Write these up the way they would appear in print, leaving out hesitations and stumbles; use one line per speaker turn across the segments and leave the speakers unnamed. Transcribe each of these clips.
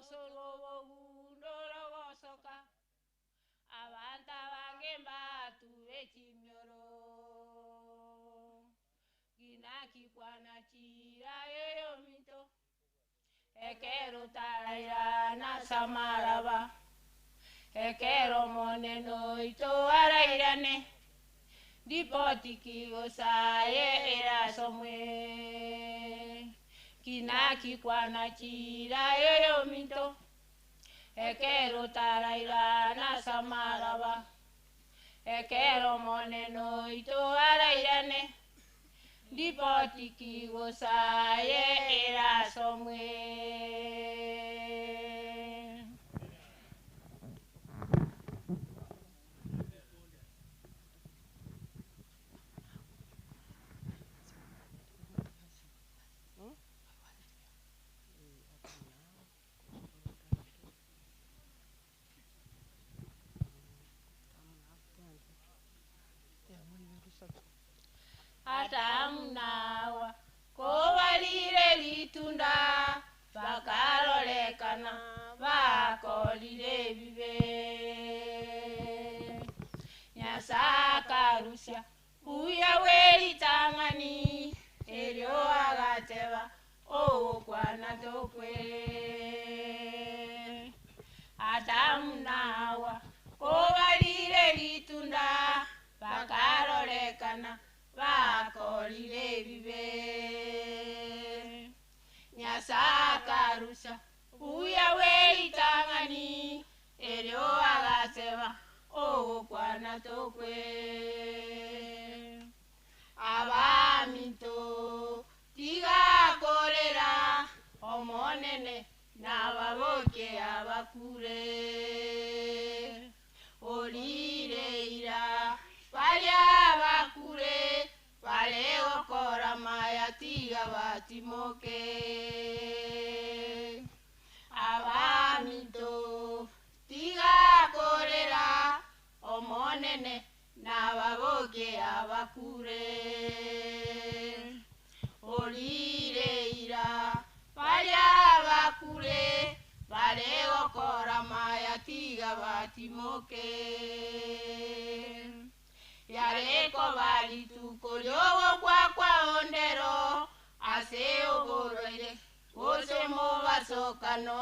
solo hundoro gosoka avanta vangemba tuvechimyoro ginaki kwana chira yoyo mito ekero taraira na samaraba ekero moneno ito arairane dipotiki osaye era somwe kinaki kwana chira yoyo mito ekero taraira na samaraba ekero moneno ito arairane dipotiki osaye era somwe. Atamunawa kovalire litunda vakarolekana vakolile vive nyasakarusya uya welitangani elyo agateva okwana tokwe atamunawa kovalire litunda vakarolekana vakolile vive nyasakarusha uya welitangani elyo agaseva okwana tokwe abamito tigakorera omonene nababoke abakure olireira Valia bakure valeo kora maya tiga batimoke abamito tiga korera omonene nababoke abakure olireira valia bakure valeo kora maya tiga batimoke yareko bali tukolyogo kwa ondero aseo boroire ose mo basokano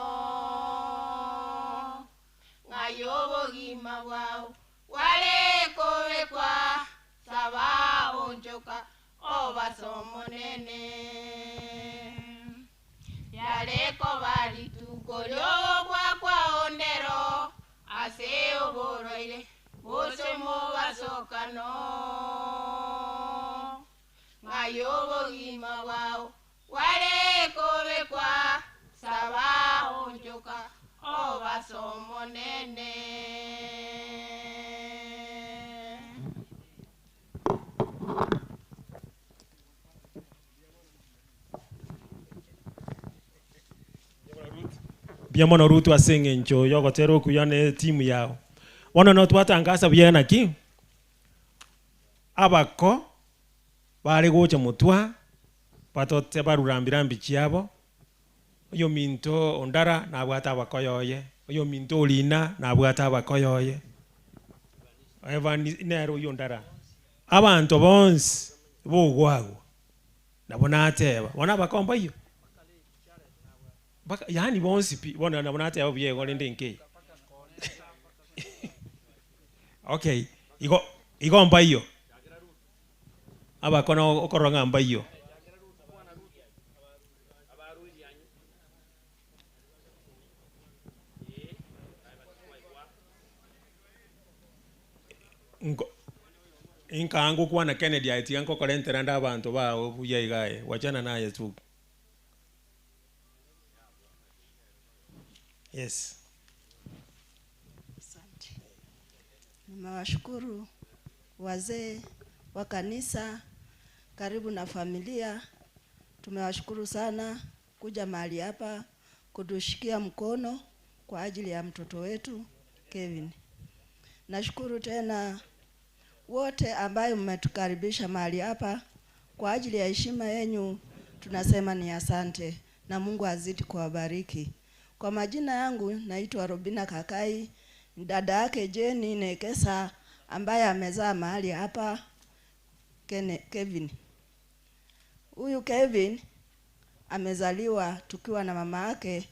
ngayobo gima wao wareko bekwa saba onjoka obasomonene yareko bali tukolyogo kwa ondero aseo boroire ose mo basokano ngayobo gima wao wareko bekwa saba onjoka obasomonene
Biamono Ruth asenge ncho yogotero kuyane timu yao Wana no twatangasa byena ki abako bari gocha mutwa patote barurambirambi chiabo oyo minto ondara na bwata abakoyoye oyo minto olina na bwata abakoyoye evan nero yondara abantu bonse bogwago nabona ateba wana bakomba iyo baka yani bonse pi bona nabona ateba byego ndinke Okay, igo mba iyo abakono okoronga mba iyo inka angu kwana Kennedy ati anko korentera nda abantu bawo buye igaye wachana naye tu. Yes.
Nimewashukuru wazee wa kanisa karibu na familia. Tumewashukuru sana kuja mahali hapa kutushikia mkono kwa ajili ya mtoto wetu Kevin. Nashukuru tena wote ambayo mmetukaribisha mahali hapa kwa ajili ya heshima yenu. Tunasema ni asante na Mungu azidi kuwabariki. Kwa majina yangu naitwa Robina Kakai, dada yake Jenny Nekesa ambaye amezaa mahali hapa Kevin. Huyu Kevin amezaliwa tukiwa na mama yake.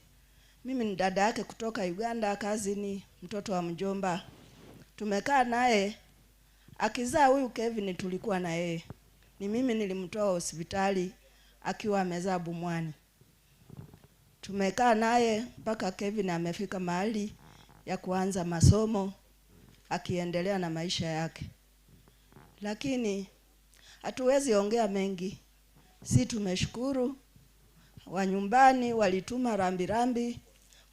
Mimi ni dada yake kutoka Uganda, kazi ni mtoto wa mjomba. Tumekaa naye akizaa huyu Kevin, tulikuwa na yeye. Ni mimi nilimtoa hospitali akiwa amezaa Bumwani. Tumekaa naye mpaka Kevin amefika mahali ya kuanza masomo akiendelea na maisha yake. Lakini hatuwezi ongea mengi. Si tumeshukuru, wa nyumbani walituma rambirambi,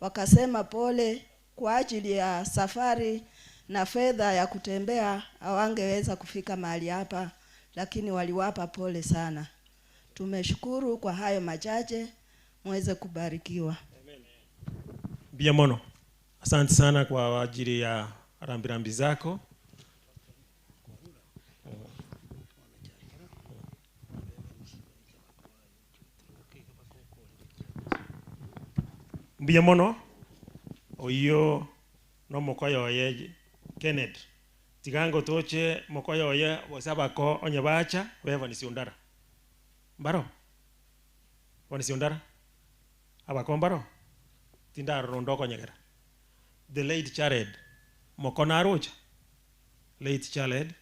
wakasema pole kwa ajili ya safari na fedha ya kutembea hawangeweza kufika mahali hapa, lakini waliwapa pole sana. Tumeshukuru kwa hayo machache, muweze kubarikiwa.
Biamono, asante sana kwa ajili ya rambirambi zako. Biamono, oyo no mokoyo ye Kenneth. Tigango toche mokoyo ye wasabako onye bacha weva ni siundara. Mbaro. Wani siundara. Abako mbaro. Tindaro rondoko nyegera. The late Jared Mokona Rocha. Late Jared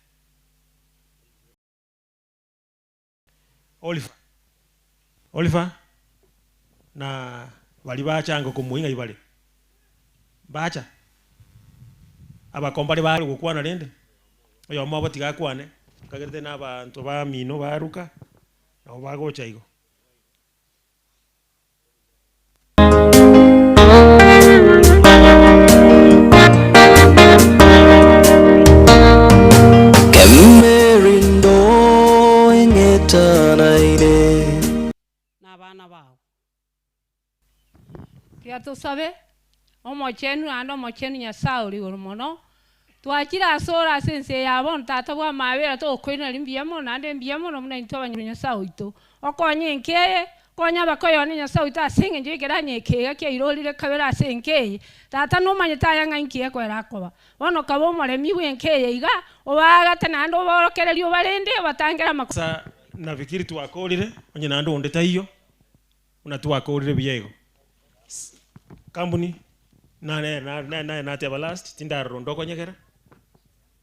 Oliver na wali bacha ngo kumuinga ibali bacha abakombali bali gukwana lende oyo mabo tigakwane kagerte n'abantu ba mino baruka nabo bagocha igo.
Kia tusabe omochenu ando mochenu Nyasaye uri mono twakira sora sense yabo tata bwa mabera to kwina limbiamo nande mbiamo no muna into banyuru Nyasaye ito okonye nkeye konya bakoyo ni Nyasaye ito asinge njikera nyekega ke irolire kabera senke tata no manyeta yanga nkiye kwera koba wono kabo moremi wenkeye iga obaga tanando borokererio balende batangira
makosa. Nafikiri tuwakolire onye nando ondeta hiyo unatuwakolire byego kampuni na Everlast tindaro ndoko nyegera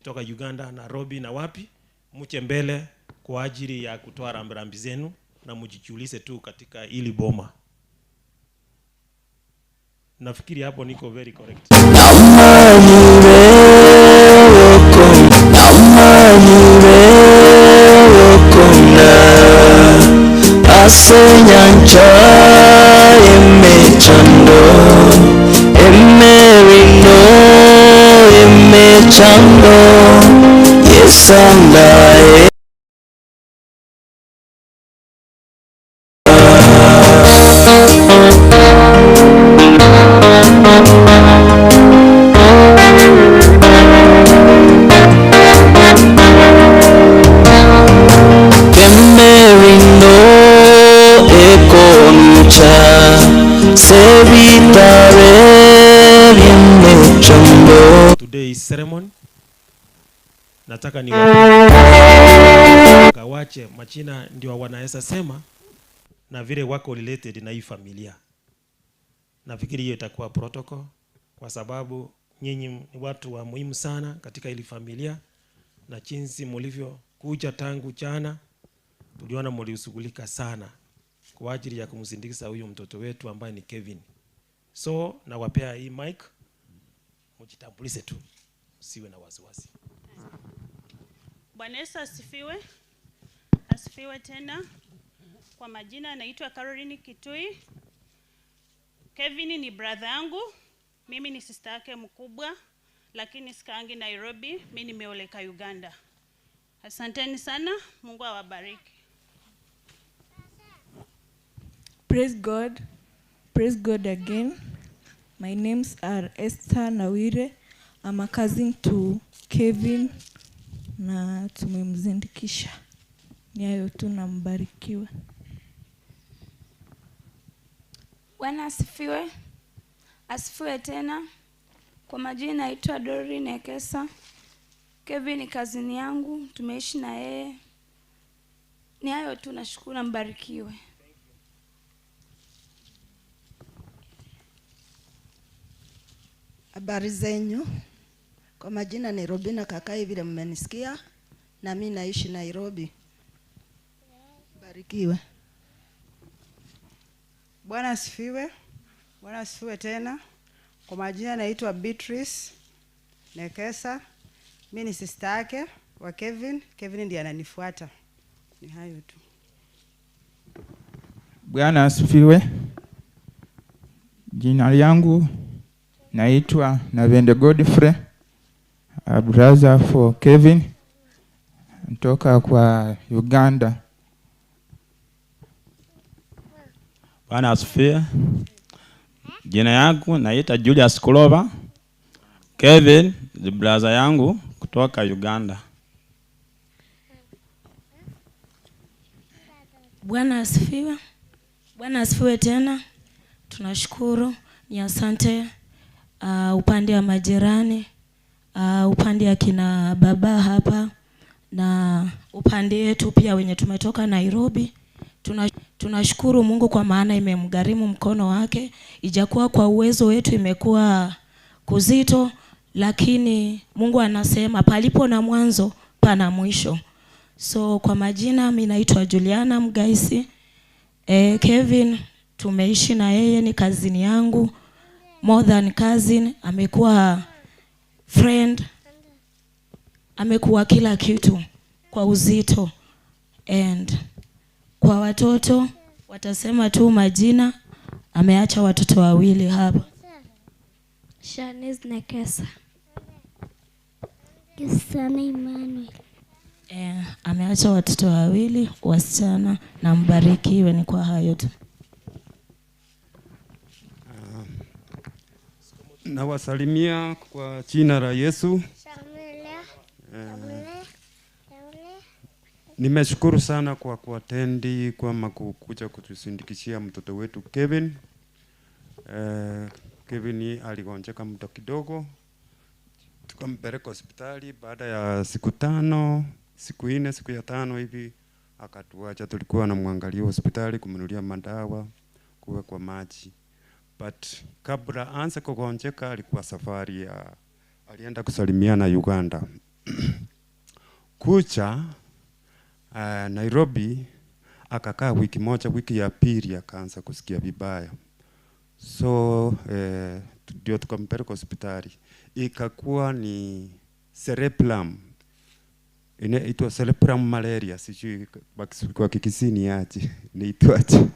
toka Uganda, Nairobi na wapi, muche mbele kwa ajili ya kutoa rambirambi zenu na mujichulize tu katika ili boma. Nafikiri hapo niko very correct.
Yes, I'm lying.
Today's ceremony nataka ni kawache machina ndio wanaweza sema na vile wako related na hii familia. Nafikiri hiyo itakuwa protocol kwa sababu nyinyi ni watu wa muhimu sana katika hili familia, na jinsi mlivyo kuja tangu jana tuliona mliushughulika sana kwa ajili ya kumsindikiza huyu mtoto wetu ambaye ni Kevin. So nawapea hii mic, mjitambulishe tu, siwe na wasiwasi.
Bwana Yesu asifiwe. Asifiwe tena. Kwa majina naitwa Caroline Kitui. Kevin ni brother yangu. Mimi ni sister yake mkubwa, lakini sikaangi Nairobi, mimi nimeoleka Uganda. Asanteni sana, Mungu awabariki.
Praise God. Praise God again. My names are Esther Nawire. I'm a cousin to Kevin na tumemzindikisha. Ni hayo tu na mbarikiwe.
Bwana asifiwe. Asifiwe tena. Kwa majina naitwa Dori Nekesa. Kevin ni kazini yangu, tumeishi na yeye. Ni hayo tu, nashukuru, mbarikiwe.
Habari zenyu? Kwa majina ni Robina Kakai, vile mmenisikia, na mimi naishi Nairobi. Barikiwe.
Bwana asifiwe. Bwana asifiwe tena. Kwa majina naitwa Beatrice Nekesa. Mimi ni sister yake wa Kevin. Kevin ndiye ananifuata. Ni hayo tu.
Bwana asifiwe. Jina langu naitwa Navende Godfrey, a brother for Kevin, kutoka kwa Uganda.
Bwana asifiwe. Jina yangu naitwa Julius Kulova. Kevin ni brother yangu kutoka Uganda.
Bwana asifiwe. Bwana asifiwe tena. Tunashukuru, ni asante upande wa majirani, upande ya kina baba hapa, na upande yetu pia wenye tumetoka Nairobi. Tunashukuru Mungu kwa maana imemgharimu mkono wake. Ijakuwa kwa uwezo wetu imekuwa kuzito, lakini Mungu anasema palipo na mwanzo pana mwisho. So kwa majina mimi naitwa Juliana Mgaisi. Kevin tumeishi na yeye, ni kazini yangu, more than cousin, amekuwa friend, amekuwa kila kitu kwa uzito. And kwa watoto watasema tu majina, ameacha watoto wawili hapa.
Shanice Nekesa. Kisana Emmanuel.
Ameacha watoto wawili wasichana, na mbarikiwe. Ni kwa hayo tu.
Nawasalimia kwa jina la Yesu. Nimeshukuru sana kwa kuatendi, kwa kukuja kutusindikishia mtoto wetu Kevin. Kevin aligonjeka muda kidogo, tukampeleka hospitali. Baada ya siku 5, siku 4, siku ya 5 hivi akatuacha. Tulikuwa na mwangalia hospitali, kumnunulia madawa, kuwe kwa maji. But kabla aanze kugonjeka alikuwa safari ya alienda kusalimia na Uganda. Kucha Nairobi akakaa wiki moja, wiki ya pili akaanza kusikia vibaya. So ndio tukampeleka hospitali. Ikakuwa ni cerebrum. Inaitwa cerebrum malaria, sijui kwa Kikisini aje inaitwaje.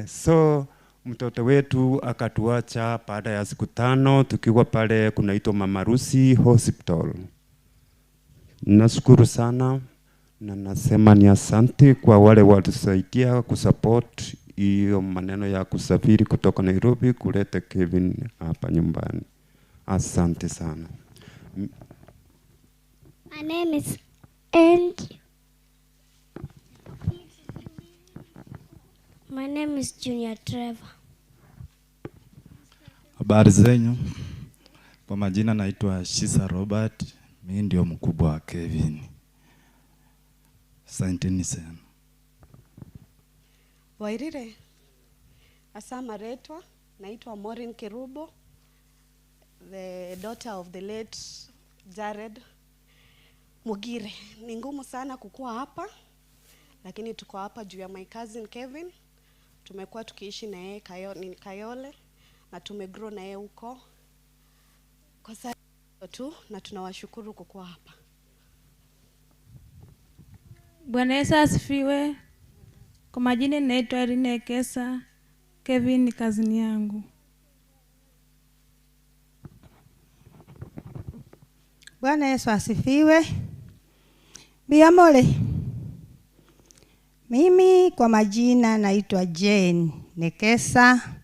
So mtoto wetu akatuacha baada ya siku 5 tukiwa pale kunaitwa Mama Rusi Hospital. Nashukuru sana na nasema ni asante kwa wale walitusaidia kusupport hiyo maneno ya kusafiri kutoka Nairobi kuleta Kevin hapa nyumbani. Asante sana.
My name is Angie. My name is Junior Trevor.
Habari zenyu? Kwa majina naitwa Shisa Robert. Mimi ndio mkubwa wa Kevin. Asanteni sana.
Wairire. Asama retwa. Naitwa Maureen Kerubo, the daughter of the late Jared Mugire. Ni ngumu sana kukua hapa, lakini tuko hapa juu ya my cousin Kevin. Tumekuwa tukiishi na yeye Kayole na tumegrow na yeye huko. Kwa sasa tu na tunawashukuru kukua hapa.
Bwana Yesu asifiwe. Kwa majina naitwa Irene Nekesa. Kevin ni kazini yangu.
Bwana Yesu asifiwe. Biamole. Mimi kwa majina naitwa Jane Nekesa.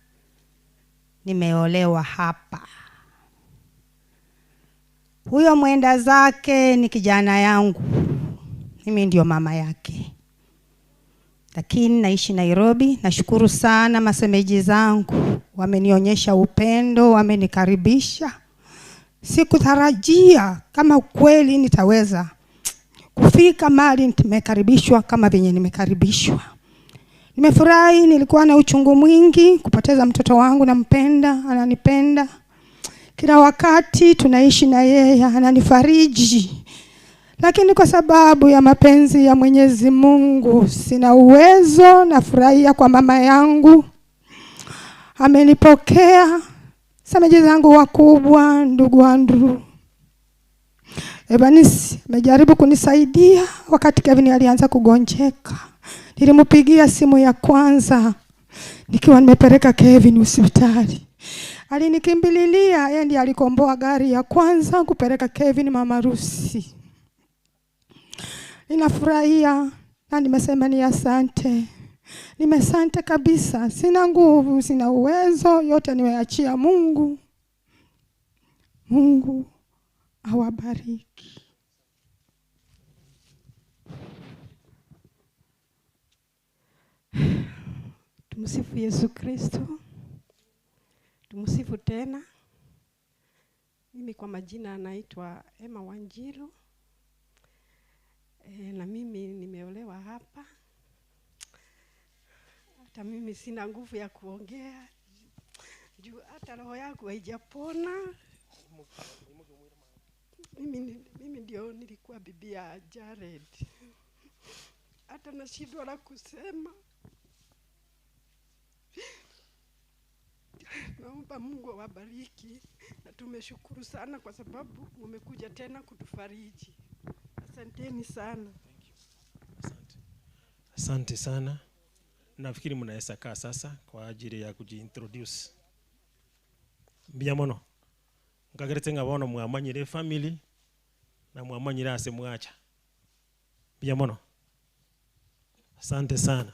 Nimeolewa hapa. Huyo mwenda zake ni kijana yangu. Mimi ndio mama yake. lakini naishi Nairobi. Nashukuru sana masemeji zangu, wamenionyesha upendo, wamenikaribisha. Sikutarajia kama kweli nitaweza kufika mahali nimekaribishwa kama venye nimekaribishwa. Nimefurahi, nilikuwa na uchungu mwingi kupoteza mtoto wangu, nampenda, ananipenda. Kila wakati tunaishi na yeye, ananifariji. Lakini kwa sababu ya mapenzi ya Mwenyezi Mungu sina uwezo. Nafurahia kwa mama yangu, amenipokea. Semeji zangu wakubwa, ndugu Andrew Evanisi amejaribu kunisaidia wakati Kevin alianza kugonjeka. Nilimpigia simu ya kwanza nikiwa nimepeleka Kevin hospitali. Alinikimbililia, yeye ndiye alikomboa gari ya kwanza kupeleka Kevin mama Rusi. Ninafurahia na nimesema ni asante. Nimesante kabisa. Sina nguvu, sina uwezo, yote nimeachia Mungu. Mungu awabariki.
Tumsifu Yesu Kristo. Tumsifu tena. Mimi kwa majina naitwa Emma Wanjiru. Na mimi nimeolewa hapa. Hata mimi sina nguvu ya kuongea. Juu hata roho yangu haijapona. Mimi ndio nilikuwa bibi ya Jared. Hata nashindwa la kusema. Naomba Mungu awabariki na tumeshukuru sana kwa sababu mmekuja tena kutufariji. Asanteni sana.
Asante sana. Nafikiri mnaweza kaa sasa kwa ajili ya kujiintroduce. Biamono. Ngagerete ngabono mwamanyire family na mwamanyire ase mwacha. Biamono. Asante sana.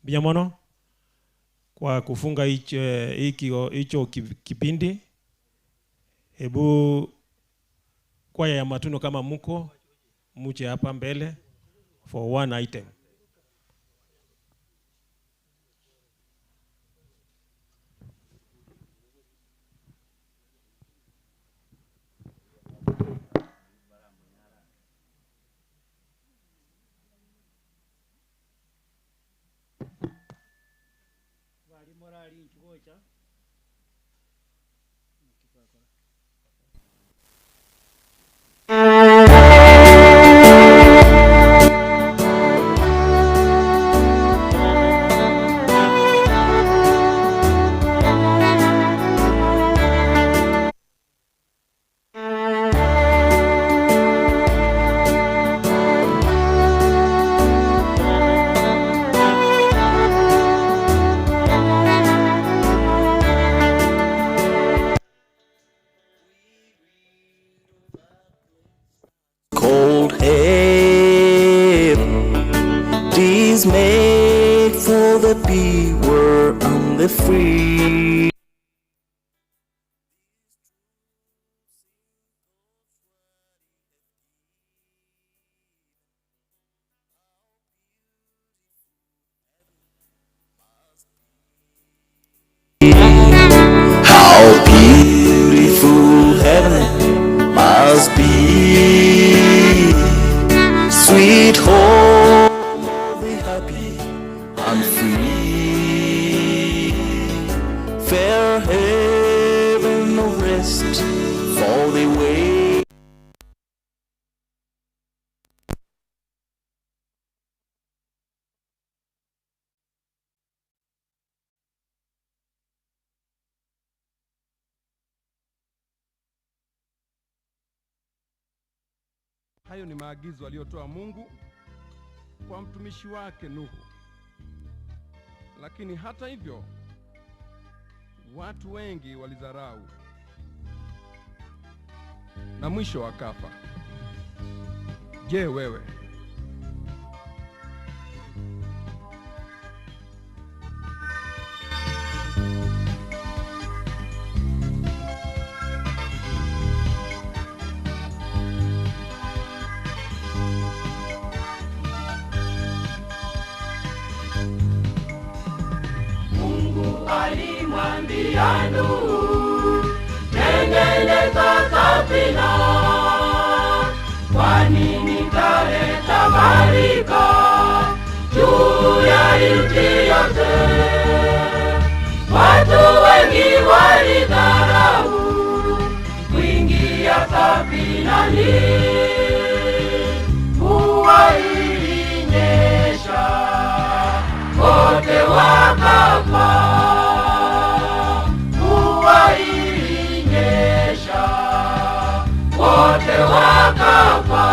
Biamono. Kwa kufunga hicho kipindi, hebu kwaya ya Matuno kama muko muje hapa mbele for one item.
Made for the pure and the free. How beautiful heaven must be, sweet home of the happy and free, fair heaven of rest for the way.
Hayo ni maagizo aliyotoa Mungu kwa mtumishi wake Nuhu. Lakini hata hivyo watu wengi walidharau na mwisho wakafa. Je, wewe
safinani, mvua ilinyesha, wote wakafa. Mvua ilinyesha, wote wakafa.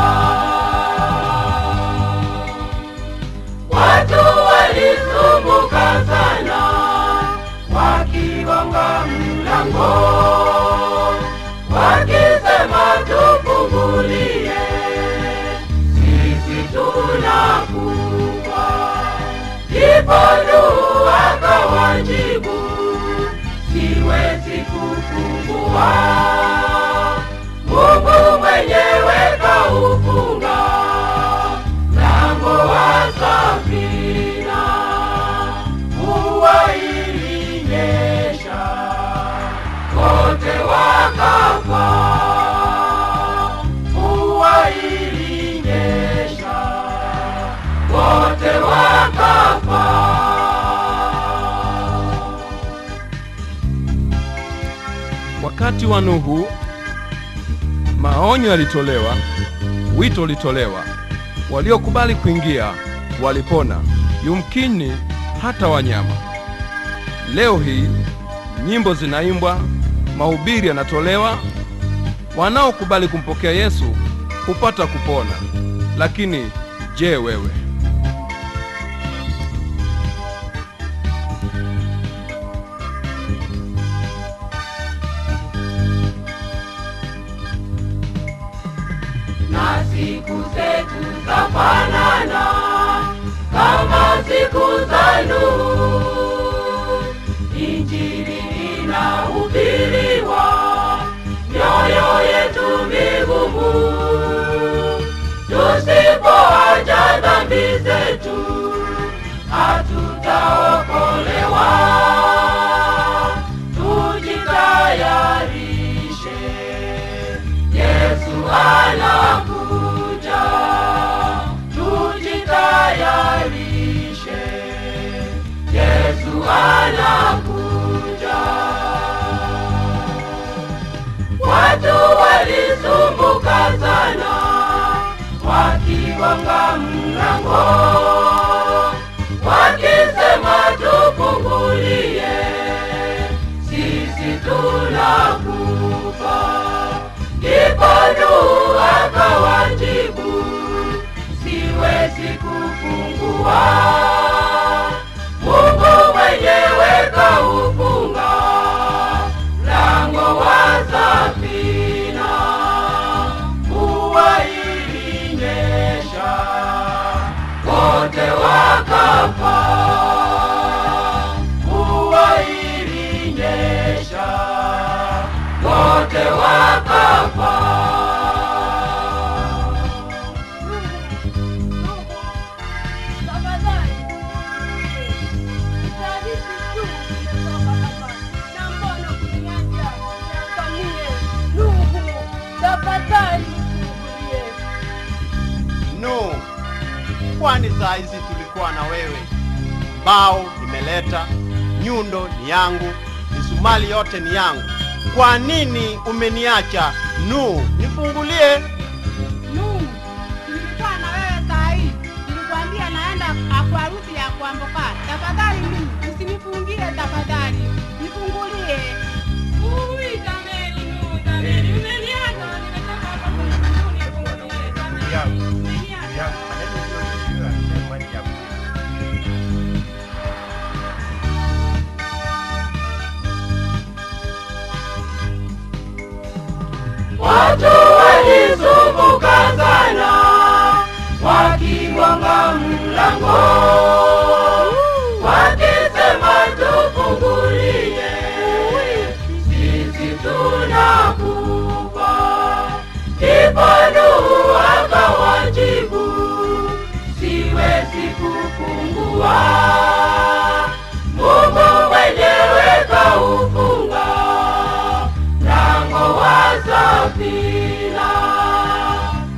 Watu walisumbuka sana, wakigonga mlango, wakisema tufungulie, sisi tunakufa. Ndipo Nuhu akawajibu, siwezi kufungua, Mungu mwenyewe kaufunga mlango wa safina. Mvua ilinyesha, wote wakafa. Mvua ilinyesha, wote wakafa.
Wakati wa Nuhu, maonyo yalitolewa, wito ulitolewa. Waliokubali kuingia walipona, yumkini hata wanyama. Leo hii nyimbo zinaimbwa, mahubiri yanatolewa, wanaokubali kumpokea Yesu hupata kupona. Lakini je, wewe?
Na siku zetu zafanana kama siku za Nuhu. Injili inahubiriwa, mioyo yetu migumu. Tusipoacha dhambi zetu, hatutaokolewa. Tujitayarishe, Yesu anakuja. Tujitayarishe, Yesu anakuja. Watu walisumbuka sana, wakigonga mlango, wakisema tufungulie, sisi tunakufa. Ndipo Nuhu akawajibu, siwezi kufungua, Mungu mwenyewe kaufunga mlango wa safina. Mvua ilinyesha, wote wakafa. Mvua ilinyesha, wote wakafa.
No, kwani saa hizi tulikuwa na wewe. Mbao nimeleta, nyundo ni yangu, misumali yote ni yangu. Kwa nini umeniacha? Nuhu, nifungulie.
Nuhu, nilikuwa na wewe saa hii. Nilikwambia naenda kwa harusi ya kuamboka. Tafadhali Nuhu, usinifungie tafadhali. Nifungulie. Ui, jameni Nuhu, jameni. Umeniacha, nimetoka hapa kwa Nuhu, nifungulie jameni.
Watu walisumbuka sana, wakigonga mlango, wakisema tufungulie, sisi tunakufa. Ndipo Nuhu akawajibu, siwezi kufungua, Mungu mwenyewe kaufunga mlango wa safina.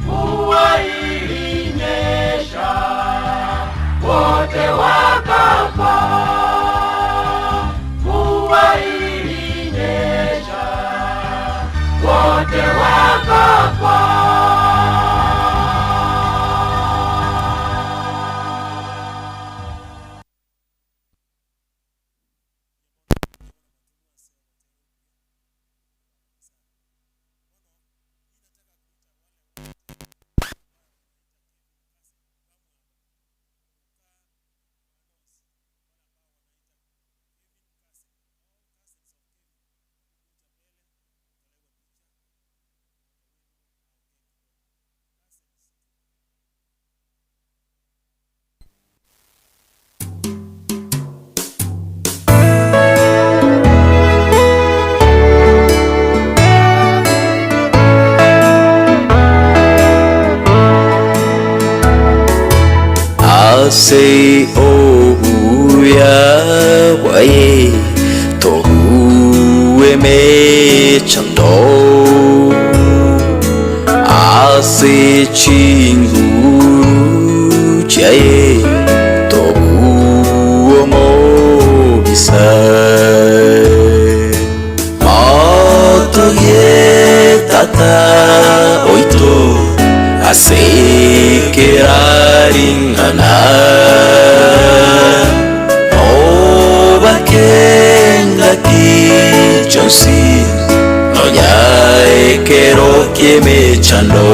Mvua ilinyesha, wote wakafa. Mvua ilinyesha, wote wakafa.
Say oh ya wae to me chando ase chinguru chae to mo bisa moto ye tata oito ase keraringana Kenga kichonsi no yae kero kieme chando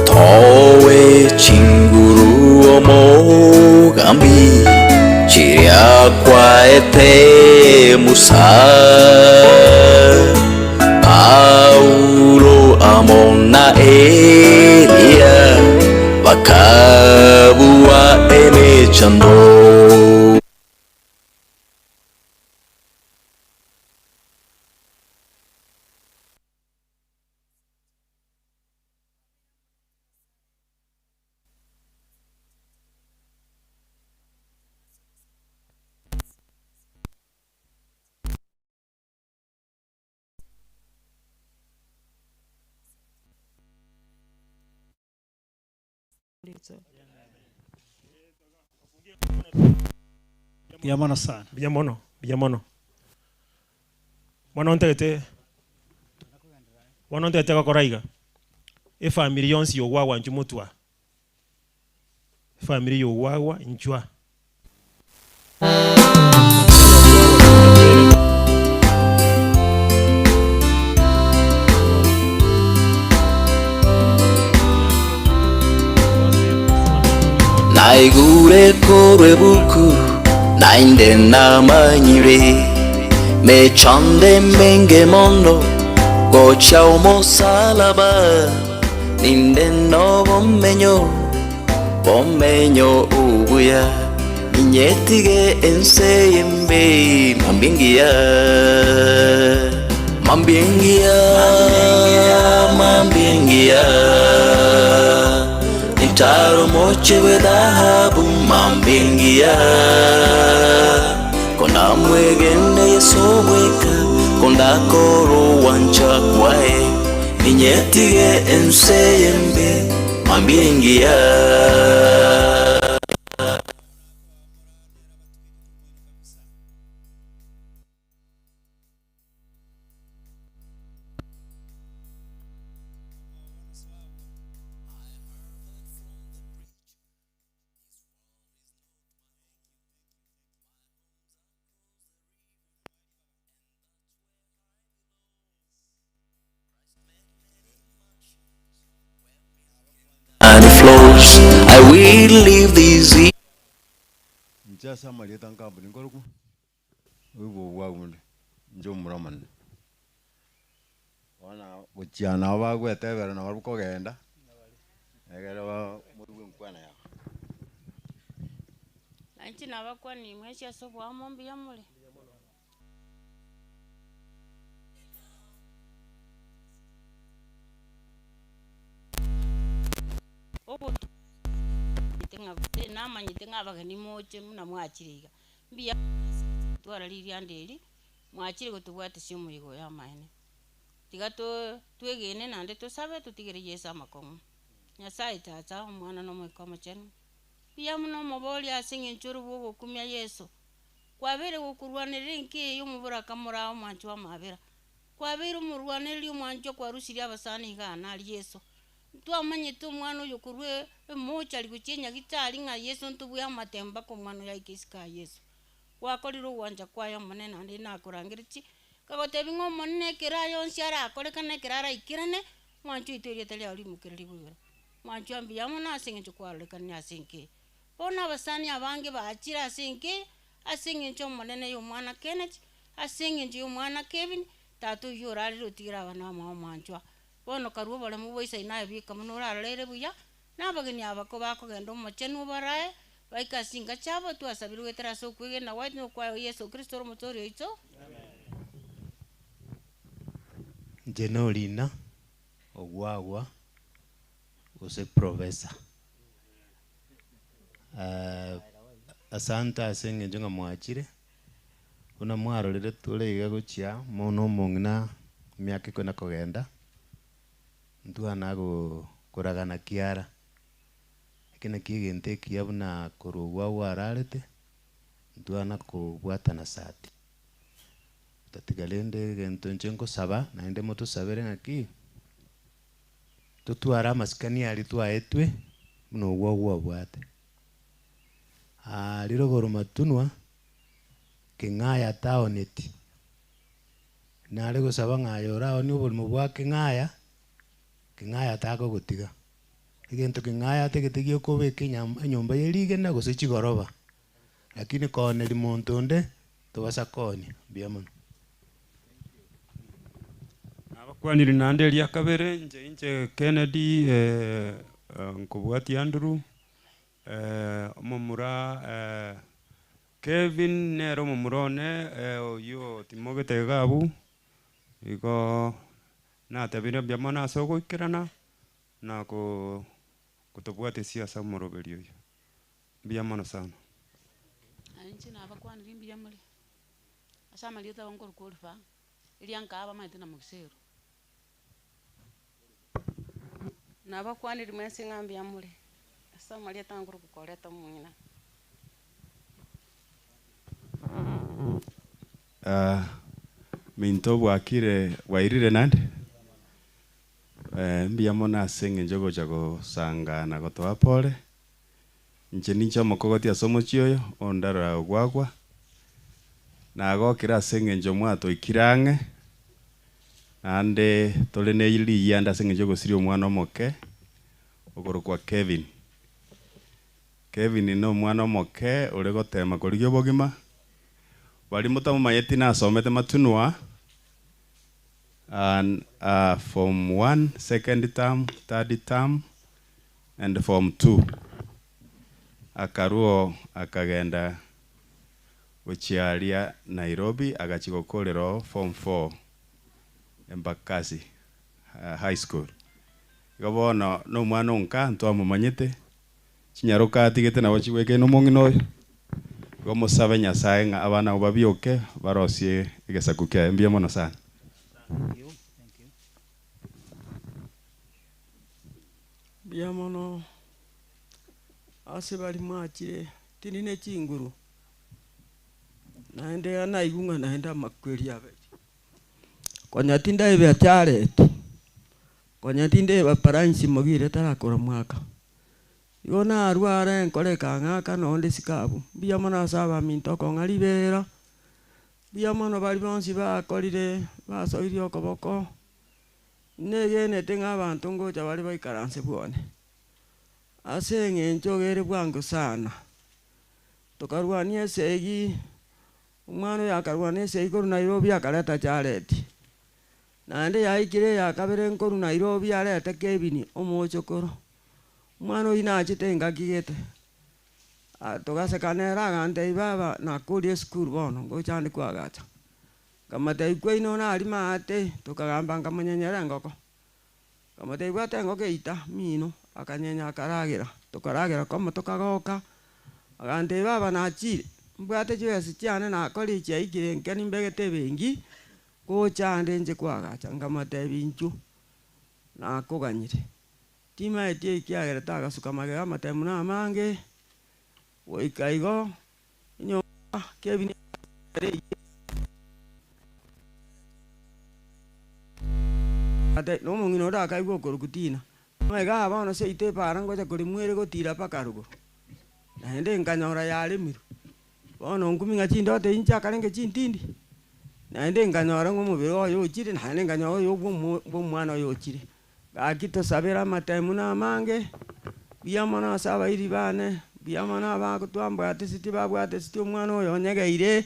Towe chinguru omo gambi chiria kwa ete musa Paulo amona Elia wakabua emechando
Biamono sana.
Biamono. Wanonte koraiga. E family yonsi yo wawa njumutwa. Family yo wawa njua.
Naigure kore buku nainde namanyire me chande menge mondo gocha omo salaba ninde no bommenyo ubuya inyetige enseyembe mambingia Taro moche we dhahabu mambingia Konda mwegene yeso mweka Konda koro wancha kwae Ninyetige enseyembe mambingia I will leave these
Njasa maleta nkambu ningoroku Ubu wagunde Njo muraman Wana Uchiana wagu etebera na waruko genda Egere wa Muribu mkwana ya
Nanchi na wakwa ni mwesha sofu wa mombi ya mule Obo nama nyitenga abageni moche muna mwachiriga mbia twara liri andeli mwachiri gutubwate cio murigo ya maene tiga twegene nande tusabe tutigere Yesu amakongo Nyasaye tata omwana n'omweka chenu pia muno moboli asinga enchuru bwo kumya Yesu kwabere gukurwanira inki yumubura kamura omwancho wa mabera kwabere umurwanira omwancho kwa rusiri abasani gana ali Yesu twamanye tu mwana uyu kurwe mocha ali guchenya gitari nga Yesu ntubuya matemba ko mwana ya ikisika Yesu wakoriro wanja kwayo munene ndi nakurangirichi kagotebi ngo monne kirayo nsyara akorekane kirara ikirane mwancho iterie tele ali mukiriri bwira mwancho ambiya mona asinge chukwarekane asinge bona abasani abange baachira asinge asinge ncho monene yo mwana Kenneth asinge ncho mwana Kevin tatu yorari rutira abana mwancho bono karuo bale muboisa inaye bika munora rere buya nabageni abako bakogenda omochenu barae baika singa chabo twasabirwe teraso kwege na wadi no kwa Yesu Kristo romotori oito
Jenolina ogwagwa use professor asanta asenge njonga mwachire una mwarorere tuleiga guchia mono mongna miaka kona kogenda ntuana kuragana kiara kina kigente kiabuna kurugwa wararete ntuana kubwatana sati tatigalende gento nchenko saba naende moto sabere ngaki tutwara maskani ali twaetwe muno gwa bwate liro goro matunwa kingaya taoneti nale gusaba ngayora oni obulimo bwa kingaya tako gutiga igento kingaya tegetigio kobe nyumba yerige na gusichi goroba lakini kone limontonde tubasa koni biamono
abakwaniri nande lya kabere nje Kennedy nkubwati Andrew omumura Kevin nero mumurone yo timogete gabu iko na tabira byamana asoko ikirana na kutobwate siasa moroberio byamana sana
anchi na abakwaniri byamuli asama liota onkor kurfa ilianka aba maitena mukisero na abakwaniri mwese ngambi yamuli asama liota onkor kukoleta mwina
minto bwakire wairire nande mbiyamona asenge njogo jago sanga na gotoa pole nche nincha mokogoti asomo chioyo ondara ogwagwa na agokira asenge njo mwato ikirange ande tole ne ili yanda asenge njogo siri omwana omoke ogoro kwa Kevin no mwana omoke ore gotema korigyo bogima bali mutamu mayeti na asomete matunwa and form 1 second term third term and form 2 akaruo akagenda uchialia Nairobi agachigokorero form 4 Embakasi high school gabono no mwana onka ntwa mumanyete chinyaruka atigete na wachiweke no mongino gomo sabe Nyasaye nga abana babioke barosie igesakuke mbia mono sana.
Thank you. Bia mono ase bali mwachire tinine chinguru naende ana igunga naenda makweli abe konya tinda ibe chareti konya tinde ba paransi mogire tarakora mwaka yona arware nkole kangaka nonde sikabu bia mono asaba mintoko ngalibera bia mono bali bonsi bakorire basoirie okoboko negene tenga abantu ngoja bali baikaranse bwone asenge njogere bwangu sana tukarwania segi umwana yakarwania segi koru Nairobi akaleta chareti nande yaikire yakabere nkoru Nairobi aleta Kevin omochokoro umwana ina achitenga kigete tugasekanera gante baba na kuri school bono ngochandi kwagacha kamate kwino na alima ate tukagamba ngamunyenyera ngoko kamate gwate ngoke ita mino akanyenya akaragira tukaragira komo tukagoka agante baba na chire mbwate chwese cyane na koli cyayigire nkeni mbegete bengi ko cyande nje kwagacha ngamate binchu na kuganyire tima etie kiagera tagasuka magega matemu na mange woikaigo inyo Kevin ate no mungino da kaigwo korukutina maiga bana seite parango ja kuri mwere gotira pakarugo na ende nganyora yale miru bono nguminga chindote incha karenge chintindi na ende nganyora ngumubiri oyo uchire na ende nganyora yo bwo mwana oyo uchire gakito sabera matemu na mange biyamana saba iri bane biyamana bakutwamba ate siti babwate siti omwana oyo nyegeire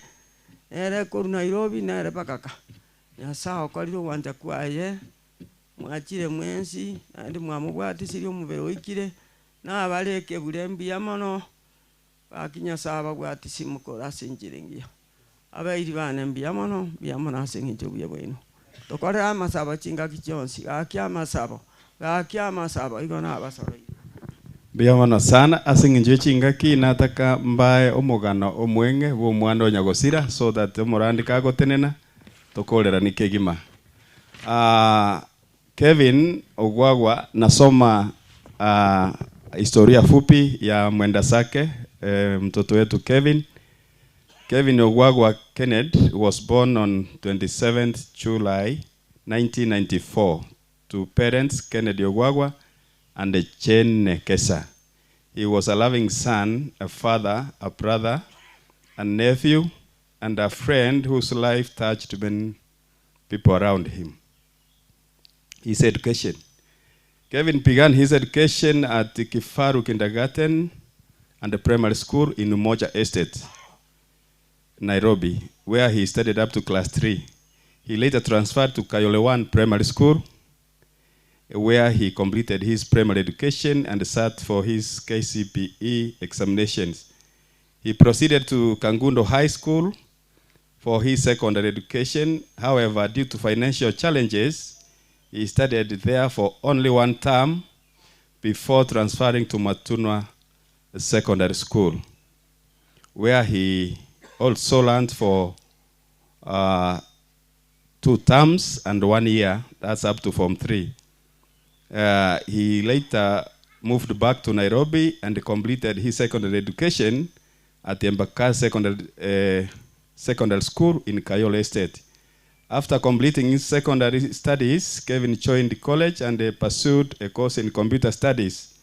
ere koru Nairobi nere pakaka ya sawa koliro wanja kwaye mwachire mwensi andi mwamubwate siri omubere oikire na abaleke burembi yamono bakinya saba bwate simukora sinjiringia abairi bane mbiyamono biyamana singinjo buyabwino tokore amasaba chinga kichonsi akia masaba igona abasoro
biyamana sana asinginjo chinga kinataka mbae omugano omwenge bwo mwana onyagosira so that omurandi kagotenena tokolera nikegima Kevin Ogwagwa nasoma historia fupi ya mwenda sake mtoto wetu Kevin Ogwagwa Kenneth was born on 27th July 1994 to parents Kennedy Ogwagwa and Jane Nekesa. He was a loving son, a father, a brother, a nephew, and a friend whose life touched many people around him. His education. Kevin began his education at Kifaru Kindergarten and the primary school in Umoja Estate, Nairobi, where he studied up to class 3. He later transferred to Kayole 1 Primary School, where he completed his primary education and sat for his KCPE examinations. He proceeded to Kangundo High School for his secondary education. However, due to financial challenges, he studied there for only 1 term before transferring to Matunwa Secondary School, where he also learned for 2 terms and 1 year, that's up to Form 3. He later moved back to Nairobi and completed his secondary education at the Embakasi Secondary School in Kayole Estate. After completing his secondary studies, Kevin joined college and pursued a course in computer studies.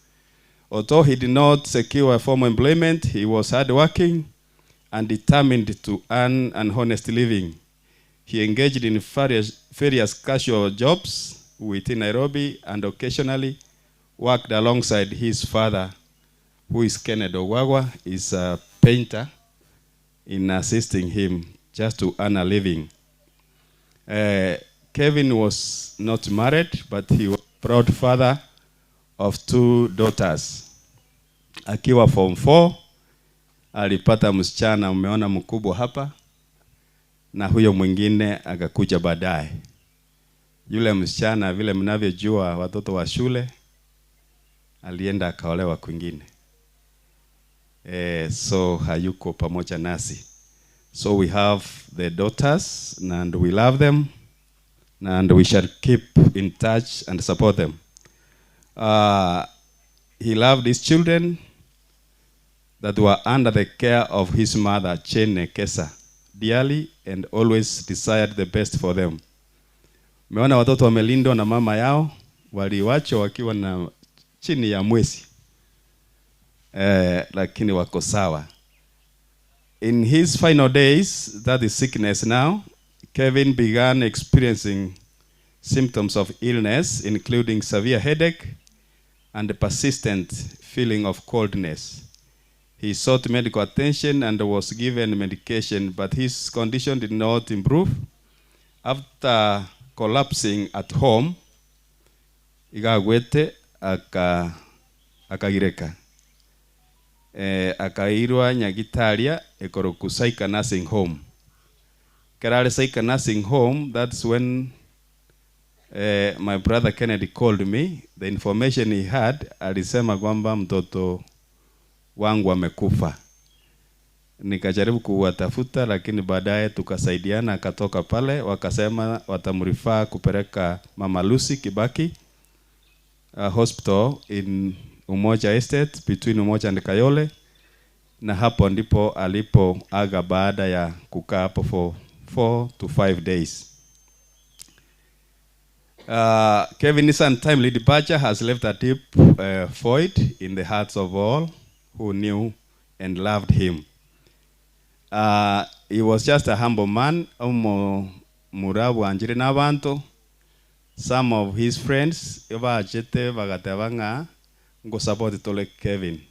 Although he did not secure a formal employment, he was hardworking and determined to earn an honest living. He engaged in various casual jobs within Nairobi and occasionally worked alongside his father, who is Kenneth Ogwagwa, is a painter, in assisting him just to earn a living. Kevin was not married, but he was a proud father of 2 daughters. Akiwa Form 4, alipata msichana umeona mkubwa hapa, na huyo mwingine akakuja baadaye. Yule msichana vile mnavyojua watoto wa shule, alienda akaolewa kwingine. So hayuko pamoja nasi. So we have the daughters and we love them and we shall keep in touch and support them. He loved his children that were under the care of his mother, Jane Nekesa, dearly and always desired the best for them. Meona watoto wamelindwa na mama yao, waliwachwa wakiwa na chini ya mwezi. Lakini wako sawa. In his final days, that is sickness now, Kevin began experiencing symptoms of illness, including severe headache and a persistent feeling of coldness. He sought medical attention and was given medication, but his condition did not improve. After collapsing at home, igagwete akagireka. Akairwa Nyagitaria ekoroku Saika Nursing Home. Kerale Saika Nursing Home, that's when my brother Kennedy called me. The information he had, alisema kwamba mtoto wangu amekufa. Nikajaribu kuwatafuta, lakini baadaye tukasaidiana, akatoka pale, wakasema watamrifaa kupeleka Mama Lucy Kibaki hospital in Umoja Estate between Umoja and Kayole, na hapo ndipo alipoaga baada ya kukaa hapo for 4 to 5 days. Kevin's untimely departure has left a deep void in the hearts of all who knew and loved him. He was just a humble man. Murabu anjire n'abantu. Some of his friends bajete bagatebanga ngo support tole Kevin.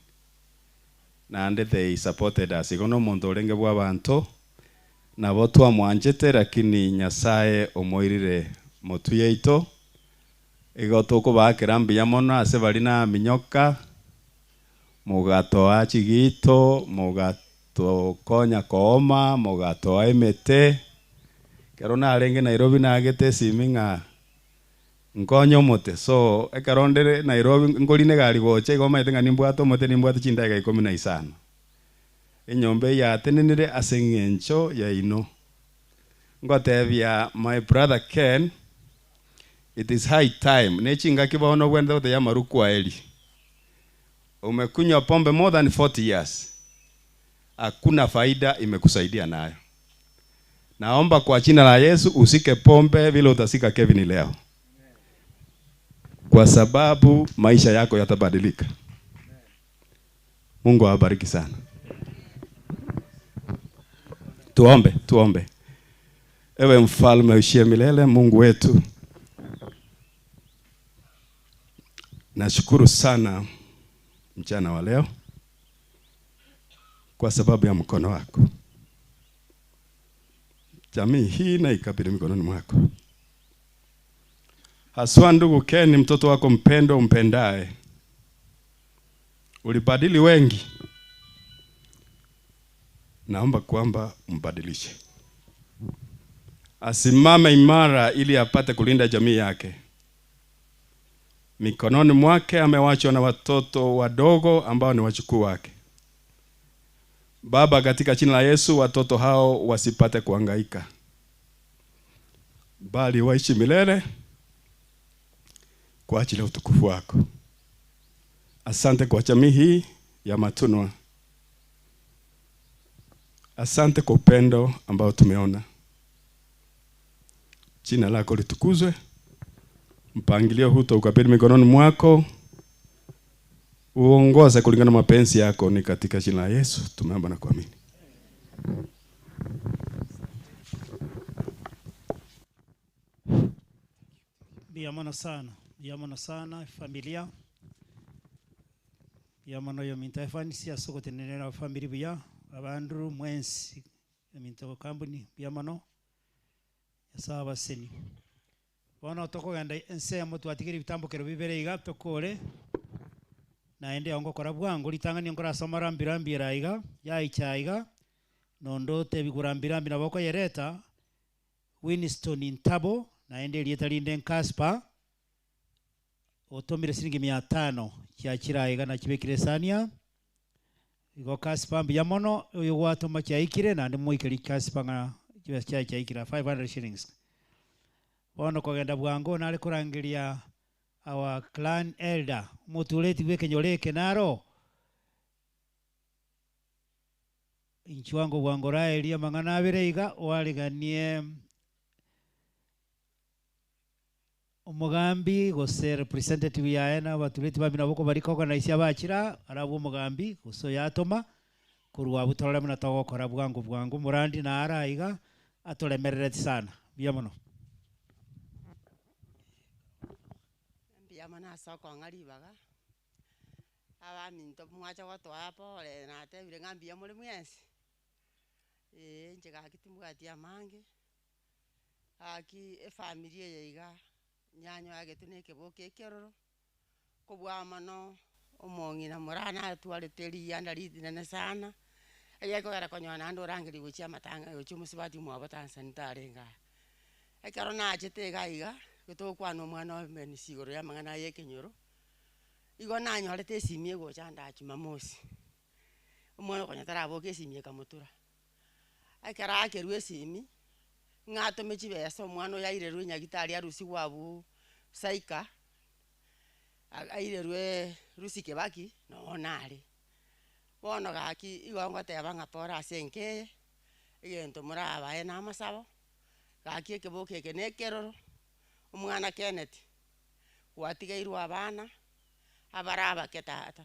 And they supported us. Igono muntu olenge bwa bantu na botu amwanjete lakini Nyasaye omoirire motu yeito. Igotoko bakirambi yamono ase bali na minyoka mugato achigito mugato konya kooma mugato aimete kero na arenge Nairobi na agete siminga nkonyo mote so ekarondere Nairobi ngoline gali goche igoma itenga nimbwato mote nimbwato chindaga 15 enyombe ya tenenire asengencho ya ino ngotebia my brother Ken, it is high time nechinga kibaono gwenda te ya maruku aeli umekunywa pombe more than 40 years, hakuna faida imekusaidia nayo. Naomba kwa jina la Yesu usike pombe vile utasika Kevin leo, kwa sababu maisha yako yatabadilika. Mungu awabariki sana. Tuombe. Ewe mfalme uishie milele, Mungu wetu, nashukuru sana mchana wa leo kwa sababu ya mkono wako. Jamii hii na ikabidhi mikononi mwako. Haswa ndugu Ken, mtoto wako mpendo umpendaye. Ulibadili wengi. Naomba kwamba mbadilishe. Asimame imara ili apate kulinda jamii yake. Mikononi mwake amewachwa na watoto wadogo ambao ni wajukuu wake. Baba, katika jina la Yesu, watoto hao wasipate kuhangaika, bali waishi milele kwa ajili ya utukufu wako. Asante kwa jamii hii ya Matunwa. Asante kwa upendo ambao tumeona. Jina lako litukuzwe. Mpangilio huu ukabidhi mikononi mwako. Uongoze kulingana na mapenzi yako, ni katika jina la Yesu tumeomba na kuamini.
Biamana sana familia. Biamana yo mintafani sia soko tenenera family bya abandu mwensi minto company biamano yasaba seni. Wana toko ganda ense amotu atigiri bitambo kero bibere iga tokore na ende ongo kora bwangu litangani ngora somara mbirambira iga ya ichaiga nondo tebigurambirambi na boko yereta Winston Intabo na ende lieta linden Kaspa otomire siringi 500 kya kiraiga na kibekire sania igo Kaspa mbiyamono uyo watoma kyaikire na ndi muikiri Kaspa nga kibya kyaikira 500 shillings. Bono kogenda bwango nale kurangiria our clan elder mutuleti weke nyoleke naro inchwango bwango raelia mangana abireiga waliganie umugambi gose representative yaena batuleti babina boko bari organize abakira arabo umugambi guso yatoma kurwa butorora muna togokora bwango murandi na araiga atolemerere sana biyamono.
Biamana soko ngari baga aba minto mwacha goto apo le na te bire ngambi ya muri mwesi njega kitimugati amange aki family yeiga nyanyo agetuneke boke keroro kubwa mano omongi na murana atwale teri yanda lidine sana ayeko gara konyona ndo rangiri buchi matanga yo chumusibati mu abatansan tarenga ekaro na achete gaiga gutokwana mwana meni sigoro ya mangana yekenyoro igo nanyo harete simie go chanda Jumamosi umwana konyatara boke simie kamutura akara akerwe simi ngato mechi beso mwana yaire runya gitari arusi wabu saika aire rwe rusi Kibaki no nari bono gaki igongo teba ngapora senke egento muraba ena amasabo gaki ekibuke eke nekeroro omwana Kenneth gwatigairwe abana abaraba ketata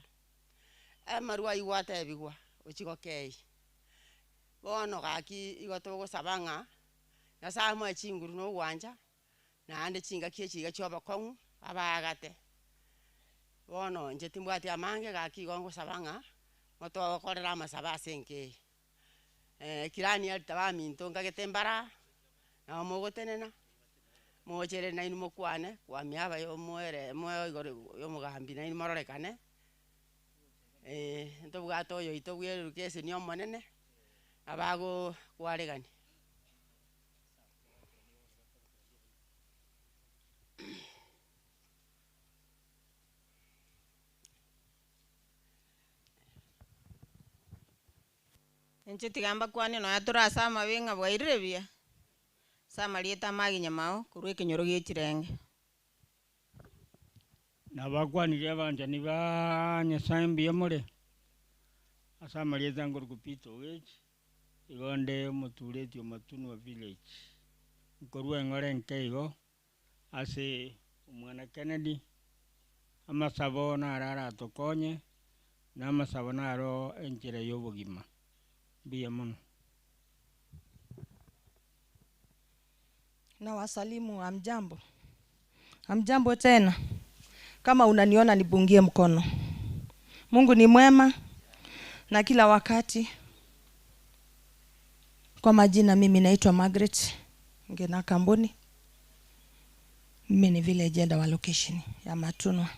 amarwa igwata ebigwa ochigokei bono gaki igotogosabanga nasama chinguru no gwanja naande chinga kiechiga chobakong'u abagate bono nje timbwati amange gaki gongo sabanga moto korera amasaba senke kirani altaba minto ngagitembara na mogotenena mochere na inu mokwane kwa miaba yo mwere moyo igore yo mugambi na inu mororekane ntobwato yo itobwere rukese ni omonene abago kwaregani
Enche tigamba kwani no yatura sama benga bwairire bia sama lieta maginya mao kurwe kinyoro gichirenge
nabakwanire abanja niba nyasambi yamore asama lieta ngor kupito wech igonde motureti omatunu village nkorwe ngore nkeigo ase umwana Kennedy amasabo na arara tokonye na amasabo na aro enchire yobogima biamono.
Na wasalimu amjambo. Amjambo tena. Kama unaniona nibungie mkono. Mungu ni mwema na kila wakati. Kwa majina mimi naitwa Margaret Ngena Kamboni. Mimi ni village elder wa location ya Matunwa.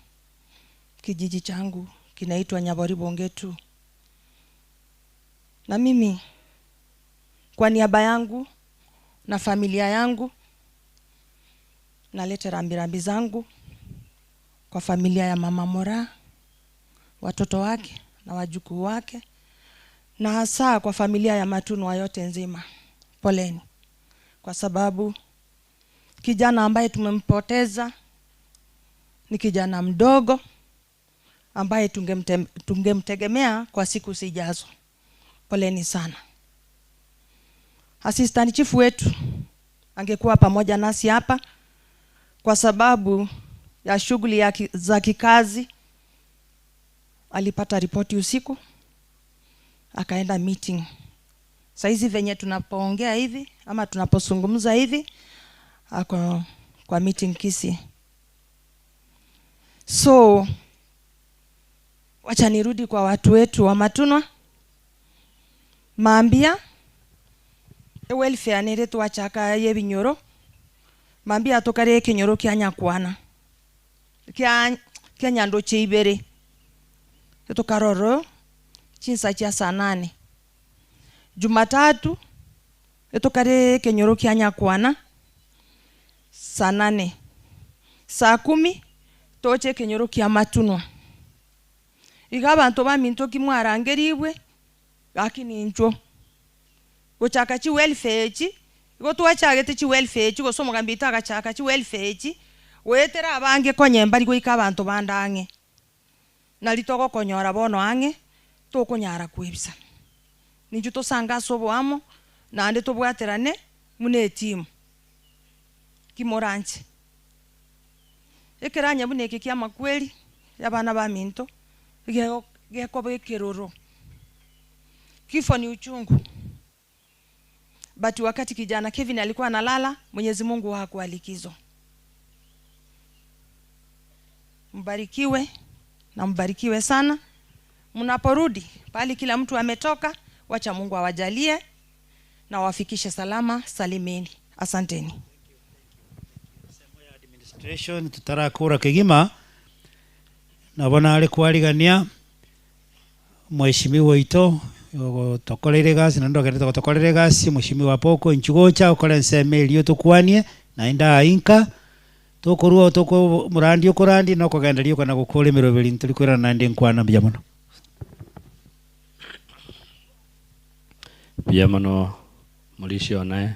Kijiji changu kinaitwa Nyaboribo Ngetu. Na mimi kwa niaba yangu na familia yangu naleta rambirambi zangu kwa familia ya Mama Mora, watoto wake na wajukuu wake, na hasa kwa familia ya Matunwa yote nzima. Poleni kwa sababu kijana ambaye tumempoteza ni kijana mdogo ambaye tungemtegemea kwa siku zijazo. Poleni sana. Assistant chief wetu angekuwa pamoja nasi hapa kwa sababu ya shughuli za kikazi. Alipata ripoti usiku akaenda meeting. Saizi venye tunapoongea hivi ama tunapozungumza hivi ako kwa meeting Kisii. So wacha nirudi kwa watu wetu wa Matunwa. Mambia welfare nere twachaka yebinyoro mambia tokare kinyoro kyanyakwana kya nyando cheibere tukaroro chinsa cha saa 8 Jumatatu tokare kinyoro kyanyakwana saa 8 saa 10 toche kinyoro kya Matunwa igaba nto baminto kimwarangeriwe lakini ncho gochaka chi welfare chi gotwachagete chi welfare chi gosomoga mbita agachaka chi welfare chi wetera abange konyemba rigo ika abantu bandange nalitogo konyora bono ange tokonyara kwebisa ninju tosanga sobo amo nande tobwaterane mune team kimoranche ekeranya buneke kya makweli yabana ba minto gekobe keroro. Kifo ni uchungu. But wakati kijana Kevin alikuwa analala, Mwenyezi Mungu hakuwa likizo. Mbarikiwe na mbarikiwe sana. Mnaporudi pali kila mtu ametoka, wacha Mungu awajalie na wafikishe salama salimeni. Asanteni.
Administration tutarakura kigima nabona ali kwaligania mheshimiwa ito tokolere gasi na ndogere tokolere gasi mheshimiwa poko nchugocha okole nseme iliyo tukwanie naenda inka tokorua toko murandi okorandi no kogenda liyo kana gukole mirobeli nturikwira nande nkwana byamono
mulisho naye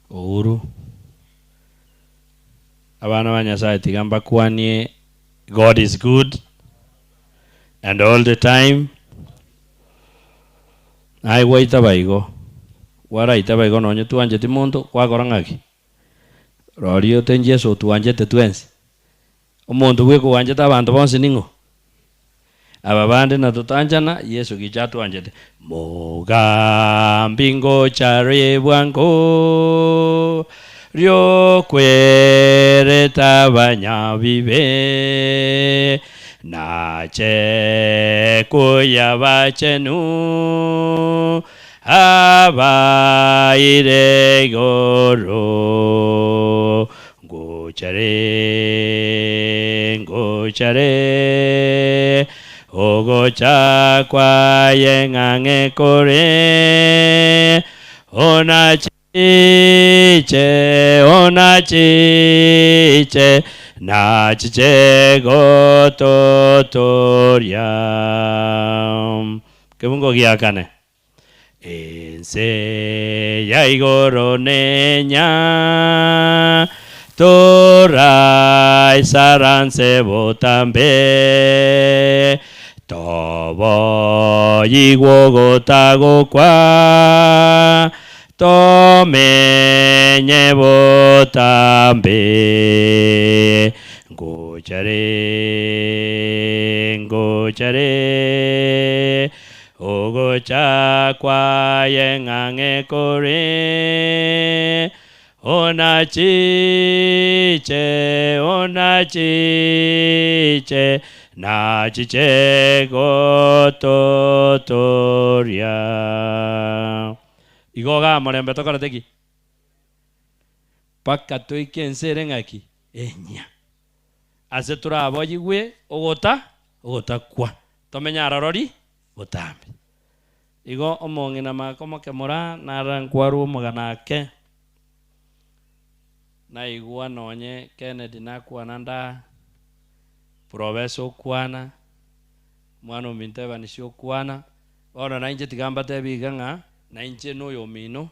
Uhuru abana banyasaye tigamba kwanie God is good and all the time. Ai waita baigo. Wara ita baigo nonye tuanje timonto kwa korangaki. Rorio tenje so tuanje tetwensi. Omonto weko wanje tabantu bonse ningo. Ababande na tutanjana Yesu kichatu anjete Mogambingo chare bwango Rio kwere tabanya vive Nache kuya bachenu Abaire goro Gochare Ogo chakwa yengange kore Ona chiche Na chiche gototoria Kebungo giakane Ense yaigoro nenya Torai saranse botambe Tobo yiguogo tago kwa Tomenye botambe Gochare Ogo chakwa yengange kore Ona chiche Na chiche gototoria Igoga morembe tokora teki Paka toike ensere ngaki Enya Ase turabo yigwe ogota kwa Tomenya ararori botambi Igo omongina makoma kemora Narankwaru moganake Na igua nonye Kennedy nakwa nanda Professor kwana Mwano minteba nisio kwana Ora na inje tigamba tebiga nga Na inje no yomino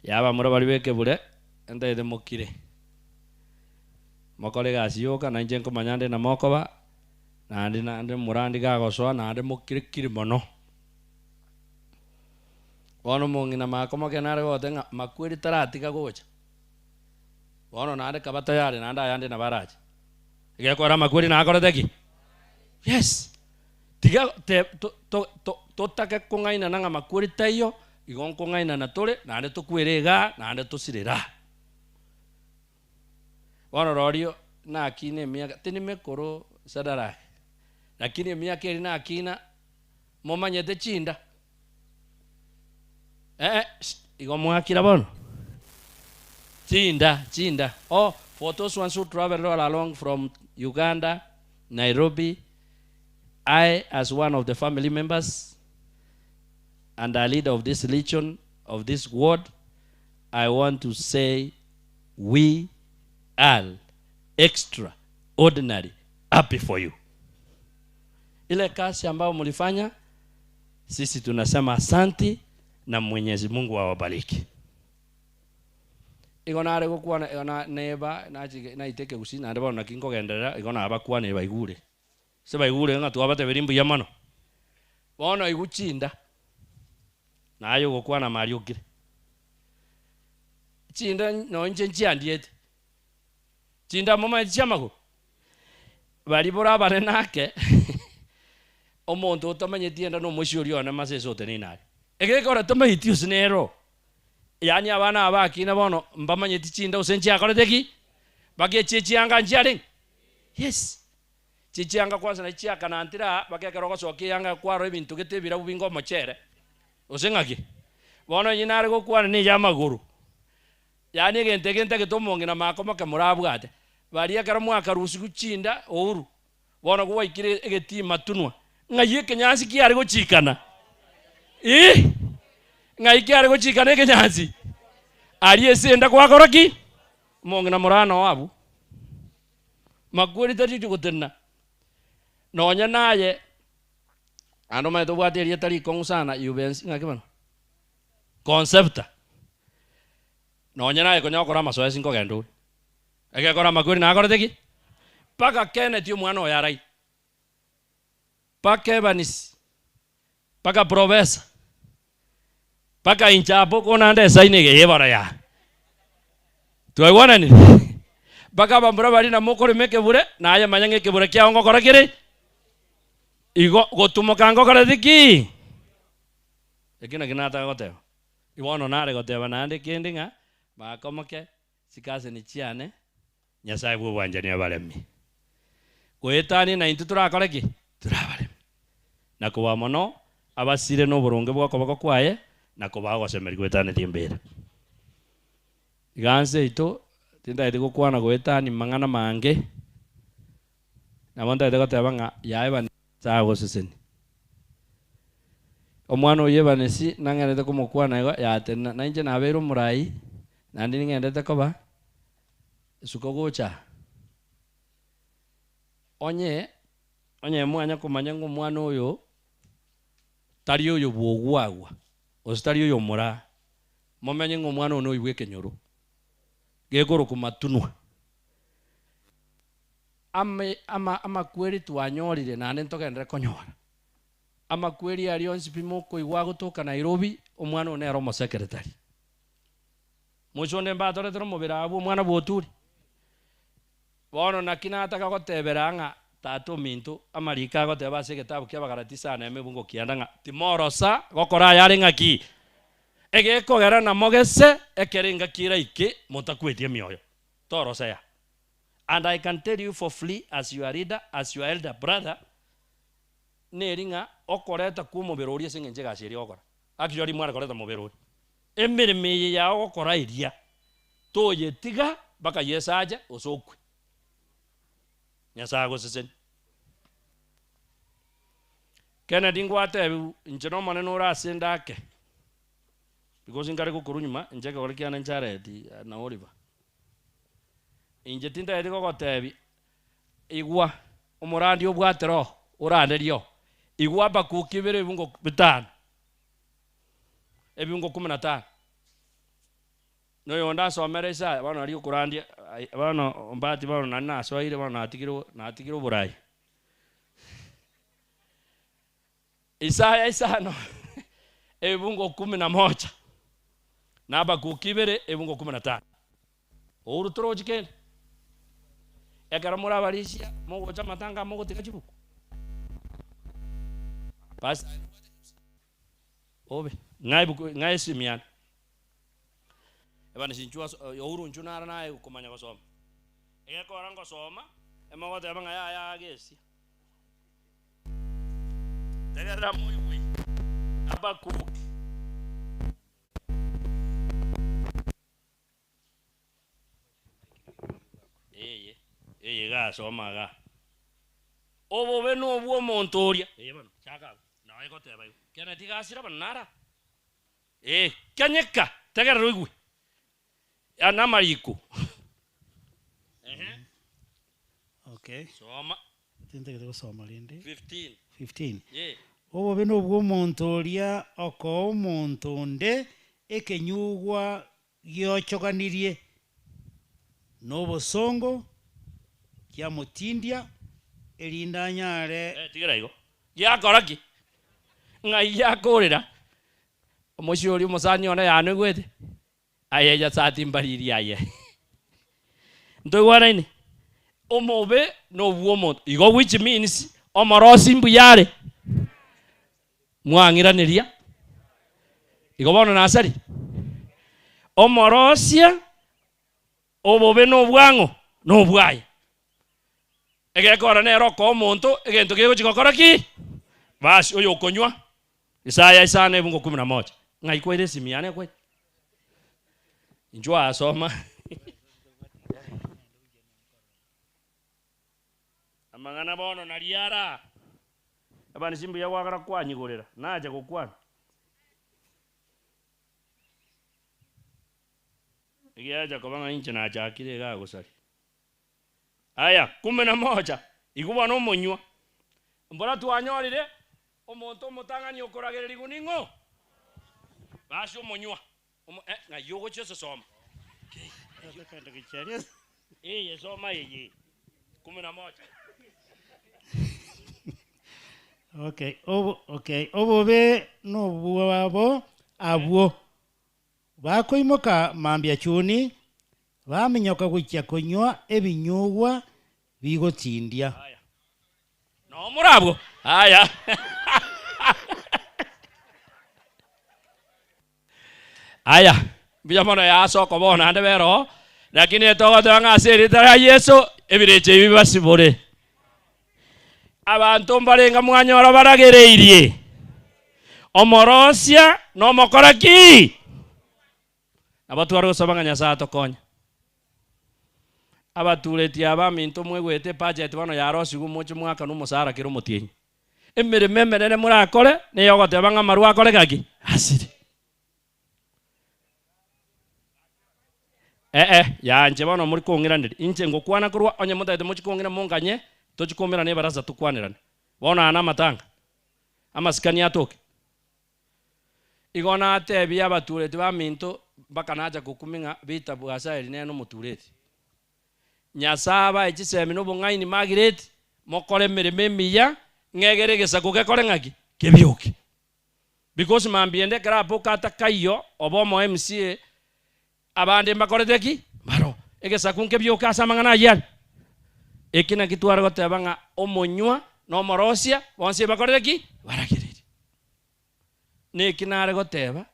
Yaba mura baliweke bure Enda ede mokire Mokole gasioka na inje nkomanyande na mokoba Na ande murandi gagosoa na ande mokire kiri mono Wano mongina makoma kenare gote nga makwiri taratika gocha Wano na ande kabata yare na ande ayande na baraji Ige kora makwiri na akora teki Yes Tiga Totake kongaina nanga makwiri tayo Igon kongaina na tole Na ande tukwirega Na ande tusirira Wano rodio Na akine miaka Tini mekoro sadara Lakini miaka eri na akina Momanye te chinda Igon mwakira bono Chinda Oh For those ones who travel all along from Uganda, Nairobi, I, as one of the family members and a leader of this legion, of this ward, I want to say we are extraordinary happy for you. Ile kazi ambayo mlifanya, sisi tunasema asanti na Mwenyezi Mungu awabariki. Igona arego kuana igona neba na iteke gusina ndeba na kingo gendera igona abakwa neba igure seba igure nga twabate berimbu yamano bona iguchinda nayo gukwana Mario gire chinda no nje nchiandiete chinda mama chamago bari bora bare nake omonto tomanye tienda no mushurio na maseso teninari egekora tomahitius nero Yani abana abakina bono mbamanye tichinda usenchi akoreteki bage chichianga njiaring yes chichianga kwanza na chiaka na antira bage karoko soki yanga kwaro ebintu getebira ubingo mochere usengaki bono yinare go kwana ni yamaguru yani gente getomongi na makoma kamurabwate bari akara mwaka rusi guchinda ouru bono go ikire egeti matunwa ngaye kenyansi kiari go chikana Ngaiki ariko chikane kenyansi Ariye senda kwa koroki Mongina morana wabu Makwiri tati tukutena Nonya naye Ando maeto buati eria tari kongusana Yubensi ngakimano Concepta Nonya naye konya okora masoya sinko genduri Ege kora makwiri na akora teki paka Kenneth omwana oyo arai paka Evanis paka Professor paka Inchapo konande esaine geyebara ya twaiwana ni paka bambura bari na mukuri mekebure na aya manyange kebure kya ngokora kire igo gotumoka ngokora thiki ekina kinata goteba iwono nare goteba nande kindinga bakomoke sikase ni chiane nyasaye bwo bwanjani abaremi kwetani na intu turakora ki turabaremi na kuba mono abasire no burunge bwo koboko kwaye na kuba gosemeri kwetani thimbere iganse ito tinda ide gukwana gwetani mangana mange na bonda ide goteba nga yaeba sago seseni omwana oyebanesi nangenete kumukwana igo yatena na inje nabero murai nandi ningendete koba suko gocha onye mwanya kumanya ngo mwana oyo tari oyo bwogwagwa ositari oyo mura momenye ngo mwana ono ibwe kenyoro gegoro kumatunwa ama kweri twanyorire nane ntogendere konyora ama kweri ari onsi pimo koigwa gutuka Nairobi omwana one ero mo secretary muchonde mbatore tero mubira abo mwana boturi bono nakinata gagotebera nga tato minto amarika goteba se gitabu kya bagarati sana emebungo kianda nga timorosa gokora yari ngaki egekogera na mogese ekeringa kira iki mutakwetie mioyo torosa ya. And I can tell you for free as your leader, as your elder brother, neringa okoreta kumubirori singenje gashiri okora actually mwana koreta mubirori emirime ya okora iria toye tiga baka yesaje osokwe nyasago sesen Kennedy ngwate njeno maneno rasendake because ngare kukurunyuma njeke kolekiana nchareti na Oliver inje tinda ediko gotebi igwa umurandi obwatero uranderio igwa bakukibere ibungo bitano ebungo 15 no yonda somere isa bana ari kurandi bana ombati bana na soire bana atikiro burai isa no ebungo 11 na bakukibere ebungo 15 oru trojike ekara mura barisia mogo chamatanga mogo tikachibuku pas obe ngai simian ebana sinchua youru nchunara nae kumanya gosoma eko rango soma emogo te banga ya gesi tegera muy abaku ga soma ga obo beno bwo montoria bano chaka na ego te bayo kena tiga sira banara kanyeka tegera roigwe ana mariko
okay
soma
tinte que soma linde
15
obo beno bwo montoria oko montonde ekenyugwa gyochoganirie nobo songo kia mutindia elinda nyare
tigera igo yakoraki ngai yakorera omoshori musani ona yanu gwete ayeja sati mbariri aye ntogwana ini omobe no womo igo which means omorosi mbuyare mwangiraniria igo bono nasari omorosia obobe no bwango no bwaye egekora nero ko omonto egento gego chikokora ki basi oyo okonywa Isaya isane bungo 11 ngai kwere simiane kwe njwa asoma amangana bono nariara abani simbu ya gwagara kwanyigorera naje gukwana igiaja kobanga inche na jakire ga gusari aya 11 iguba no monywa mbora twanyorire omonto mutangani okoragere liguningo basi omonywa nga yogo cheso soma soma yeye 11.
Okay, obobe no bwabo abwo bakoimoka mambia chuni bamenyoka gwikia kunywa ebinyugwa bigotsindia
no murabwo haya aya biyamono ya soko bona ande bero lakini etogo tanga seri tara Yesu ebireche bibasibore abantu mbarenga mwanyoro baragereirie omorosia no mokoraki abatwaro sabanga nyasa tokonya abatureti abaminto mwegwete budget bano yarosi gumoche mwaka n'umusara kiro mutienyi emere memerere murakore ne yogote banga maru akore gaki asiri yanje bano muri kongiranire inche ngokwana kurwa onye mutete muchikongira munganye tochikomera ne baraza tukwanirana bona ana matanga amasikani atoke igona atebi abatureti baminto mpaka naja gukuminga bita bwasa erineno mutureti nyasaba echisemi no bungaini magireti mokore mirime miya ngegeregesa kugekore ngaki kebyoke because mambiende krapo kata kayo obomo MCA abande mbakorete ki baro egesa kunke byoka asamangana yal ekina kitwara gotebanga omonywa no morosia bonse bakorete ki baragiriri ne kinare goteba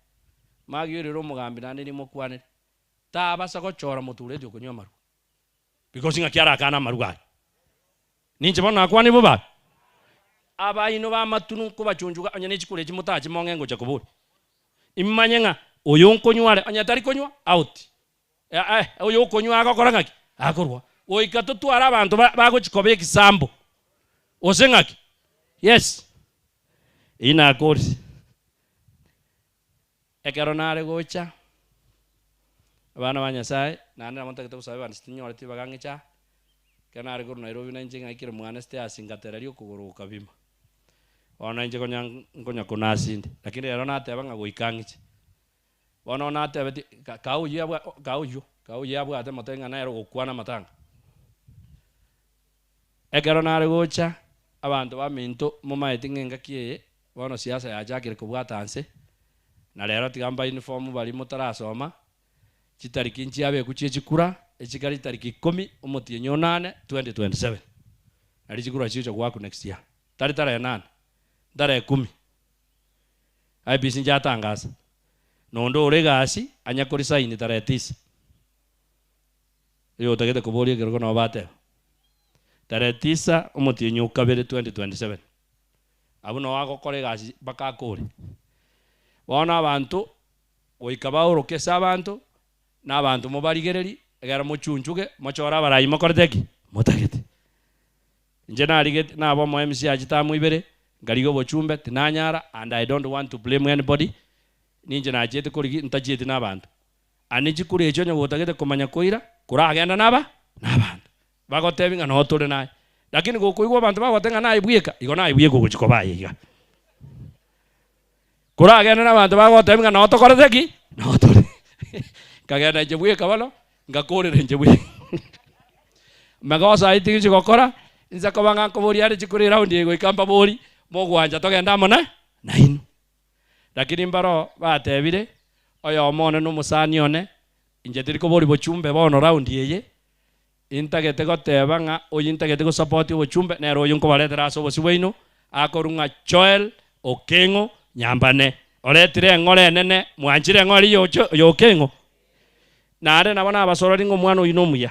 magiriro mugambi nande ni mokwane tabasa gochora mutureti okunywa maru because ngakiara kana maruga ninje bona akwani buba abaino ba matunu ko bachunjuga anya nechikure chimutachi mongengo chakuburi imanyenga oyo nkonyware anya tari konywa out oyo konywa agakora ngaki akorwa oikato twara abantu bagochikobe kisambo osengaki yes ina akori ekeronare gocha abana banyasai nande namonta kito kusabe bana stinyore ti bagangicha kanare guru Nairobi na njinga ikire mwana ste asingatera ryo kuguruka bima ona nje ngonya kunasindi lakini ero nate banga goikangicha bona nate beti kauyu yabwa ate matenga na ero gukwana matanga ekero nare gocha abantu baminto mumaetinga ngakiye bona siasa yajakire kubwatanse na lero tigamba uniform bali mutarasoma chitariki nchiabe kuchikura echikari tariki 10 omotienye 8 2027 ali chikura chicho kwako next year taritara ya 8 ndara ya 10 IBC njatangaza nondo oregasi anyakori saini tara ya 9 yo tagete kubolie keroko no bate tara ya 9 omotienye ukabere 2027 abuno wako koregasi bakakore wana abantu oikabao kesa abantu n'abantu mubarigereri egara muchunchuge mochora barayi mokorteki mutagete nje narigete nabo mo MC agitamu ibere ngarigo bochumbe tinanyara and I don't want to blame anybody ninje najete kuri ntajete n'abantu aniji kuri ejo nyo botagete komanya koira kuragenda n'abantu bagotebinga no tore naye lakini gokuigwa abantu bagotenga naye bweka igo naye bweko guchikobaye iga kuragenda n'abantu bagotebinga no tokorteki no tore kagenda njebwe kabalo ngakorere njebwe magosa itingi gokora inza kobanga kobori ari chikuri round yego ikamba bori mogwanja togenda mona na ino lakini mbaro batebire oyo omone no musani one inje tiri kobori bochumbe bono round yeye intagete gotebanga oyintagete go support bochumbe na ro yunko baletera so bosibweino akorunga Joel Okengo nyambane oletire ngore nene mwanjire ngori yo Kengo nare nabana abasorori ngo mwana uyu nomuya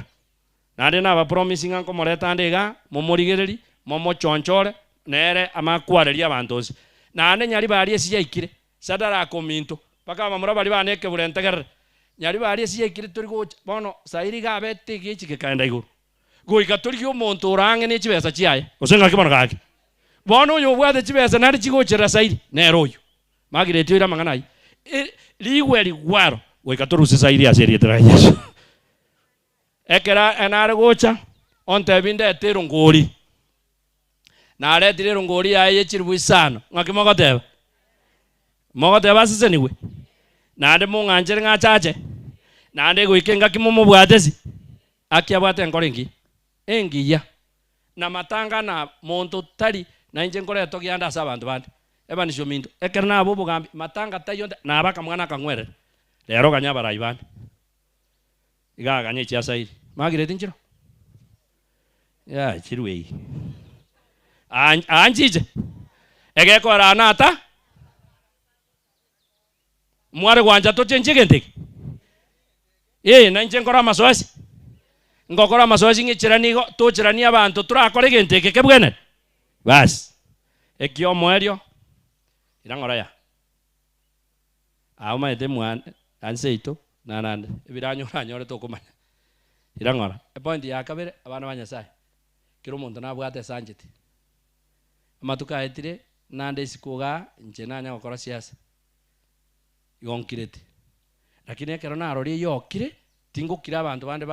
nare naba promising anko moreta ndega momorigereri momochonchore nere amakwareria abantozi nane nyari bari esi yaikire sadara kominto paka bamura bari baneke burenteger nyari bari esi yaikire turi go bono sairi gabete gichi kekaenda iguru go ikaturi yo monto range ne chibesa chiaye osenga kibono gake bono yo bwate chibesa nari chigochera sairi nero yo magireti ira manganai liweri gwaro wekaturu sairi aseri tra Yesu ekera enare gocha onte binde tero ngori nare tero ngori aye chirbu isano ngakimogoteba mogoteba sise niwe nande munganjere ngachache nande goikenga kimomo bwatesi akia bwate ngoringi engiya na matanga na monto tari na inje nkore togianda asa abantu bandi eba nisho minto ekerna abo bugambi matanga tayonde na abaka mwana kangwere lero ganya barai bandi iga ganye chia sai magire tinjiro ya chirwe anjije ege kora nata mware gwanja to chenjige ndiki na inje nkora masoesi ngokora masoesi ngichirani go tuchirani abantu turakora genteke kebwene bas ekyo mwerio irangora ya auma ete mwana anseito nanande ebiranyora nyore tokumanya irangora point ya kabere abana banyasai kiro muntu nabwate sanjiti amatuka etire nande sikuga nje nanya gukora siasa yonkirete lakini ekero narori yokire tingukira abantu bande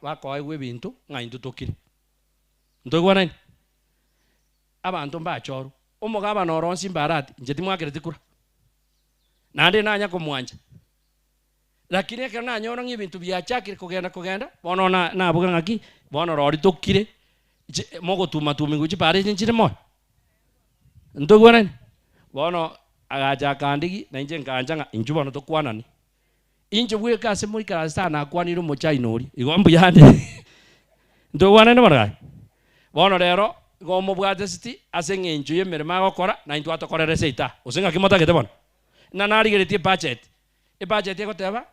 bakoaigwe bintu ng'aintu tokire ntogwa nani abantu mbachoro umugaba noronsi mbarati nje timwakire tikura nande nanya kumwanja lakini ekero nanyora ng'ibintu byachakire kugenda bono nabuga ng'aki bono rori tokire mogotuma tumingu chipare chinchire mo ntogwa nani bono agacha kandigi na inje nkanja inju bono tokwanani inje bwe kase muri karasta na kwaniro mo chainori igombu yande ntogwa nani bono bono rero gomo bwate siti asenge inju yemerema gokora na intu atokorere seita usinga kimotagete bono na narigeretie budget egoteba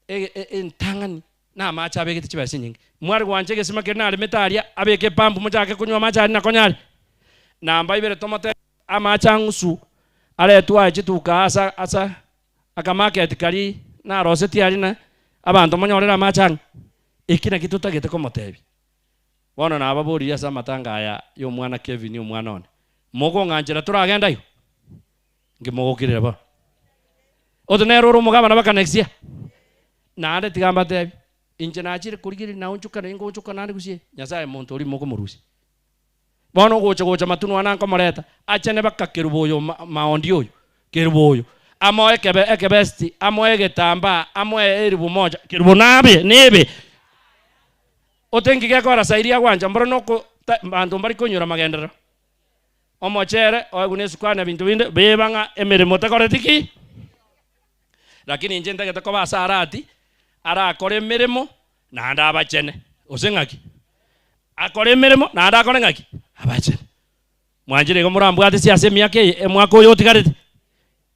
entangani na macha abegete chibase nyingi mwari gwanje gesima kenale metaria abeke pampu mujake kunywa macha na konyari na mbaibere tomote amacha ngusu ale tuwa chituka asa akamarket kali na roseti ali na abantu monyorera macha ikina kitutagete komotebi bono na ababuri asa matanga aya yo mwana Kevin yo mwana one mogo nganjira turagenda yo ngimogokirira ba odonero rumugaba nabaka next year na ande tigamba tebi inje nachire kurigiri na unchuka na ingochuka nande kusie nyasaye muntu uri moko murusi bono gocha matunu ananko mareta achene bakakiruboyo maondi oyo kiruboyo amo ekebesti amo egetamba amo eribu moja kirubo nabe nebe otengi gekora sairia gwanja mboro noko bantu mbari konyura magendera omochere ogunesu kwana bintu binde bebanga emirimo takoretiki lakini inje ndageta ko basarati ara akore emirimo na nda abachene osengaki akore emirimo na nda akore ngaki abachene mwanjire ko murambwate siase myake emwako yo tigarete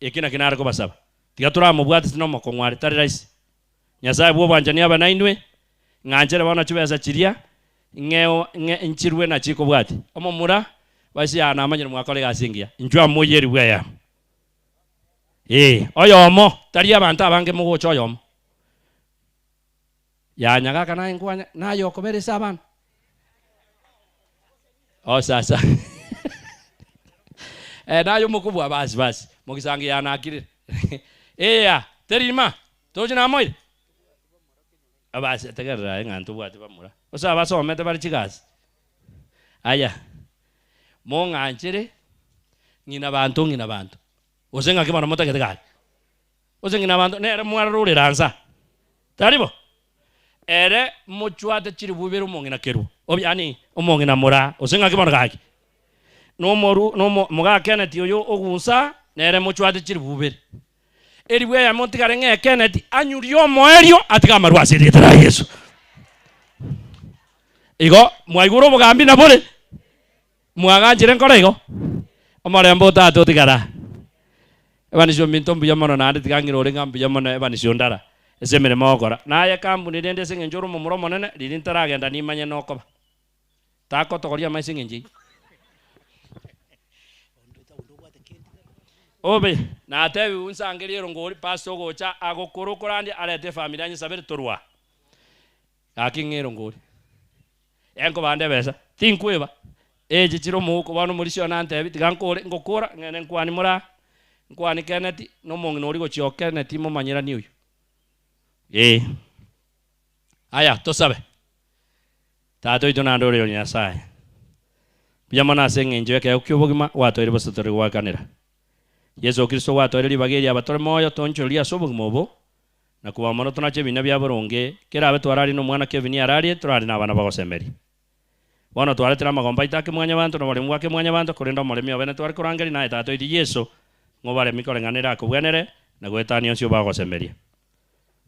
ekina kinara ko basaba tigatura mubwate no mokongware tari rais nyasaye bwo bwanja ni aba nainwe nganjere bana chubeza chiria ngeo nchirwe na chiko bwate omomura basi ana amanyire mwakole gasingia njwa moyeri bwaya oyomo tari abantu abange mugocho oyomo yanyaga kana ingwanya nayo koberesa abantu sasa nayo mukubwa basi mugisangi yanakire terima toje na moire abase tegera ngantu bwate bamura osa basomete bari chigazi aya monganjire ngina bantu osenga kibana motagete gali osengina bantu nere mwarure ransa taribo ere muchwate chiri bubero mongina keru obyani omongina mura osenga kibana gaki no muga Kenneth oyo ogunsa nere muchwate chiri bubere eriwe ya montigare nge Kenneth anyurio moerio atika marwase retera Yesu igo mwaiguro bugambi na bole mwaganjire nkora igo omorembo tato tigara ebanisho minto mbuya mono na ndigangira ore ngambuya mono ebanisho ndara esemere mogora naye kambuni rende singe njoro mu muromo nene riri ntaragenda nimanye nokoba tako tokoria maisinge nji obe na tebi unsangeri ngori pasto gocha agokoro korandi arete familia nyi sabere torwa akingero ngori enko bande besa tinkweba jichiro muko bano muri sio nante bitigankore ngokora ngene nkwani mura nkwani Kenneth no mongino uri gochio Kenneth mo manyira ni uyu aya tosabe tato itonando uri onya sai byamana senge nje ke ukubogima wato iri bosotori wakanira Yesu Kristo wato iri bageri abatore moyo toncho lia sobogimo bo na kuba mono tonache bina bya boronge kera abe twarari no mwana Kevin arari turari na bana bagosemberi bono twaretera magomba itake mwanya bantu no baremu wake mwanya bantu kurinda muremi obene twari kurangeri na etato iri Yesu ngobaremi korenganira kubwenere na gwetania cio bagosemeria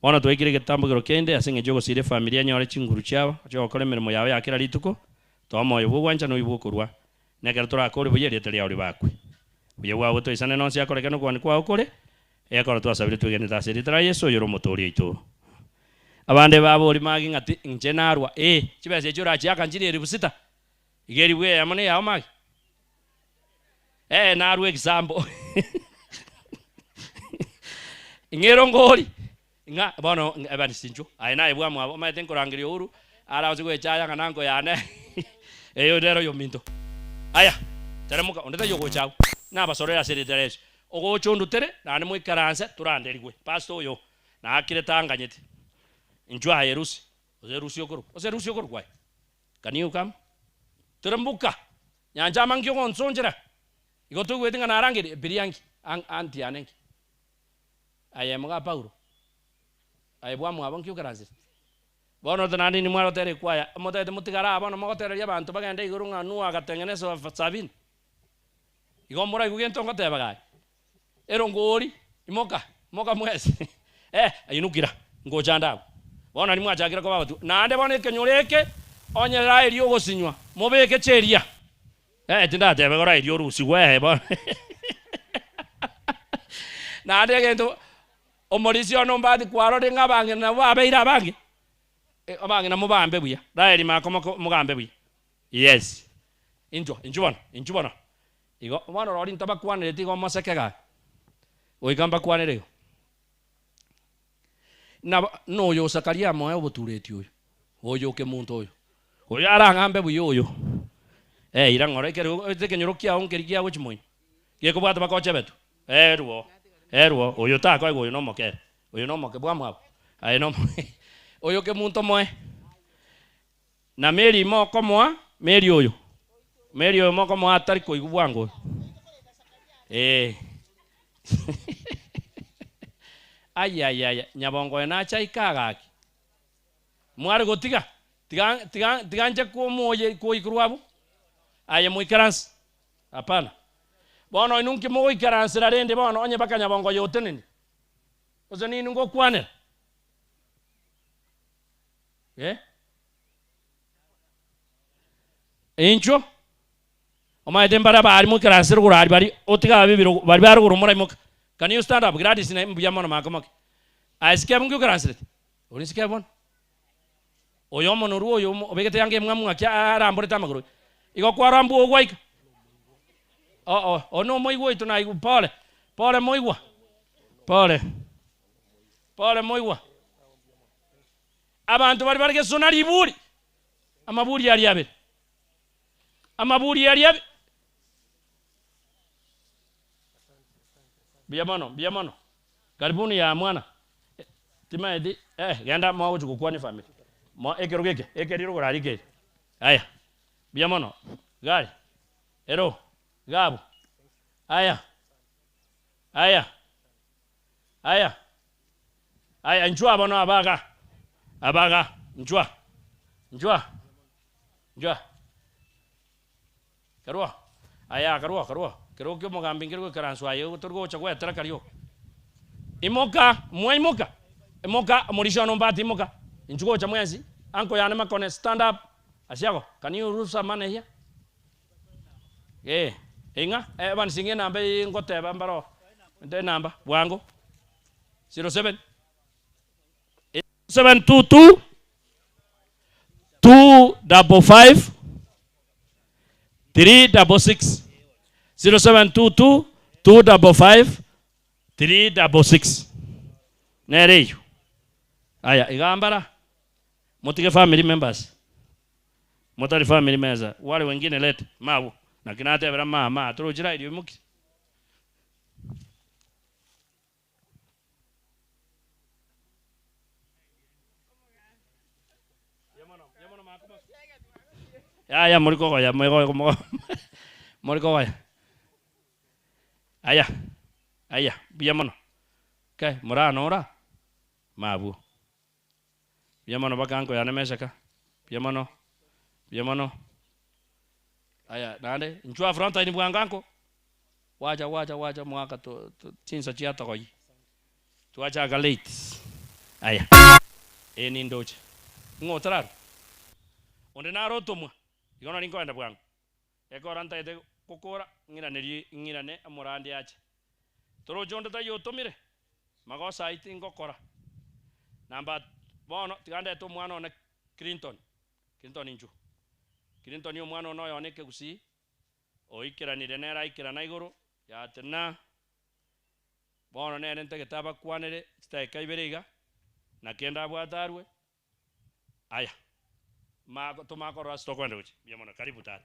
bono twikire gitambugiro kende asinge jogo sire familia nyore chinguru chaba acho okore mirimo yawe yakira rituko to moyo bugwanja no ibukurwa negera turakore buyeri eteri yauri bakwe buye wawe to isane no cia korekano kwani kwa ukore ekora twasabire twigene tasiri tara Yesu yoro motori itu abande babo uri magi ngati njenarwa chibese chura chiaka njiri eri busita igeri bwe amane yawo magi narwe example ingero ngori nga bono ebani sinjo aina ibwa mwa ma tenko rangiri uru ara uzigwe chaya kanango yane eyo dero yo minto aya teremuka ondeta yogo chao na basorera seri teresh ogo chondu tere nani mu karanse turanderigwe pasto yo na akire tanganyete njwa yerusi ozerusi okuru kwai kaniu kam terembuka nyanja mangyo onsonjera igotu gwedinga narangi biriangi anti anengi ayamuga paulo ayebwa mwabo nkyo karanse bono tanani ni mwaro tere kwaya motete mutigara bono mogotere ya bantu bagende iguru nganu agatengeneso sabin igomora igugento ngoteba gai erongori imoka mwese ayinukira ngojanda bono ni mwachagira kwa batu nande bono kenyureke onyera eri ogosinywa mobeke cheria tinda tebe gora eri orusi we bono nande gento omorisio no mbadi kwaro de ngabange na babeira abange abange na mubambe buya dairi makomo mugambe buya yes injubona igo mwana rori ntaba kwanire tigo mosekega oigamba kwanire na no yo sakaria moyo butureti oyo ke muntu oyo arangambe buya oyo irangore kero tekenyurukia onkerikia gochimoy gekobata bakoche betu erwo oyo tako oyo no moke bwa mwabo ai no oyo ke muntu moe na meri moko moa meri oyo moko moa atari ko igubwango ay nyabongo na chai kagaki mwari gotiga tiganje ko moye ko ikurwabu aye muikarans hapana bono inunki mo ikarans rarende bono onye bakanya bongo yote nini ozo ni ngo kwanera encho oma edembara bari mu ikarans rugurari bari otiga bibiro bari baruguru mura imoka. Can you stand up? Gradis na mbiyamano makamaki. Aisikia mungu karanse. Ulisikia bon? Oyo monuru oyo obegete yange mwamu akya arambore tamaguru. Iko kwa rambu ogwaika. No moigwa ituna igu pole moigwa. Pole moigwa. Abantu bari barige sonari iburi. Amaburi yari yabe. Biyamano. Karibuni ya mwana. Tima edi genda mwa chukukua ni family. Mwa ekerogeke, ekeriro gorarike. Aya. Biyamano. Gari. Ero. Gabu. Aya. Njua bono abaga. Njua. Karua. Aya karua. Kero kyo mogambi ngiro karanswa yo turgo chagwa tara kariyo. Imoka morisho no mbati imoka. Inchugo cha mwezi. Anko yana makone stand up. Asiago. Can you rusa mane here? Inga ban singe namba ngote bambaro. Nde namba bwango. 07 722 255 366 0722 255 366. Nereyo. Aya igambara. Motige family members. Motari family members. Wale wengine lete mabu. Na kinate bera mama turujira iri muki. Ya moriko goya moriko goya. Aya biyamano. Okay, morano ora. Mabu. Biyamano bakanko yana mesaka. Biyamano. Aya, nande, njua fronta ni bwanganko. Waja mwaka to chinsa chiata koi. Tuacha ga late. Aya. Eni ndoche. Ngotraru. Onde na rotomwa. Igona ninko enda bwango. Eko ranta ete kokora ngira ne amorandi ache. Toro jonda ta yotomire. Magosa iti ngokora. Namba bono tiganda to mwana na Clinton inju. Clinton yo mwana no yone ke kusi. Oikira ni denera ikira na iguru ya tena. Bono ne nente ke taba kwanere sta kaiberiga na kenda bwatarwe. Aya. Tumako rasto kwenda uchi. Biamona karibu tata.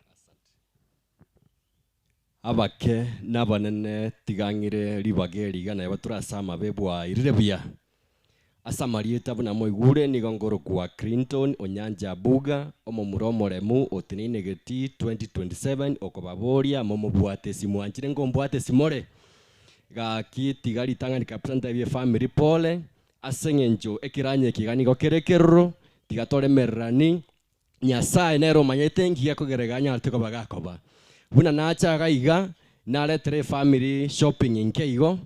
Abake nabanene tigangire libageri gana baturasama bebwa irebia. Asamarieta buna moigure nigongoro kwa Clinton Onyanja Buga omomuromoremu otinine geti 2027 okobaboria momobwate simwanchire ngombwate simore ga kitigari tangani kapsanta bie family pole asengenjo ekiranye kiganigo kerekerro tigatore merrani nyasaye nero manyete ngiya kogereganya atiko bagakoba buna nacha gaiga naletere family shopping inkeigo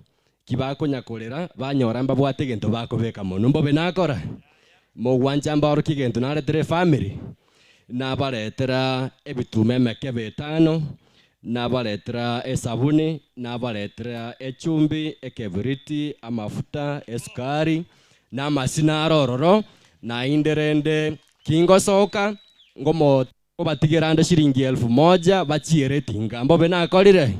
kibako nyakorera banyoramba bwate gento bakobeka mono mbobe nakora mo wanchamba oro kigento naletere family na baletera ebitume meke betano na baletera esabuni na baletera echumbi ekebriti amafuta eskari na masina rororo na inderende kingo soka ngomo kobatigirande shiringi 1000 bachiere tinga mbobe nakorire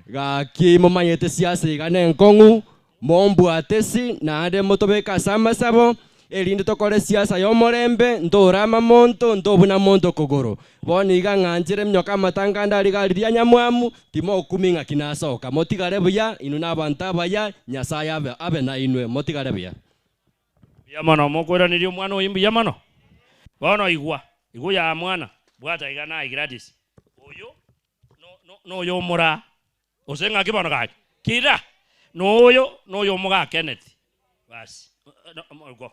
ga kimo manyete siasa igane nkongu mombwatesi na ande motobeka sama sabo elinde tokore siasa yomorembe ndorama monto ndobuna monto kogoro boni ganganjire mnyoka matanganda rigaliria nyamwamu timo kuminga kinasoka motigare buya inuna banta baya nyasaya abe na inwe motigare buya
yamano mokwera nirio mwana oyimbi yamano bono igwa ya mwana bwata igana igradis oyo no yo mura osenga kibono gaki kira no yo muga Kenneth basi go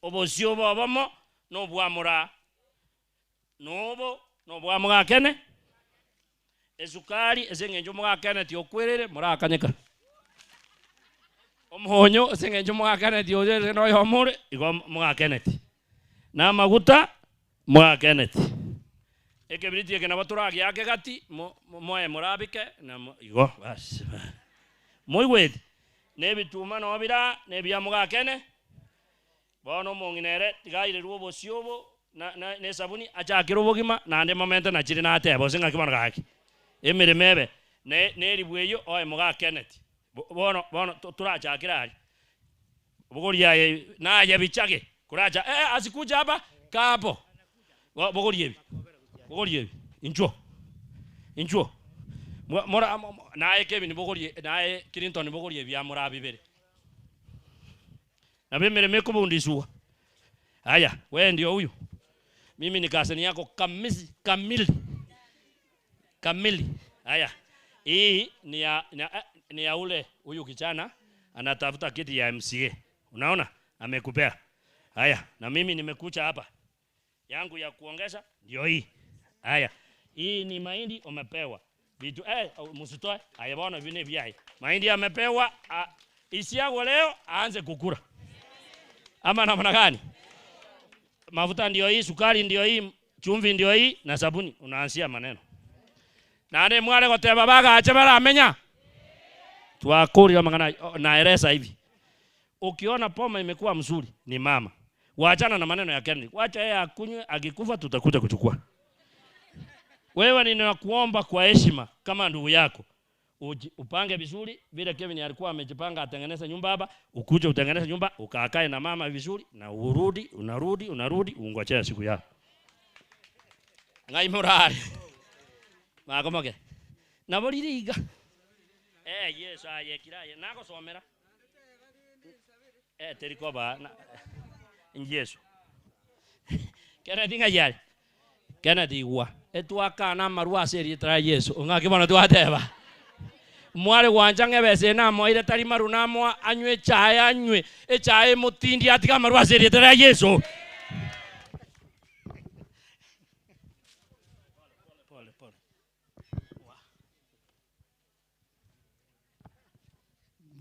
obosio babamo no bwamura no bwa muga Kenneth esukari esengenjo muga Kenneth okwerere mura kanyeka omuhonyo esengenjo muga Kenneth oyere no yo mure igo muga Kenneth na maguta muga Kenneth ekebriti ekena baturagi yake gati moe murabike na igo basi moigwete nebituma no bira nebya muga Kenneth bono monginere tigaire ruo bosiobo ne sabuni acha kirobogima na ande momento na chiri na tebo singa kibona gaki emere mebe ne ribweyo oe muga Kenneth bono turacha kirari bogoria na ya bichage kuracha asikuja hapa kapo bogoria incho mora nae Kevin bogorie nae Clinton bogorie bya mura bibere na bemere mekubundiswa haya wewe ndio huyu mimi ni kasani yako kamili haya hii ni ya ule huyu kijana anatafuta kiti ya MCA unaona amekupea haya na mimi nimekucha hapa yangu ya kuongeza ndio hii haya hii ni mahindi umepewa vitu msitoe haya bwana vine vyai mahindi amepewa isiago leo aanze kukura ama namna gani mafuta ndio hii sukari ndio hii chumvi ndio hii na sabuni unaanzia maneno na ande mwale goteba baga achebara amenya twakuri mangana naeleza hivi ukiona poma imekuwa mzuri ni mama waachana na maneno ya Kenneth wacha yeye akunywe akikufa tutakuja kuchukua wewe ninakuomba kwa heshima kama ndugu yako upange vizuri vile Kevin alikuwa amejipanga atengeneza nyumba hapa ukuje utengeneze nyumba ukaakae na mama vizuri na unarudi ungojea siku yako ngai morale makomoke naboliriga yes ayekiraye nako somera terikoba Yesu Kenneth ngayari Kenneth igwa etwakana marua seri tra Yesu ngakibona twateba mwale wanjange bese na moire tari maruna mo anywe chai mutindi atika marua seri tra Yesu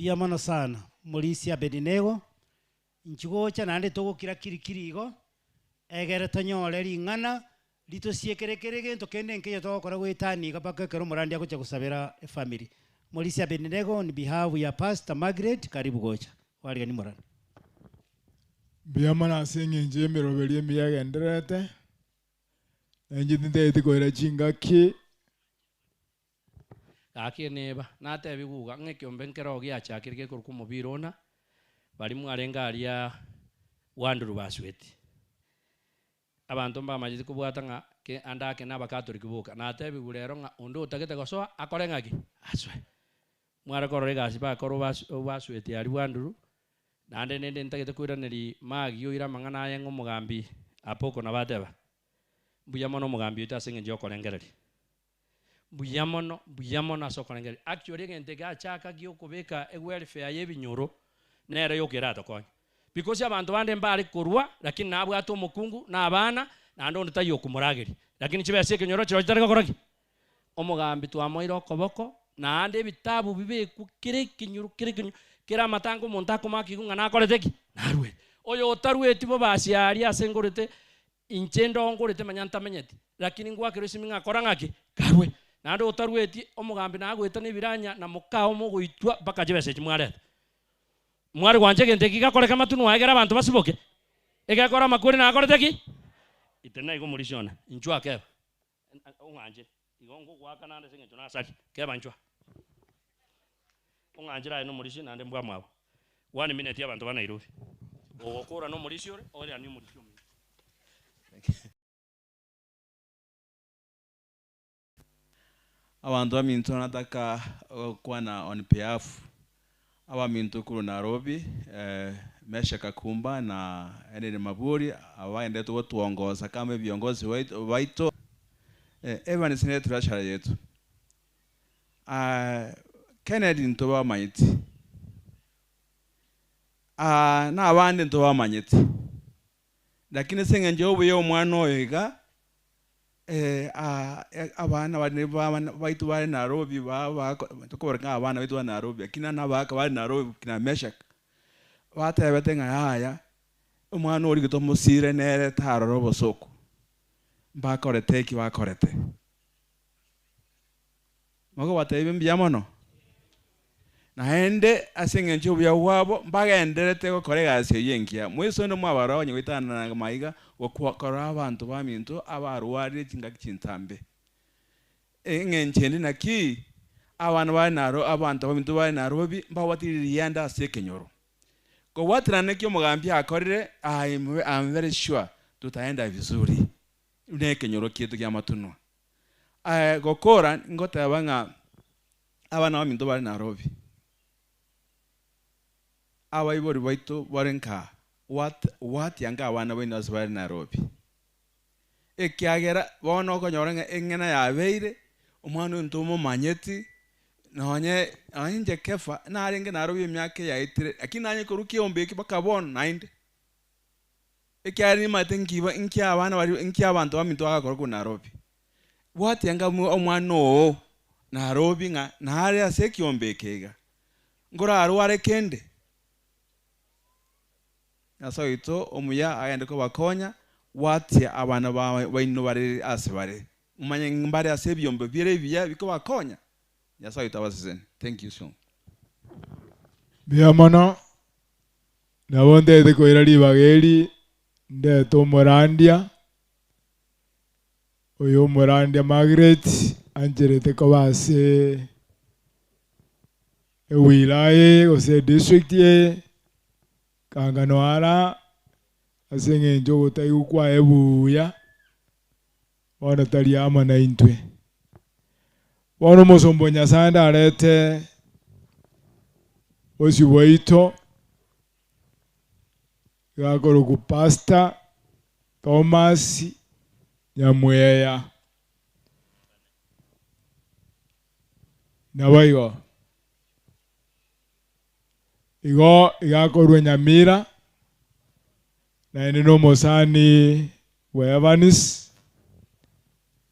Biamana sana. Mulisia Abednego. Nchigocha nande togokira kirikirigo. Egere tonyore ring'ana. Lito siekerekere gento kende nkeyo togokora gwetani kapaka kero murandi agocha gusabira family. Mulisia Abednego on behalf ya Pastor Margaret karibu gocha. Wali ni murandi.
Biamana singi njemi robelie miyagenderete. Njitinde itikoira chingaki.
Gaki neba natebi guga ng'ekiombe nkero giachakirige kuruku mubirona bali mwarenga aria wanduru basweti abantu mbamanyite kubwata nga ke andake n'abakatolika buka natebi gurero nga undo utagete gosoa akore ng'aki aswe mwara korore gasi bakoro basweti ari wanduru nande nende ntagete kwiraneri magi yoira mang'ana aye ng'omugambi apoko nabateba buyamono mugambi utasenge njo korengereri buyamono asokorengeri actually gente gachaka gyokubeka welfare yebinyoro nere yokera tokonya because abantu bande mbali kurwa lakini nabwo ato mukungu na abana nando nditayo kumurageri lakini kibese kinyoro kiro kitariko koraki omugambi twamoiro koboko na ande bitabu bibeku kire kinyoro kira matango montako makigunga na koreteki narwe oyo otarweti bo basiari asengorete inchendo ngorete manyanta menyeti lakini ngwakiro siminga korangaki karwe nando otarweti omugambi nagweta nibiranya na mukao mugoitwa baka jebese kimware mwari gwanje gente gigakoreka matunu wagera abantu basiboke egakora makuri na akoreteki itena igo murishona inchwa keba unganje igongo gwaka nande senge tuna saki keba inchwa unganjira no murishi nande mbwa mwabo 1 minute y'abantu banairobi ogokora no murishi ore ore ani murishi
abantu baminto nataka kuwa na on behalf abaminto kuru Nairobi Mesha Kakumba na Enene Maburi awaende tuongoza kama viongozi waito Evan Senator turashara yetu Kennedy ntoba manyiti na abandi ntoba manyiti lakini senge njobu yo mwana oyiga abana baitu bari Nairobi tukobereka abana baitu bari Nairobi akina nabaka bari Nairobi kina Meshak batebete nga haya umwana uri gutomusire nere taroro bosoko bakorete ki bakorete mago batebe mbiyamono na ende asenge njobu ya wabo mbagenderete ko korega aseyengia mweso no mwabara onye witana na maiga okora abantu baminto abarwari kingaki kintambe engenchende naki abantu bari naro abantu baminto bari Nairobi mbawatiriri yanda asekenyoro ko watrane kyo mugambi akorire I'm very sure tutaenda vizuri unekenyoro kietu kya matunwa gokora ngotabanga abana baminto bari Nairobi abaibori baito barenka what yanga abana bene bari Nairobi ekyagera bono konyorenga engena yabeire umwana ntumo manyeti nonye anje kefa na arenge Nairobi myake yaitire akina anye koruki ombeki bakabon 90 ekyari matengiba inki abana bari inki abantu baminto akakora ku Nairobi what yanga omwana Nairobi nga nahari aseki ombekega ngora arware kende naso ito omuya ayende ko bakonya wati abana baino bari asibare umanye mbare asebyombe bire biya biko bakonya naso ito abasizeni thank you so
biamono nabonde de koira libageri nde to morandia oyo morandia Margaret anjerete ko base wilaya ose district ye kangano ara asenge njogo tayu kwa ebuya wana tali ama na intwe wana mosombo nyasanda arete osi waito gakoro ku Pastor Thomas Nyamweya nabaigo igo igakorwe Nyamira na eneno mosani wevanis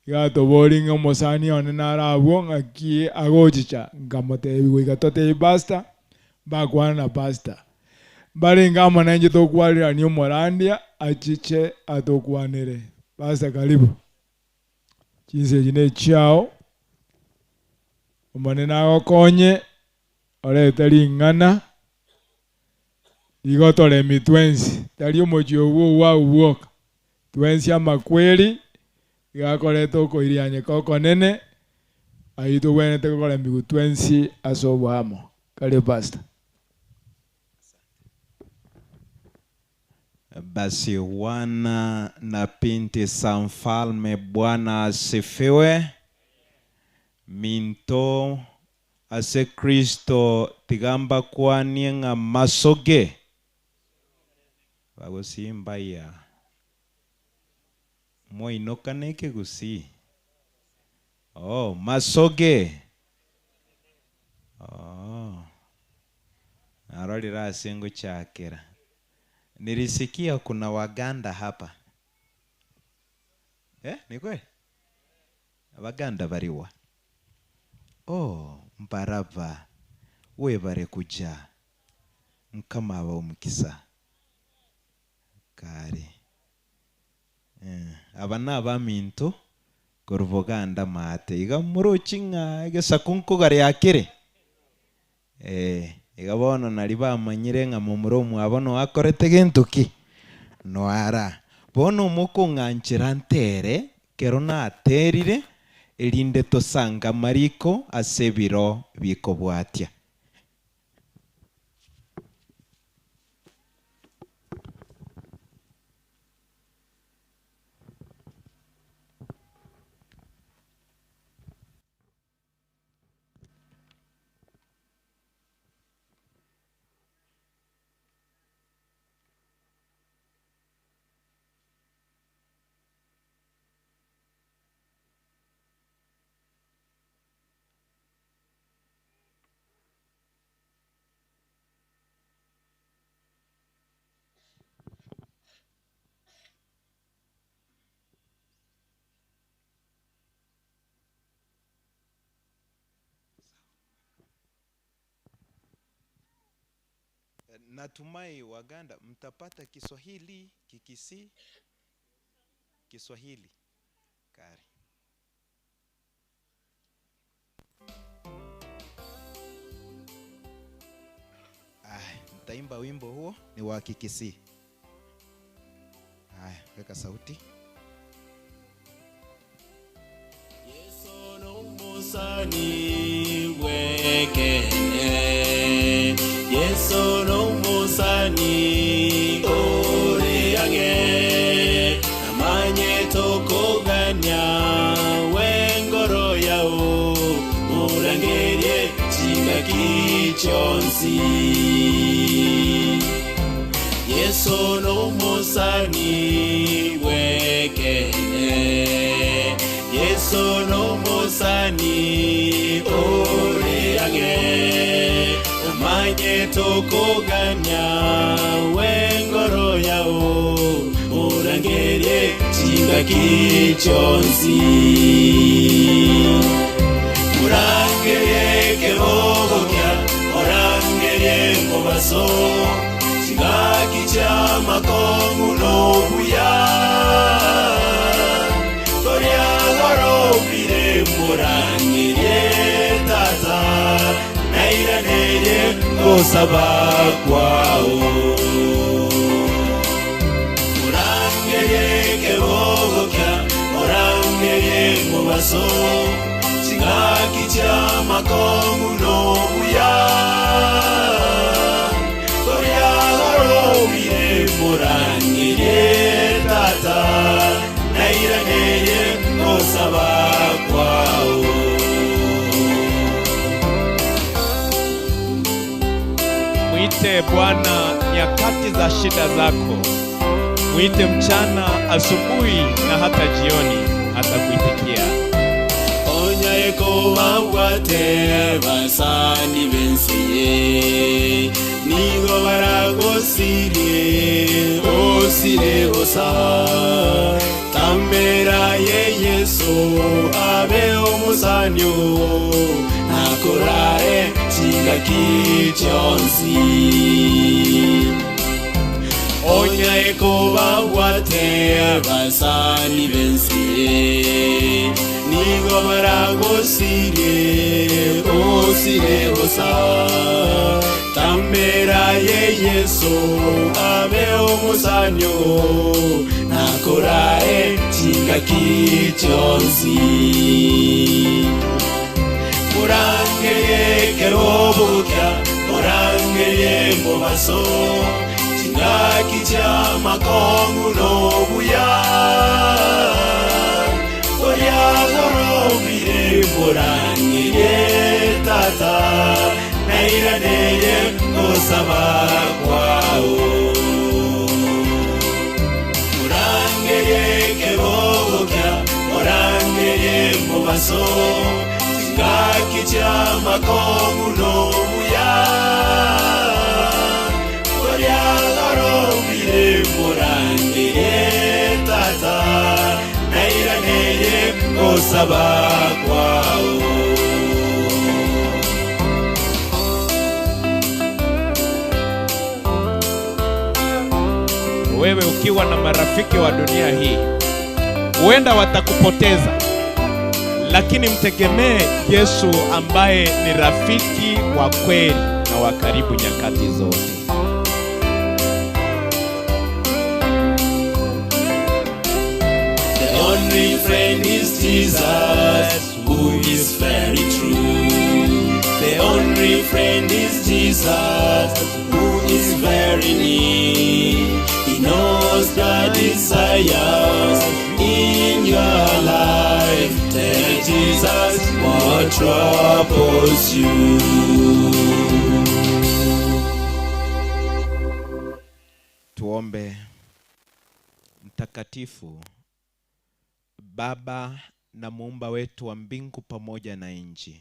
igato boring mosani onenara abwo ngaki agochicha ngamote igatote ibasta bakwana na pastor baringa mwananji tokwalira ni Morandia achiche atokwanire. Pastor karibu. Chinse jine chao umanena gokonye ore tari ngana igotore mitwensi tari omochio wo wa uwoka twensi amakweli igakoreto koirianye koko nene aito wenete kokore migu twensi asobwamo. Karibu pastor.
Basi wana na binti za mfalme, Bwana asifiwe. Minto ase Kristo tigamba kwanie nga masoge bagosimba ya moinoka neke gusi masoge narolira asengo chakera. Nilisikia kuna Waganda hapa. Ni kweli? Waganda bariwa. Mbarava. We bare kuja. Mkama aba umukisa. Kare. Abana abaminto gorvoganda mate. Iga muruchinga ige sakunko gari yakire. Igabono naliba amanyire nga mumuromu abono akorete gentuki noara bono muko nganchira ntere kero na aterire elinde tosanga mariko asebiro biko bwatia. Natumai Waganda mtapata Kiswahili, Kikisi, Kiswahili. Kari. Nitaimba wimbo huo ni wa Kikisi. Weka sauti. Yesu no musani wekene. Yesu no musani oreage. Namanye tokoganya wengoro yao. Murangerie chingaki chonsi. Yesu no musani wekene. Yesu no musani oreage. Namanye tokoganya wengoro yao. Murangerie chingaki chonsi. Murangerie kebogokya. Murangerie mobaso. Chingaki cha makongu no buya. Korea goro vire murangirie tata. Naira nere gosaba kwao. Murangirie kebogokya. Murangirie mubaso. Chingaki cha makongu no buya. Murangirie tata. Naira nere gosaba kwao.
Mwite Bwana nyakati za shida zako. Mwite mchana, asubuhi na hata jioni, hata kuitikia.
Onya eko mawate basani bensiye. Nigo barago sirie, osire osa. Tamera ye Yesu, abe omusanyo. Nakorae chinga kichonsi onya ekoba wate basani bensie nigo barago sire osa tambera ye yeso abe omusanyo nakorae chinga kichonsi Orange ye kerobukya orange ye mobaso chinga kicha makongu no buya oya gorobire orange ye tata naira neye osaba kwao orange ye kerobukya orange ye mobaso Kicha makongu no buya Korea garo bire morange tata Naira neye osaba kwao
Wewe ukiwa na marafiki wa dunia hii huenda watakupoteza, lakini mtegemee Yesu ambaye ni rafiki wa kweli na wa karibu nyakati zote.
The only friend is Jesus, who is very true. The only friend is Jesus, who is very near. He knows the desires in your life. Tell Jesus what troubles you.
Tuombe. Mtakatifu Baba na Muumba wetu wa mbingu pamoja na nchi,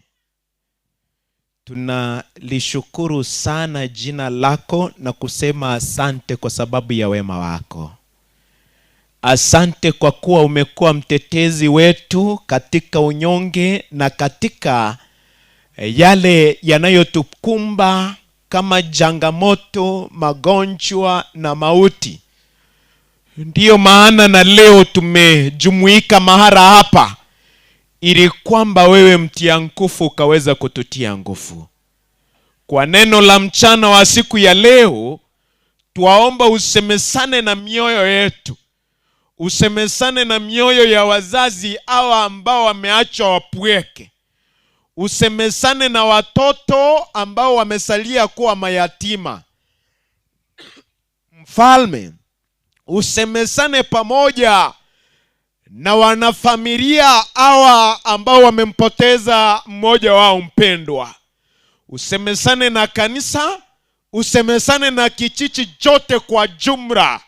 tunalishukuru sana jina lako na kusema asante kwa sababu ya wema wako. Asante kwa kuwa umekuwa mtetezi wetu katika unyonge na katika yale yanayotukumba kama jangamoto, magonjwa na mauti. Ndiyo maana na leo tumejumuika mahara hapa ili kwamba wewe mtia nguvu ukaweza kututia nguvu. Kwa neno la mchana wa siku ya leo, tuwaomba usemesane na mioyo yetu. Usemesane na mioyo ya wazazi hawa ambao wameachwa wapweke. Usemesane na watoto ambao wamesalia kuwa mayatima. Mfalme, usemesane pamoja na wanafamilia hawa ambao wamempoteza mmoja wao mpendwa. Usemesane na kanisa, usemesane na kijiji chote kwa jumla.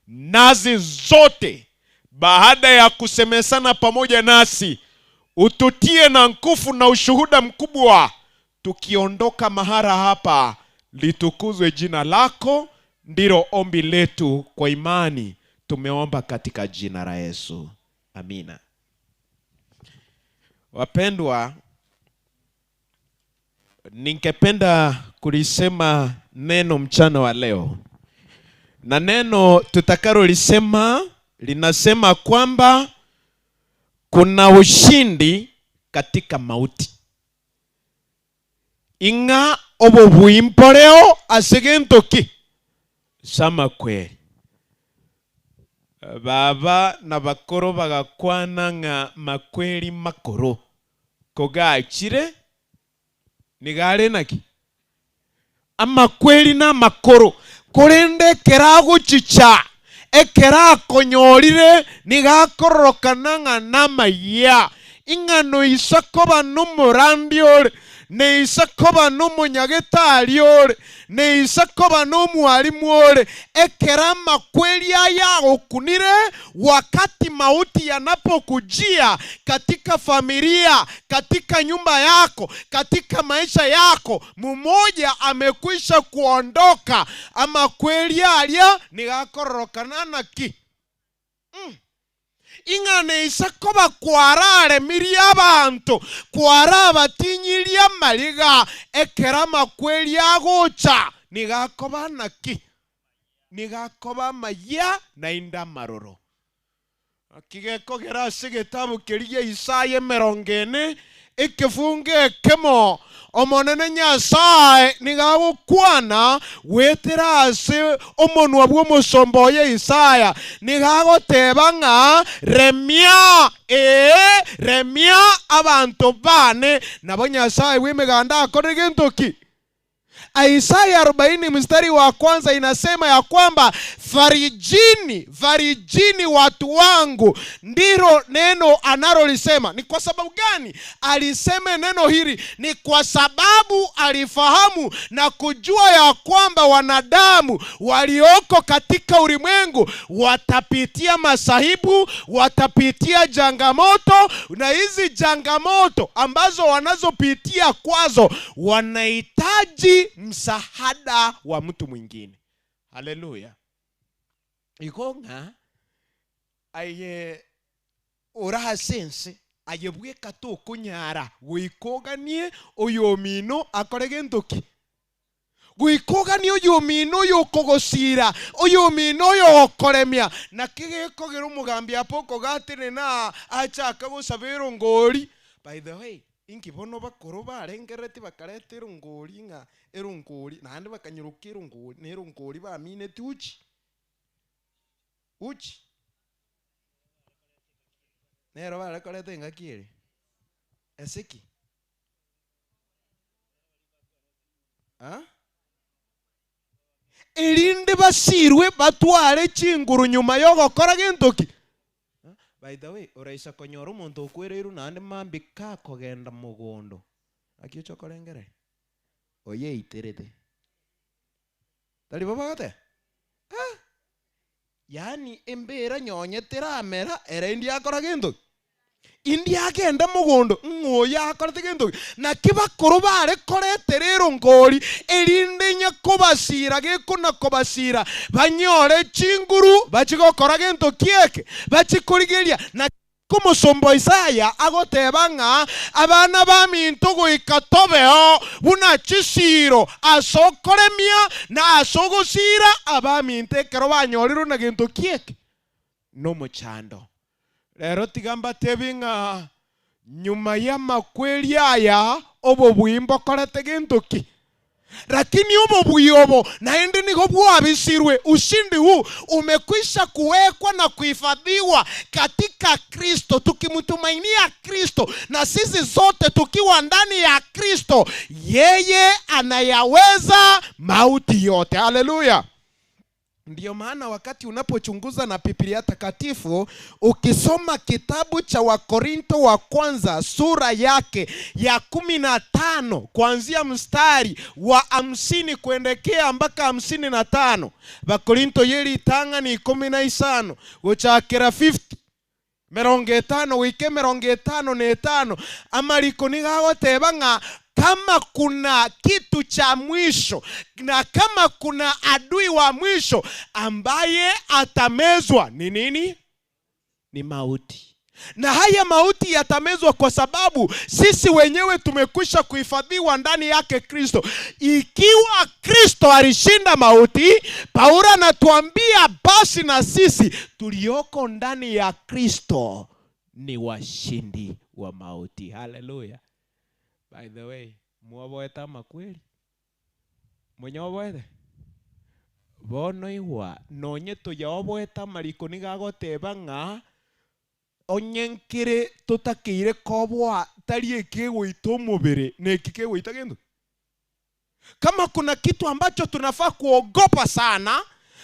Nazi zote, baada ya kusemesana pamoja nasi, ututie na nguvu na ushuhuda mkubwa. Tukiondoka mahara hapa, litukuzwe jina lako. Ndilo ombi letu kwa imani, tumeomba katika jina la Yesu. Amina. Wapendwa, ningependa kulisema neno mchana wa leo. Na neno tutakalo lisema linasema kwamba kuna ushindi katika mauti. Inga obubuimporeo asigentoki sama kweli. Baba na bakoro bagakwana nga makweli makoro kogachire nigare naki amakweli na makoro korende kerago chicha ekera konyorire nigakororokana nga namaya ingano isakoba n'umurandiore ne isakoba n'umunyagitariore ne isakoba n'umwalimuore ekera makweli yago kunire wakati mauti yanapokujia katika familia, katika nyumba yako, katika maisha yako, mmoja amekwisha kuondoka, ama kweli alia nigakororokana naki ing'ane isako bakwarare miria abantu kwara batinyiria mariga ekera makweli agocha nigakoba naki nigakoba maya na inda maroro akigeko gerase gitabu kiriye Isaya 40 ikifunge kemo omonene Nyasaye nigagukwana weterase omonwa bwo musomboye Isaya nigagoteba ng'a remia abantu bane nabo Nyasaye wimeganda akore gentoki. Isaya 40 mstari wa kwanza inasema ya kwamba farijini watu wangu, ndilo neno analolisema. Ni kwa sababu gani aliseme neno hili? Ni kwa sababu alifahamu na kujua ya kwamba wanadamu walioko katika ulimwengu watapitia masahibu, watapitia changamoto, na hizi changamoto ambazo wanazopitia kwazo wanahitaji msahada wa mtu mwingine. Haleluya. Ikonga aye oraha sense ayebwe kato kunyara wikoganie oyomino akorege ntoki gwikoganie oyomino yokogosira oyomino yokoremia na kigekogera umugambi apoko gatene na achaka gusabero ngori. By the way, inki bono bakoro barengereti bakarete irungori nga irungori nandi bakanyuruka irungori nerungori bamine tuchi uchi nero barakorete ngakire esiki irinde basirwe batware chinguru nyuma yo gokora gentoki. By the way, oraisa konyora umuntu okwereru nandi mambi kakogenda mugondo akio chokorengere oye iterete tali babagate yani embera nyonye teramera era indi akora gendo indi agenda mugondo ngoya akorete gendo na kibakoro bare korete rero ngori erinde nyakobasira gekona kobasira banyore chinguru bachigokora gendo kieke bachikorigeria na kumusombo Isaya agoteba ng'a abana baminto goikatobeo buna chisiro asokoremia na asogosira abaminte kero banyoriro na gento kieke no muchando. Rero tigamba tebinga nyuma ya makweli aya obo bwimbo korete gentoki. Lakini ubo buyobo naende niko bwabisirwe. Ushindi huu umekwisha kuwekwa na kuhifadhiwa katika Kristo. Tukimtumainia Kristo na sisi zote tukiwa ndani ya Kristo, yeye anayaweza mauti yote. Haleluya. Ndiyo maana wakati unapochunguza na Biblia takatifu, ukisoma kitabu cha Wakorinto wa kwanza sura yake ya 15 kuanzia mstari wa 50 kuendekea mpaka 55. Wakorinto yeli itanga ni 15 uchakira 50 50 wike 55 amaliko nigagoteba ng'a kama kuna kitu cha mwisho na kama kuna adui wa mwisho ambaye atamezwa ni nini? Ni mauti. Na haya mauti yatamezwa kwa sababu sisi wenyewe tumekwisha kuhifadhiwa ndani yake Kristo. Ikiwa Kristo alishinda mauti, Paulo anatuambia basi na sisi tulioko ndani ya Kristo ni washindi wa mauti. Haleluya. By the way, muoboeta makweli mwenye oboete bono iwa nonye tuyaoboeta mariko nigagoteba ng'a onyenkire tutakire kobwa tari ekegwita omubiri neki kegwita gendo. Kama kuna kitu ambacho tunafaa kuogopa sana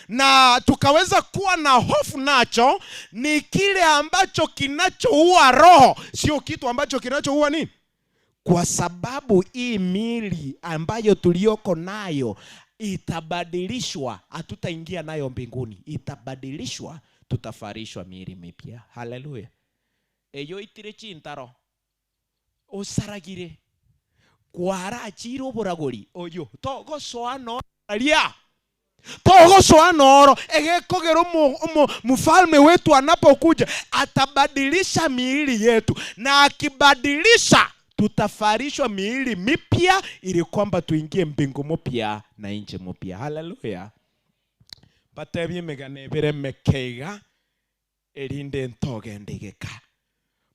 na tukaweza kuwa na hofu nacho, ni kile ambacho kinachoua roho, sio kitu ambacho kinachoua nini? Kwa sababu hii miili ambayo tulioko nayo itabadilishwa, hatutaingia nayo mbinguni. Itabadilishwa, tutafarishwa miili mipya. Haleluya. Eyo itire chintaro osaragire kwara chiro boragori oyo togo soano alia Togosoa noro egekogero mfalme wetu anapokuja atabadilisha miili yetu, na akibadilisha tutafarishwa miili mipya ili kwamba tuingie mbingu mpya na nchi mpya. Haleluya. Patebye meganebere mekeiga erinde ntogendigeka.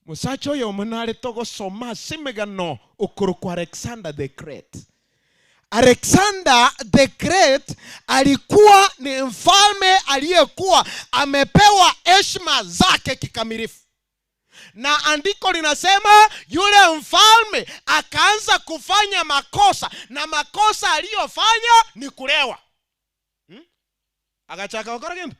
Musacho yo munare togosoma simegano ukuru kwa Alexander the Great. Alexander the Great alikuwa ni mfalme aliyekuwa amepewa heshima zake kikamilifu. Na andiko linasema yule mfalme akaanza kufanya makosa, na makosa aliyofanya ni kulewa. Agachaka wakora gendo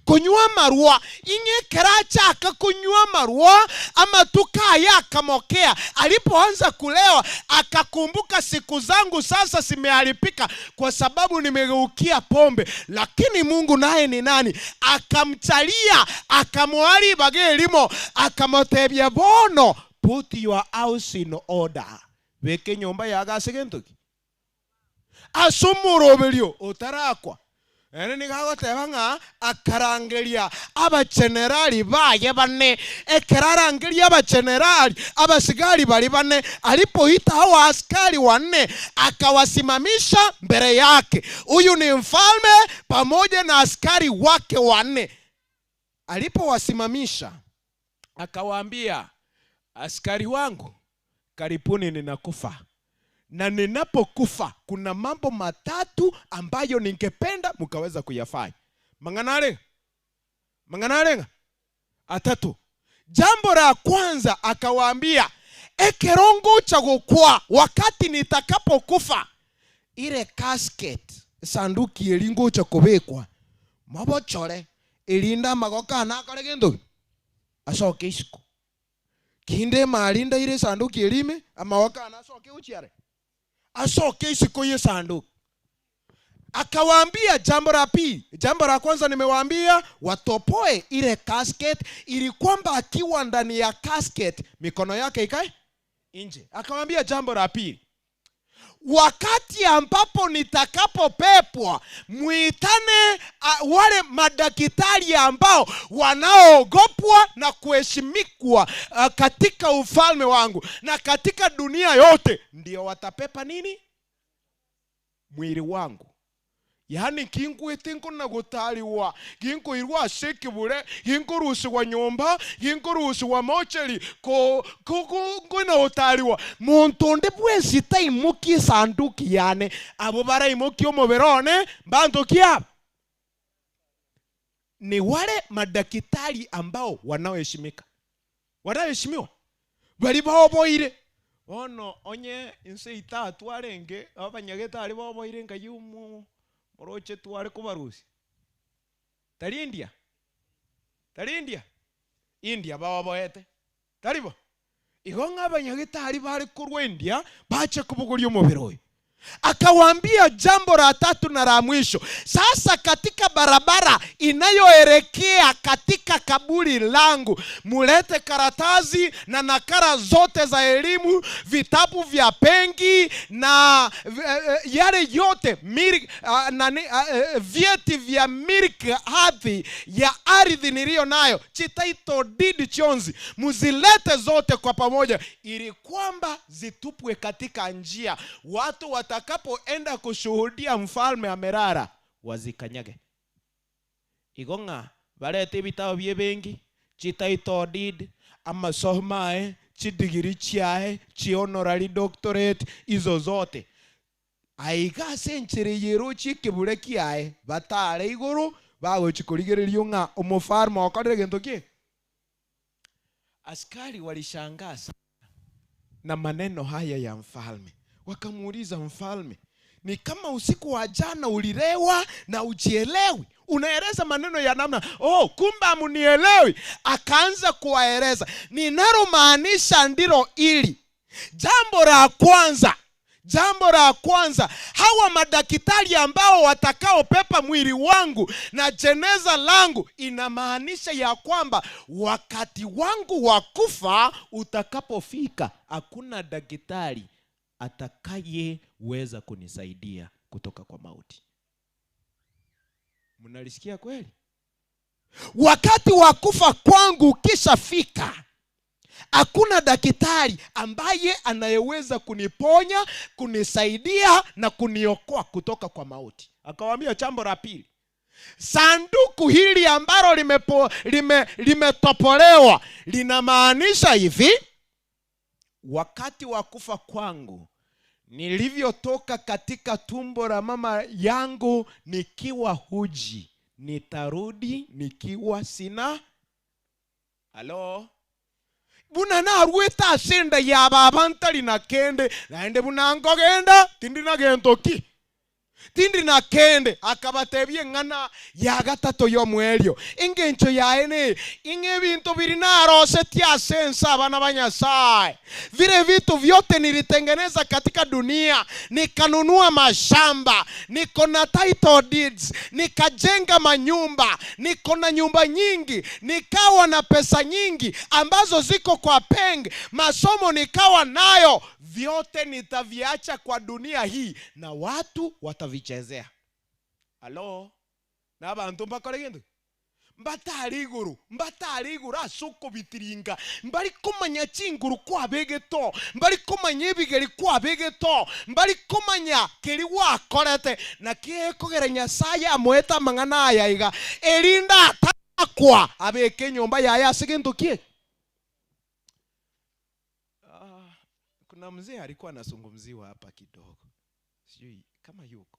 kunywa marua. Inge keracha akakunywa marua ama tukaya akamokea. Alipoanza kulewa akakumbuka, siku zangu sasa zimeharibika kwa sababu nimegeukia pombe. Lakini Mungu naye ni nani? Akamchalia, akamwali bagelimo, akamotebya bono, put your house in order. Weke nyumba yaga segentoki asumuroberio utarakwa. Ene nikago tebanga akarangelia aba generali baye bane, ekararangelia aba generali aba askari bali bane. Alipoita hao askari wanne akawasimamisha mbele yake. Huyu ni mfalme pamoja na askari wake wanne. Alipowasimamisha akawaambia, askari wangu, karibuni ninakufa. Na ninapokufa kuna mambo matatu ambayo ningependa mkaweza kuyafanya. Manganarenga atatu. Jambo la kwanza akawaambia, ekerongo chagokwa wakati nitakapokufa, ile casket, sanduki elingo chakobekwa mabochore elinda magoka na kale gendo asoke isiko kinde malinda ile sanduki elime amawaka na asoke uchiare asoke isiko ye sanduku. Akawaambia jambo la pili. Jambo la kwanza nimewaambia watopoe ile casket ili kwamba akiwa ndani ya casket mikono yake ikae nje. Akawaambia jambo la pili, wakati ambapo nitakapopepwa muitane wale madaktari ambao wanaoogopwa na kuheshimikwa katika ufalme wangu na katika dunia yote, ndio watapepa nini? Mwili wangu. Yani kingu etinko na gutaliwa, kingu irwa sheki bure, kingu rusi wa nyomba, kingu rusi wa mocheli, ko na utaliwa. Montonde bwezi ta imuki sanduki yane, abo bara imuki omoberone, bantu kia. Ni wale madaktari ambao wanaoheshimika. Wanaoheshimiwa. Bali baoboire. Ono onye inse itatu arenge, abanyageta baoboire ngayumu. Moroche tuwale kubarusi. Tali India. India bawa boete. Talibo. Igonga banyagitari bali kurwa India bache kubugulya umubiro. Akawaambia jambo la tatu na la mwisho. Sasa katika barabara inayoelekea katika kaburi langu, mulete karatasi na nakala zote za elimu, vitabu vya pengi na yale yote vyeti vya miliki hadhi ya ardhi niliyo nayo, chitaito deed chonzi, muzilete zote kwa pamoja ili kwamba zitupwe katika njia. Watu watakapoenda kushuhudia mfalme amerara wazikanyage. Igonga balete bitao bye bengi, chitaito deed, amasomae, chidigiri chiae, honorary doctorate, izo zote. Aiga senchiri yero chikibure kiae, batare iguru bago chikurigererio nga umufalme wakadere gentokie. Askari walishangaza na maneno haya ya mfalme. Wakamuuliza mfalme, ni kama usiku wa jana ulilewa na ujielewi? Unaeleza maneno ya namna, kumbe amunielewi. Akaanza kuwaeleza, ninalomaanisha ndilo ili. Jambo la kwanza, hawa madaktari ambao watakao pepa mwili wangu na jeneza langu, inamaanisha ya kwamba wakati wangu wa kufa utakapofika, hakuna daktari atakaye weza kunisaidia kutoka kwa mauti. Mnalisikia kweli? Wakati wa kufa kwangu ukishafika, hakuna daktari ambaye anayeweza kuniponya, kunisaidia na kuniokoa kutoka kwa mauti. Akawaambia jambo la pili, sanduku hili ambalo limetopolewa linamaanisha hivi: wakati wa kufa kwangu, nilivyotoka katika tumbo la mama yangu nikiwa huji, nitarudi nikiwa sina. Halo? Buna na rueta asenda ya babantali na kende naende buna ngogenda tindi na gentoki tindi na kende akabatebye ngana ya gatatu yo mwelio ingencho yaene inge bintu biri na rose tia sensa bana banyasai. Vile vitu vyote nilitengeneza katika dunia, nikanunua mashamba, niko na title deeds, nikajenga manyumba, niko na nyumba nyingi, nikawa na pesa nyingi ambazo ziko kwa peng, masomo nikawa nayo, vyote nitaviacha kwa dunia hii na watu watavichezea. Halo? Na abantu mbakore gendo mbatari iguru asuko bitiringa mbari kumanya chinguru kwa begeto, mbari kumanya ibigeri kwa begeto, mbari kumanya keri wakorete na kekogera Nyasaye amweta mang'ana yaiga erinda atakwa abeke nyumba yaya sigintu kie. Kuna mzee alikuwa anazungumziwa hapa kidogo, sijui kama yuko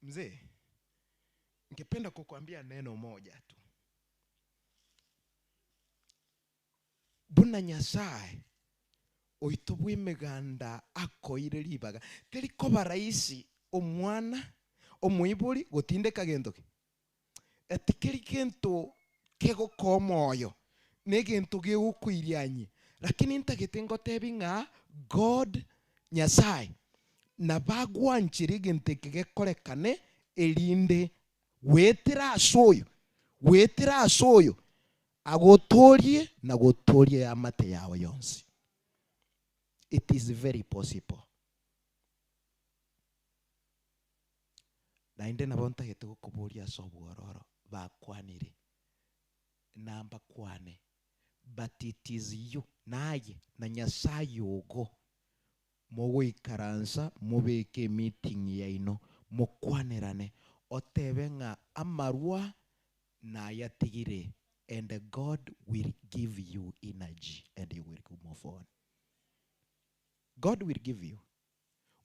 mzee. Ningependa kukuambia neno moja tu. Buna Nyasaye oitobwe meganda akoire libaga teriko baraisi omwana omuiburi gotinde kagendoke etikeri kento kego komoyo negento gegukwirianye, lakini ntagete tebinga God Nyasaye na bagwanchire gente kegekorekane elinde wetira asoyo agotorie na gotorie amate yawe yonsi. It is very possible. Na inde nabonta gete gukuburia sobororo bakwanire namba kwane, but it is you naye na Nyasaye ugo mogoikaransa mubeke meeting yaino mokwanerane otebenga amarua na yatigire, and God will give you energy and you will move on. God will give you.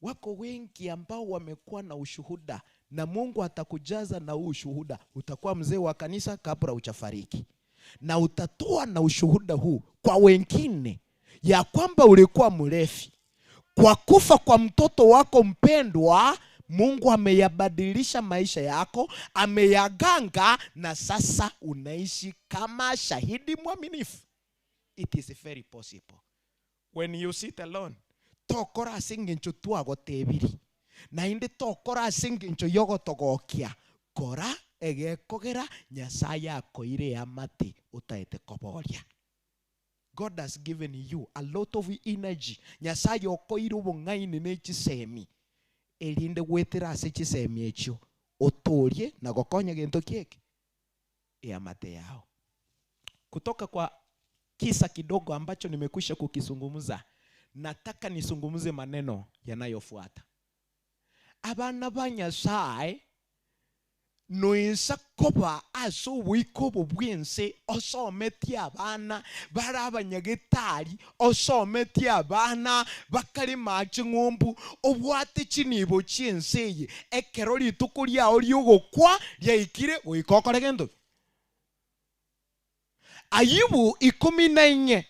Wako wengi ambao wamekuwa na ushuhuda na Mungu atakujaza na ushuhuda. Utakuwa mzee wa kanisa kabla hujafariki, na utatoa na ushuhuda huu kwa wengine ya kwamba ulikuwa mrefi. Kwa kufa kwa mtoto wako mpendwa, Mungu ameyabadilisha maisha yako, ameyaganga, na sasa unaishi kama shahidi mwaminifu. It is very possible. When you sit alone, tokora singincho tuago tebiri na inde tokora singincho yogo togokia kora egekogera Nyasaye akoire amate utaete koboria. God has given you a lot of energy. Nyasaye okoire ubungaini nechisemi elinde gwetera ase chisemi echo otorie na gokonya gento kieke amate yao. Kutoka kwa kisa kidogo ambacho nimekwisha kukizungumza, nataka nisungumuze maneno yanayofuata. Abana ba Nyasaye noisa koba aso wikobo bwense osometi abana barabanyagitari osometi abana bakari machi ngombu obwate chinibo chienseye ekero lituko lyao lyogokwa lyaikire goikokore gento. Ayubu 14,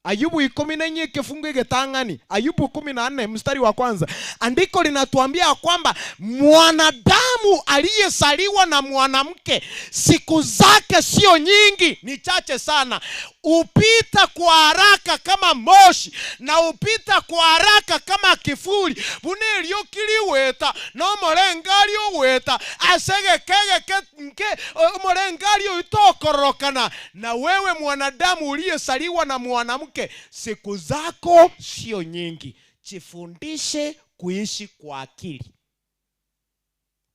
Ayubu 14 kifungu getangani, Ayubu 14 mstari wa kwanza, andiko linatuambia kwamba mwanadamu aliyesaliwa na mwanamke siku zake sio nyingi, ni chache sana. Upita kwa haraka kama moshi na upita kwa haraka kama kifuri. Bune lyo kiliweta no molengalyo weta asege kege molengalyo itokorokana. Na wewe mwanadamu uliyesaliwa na mwanamke, siku zako sio nyingi. Jifundishe kuishi kwa akili.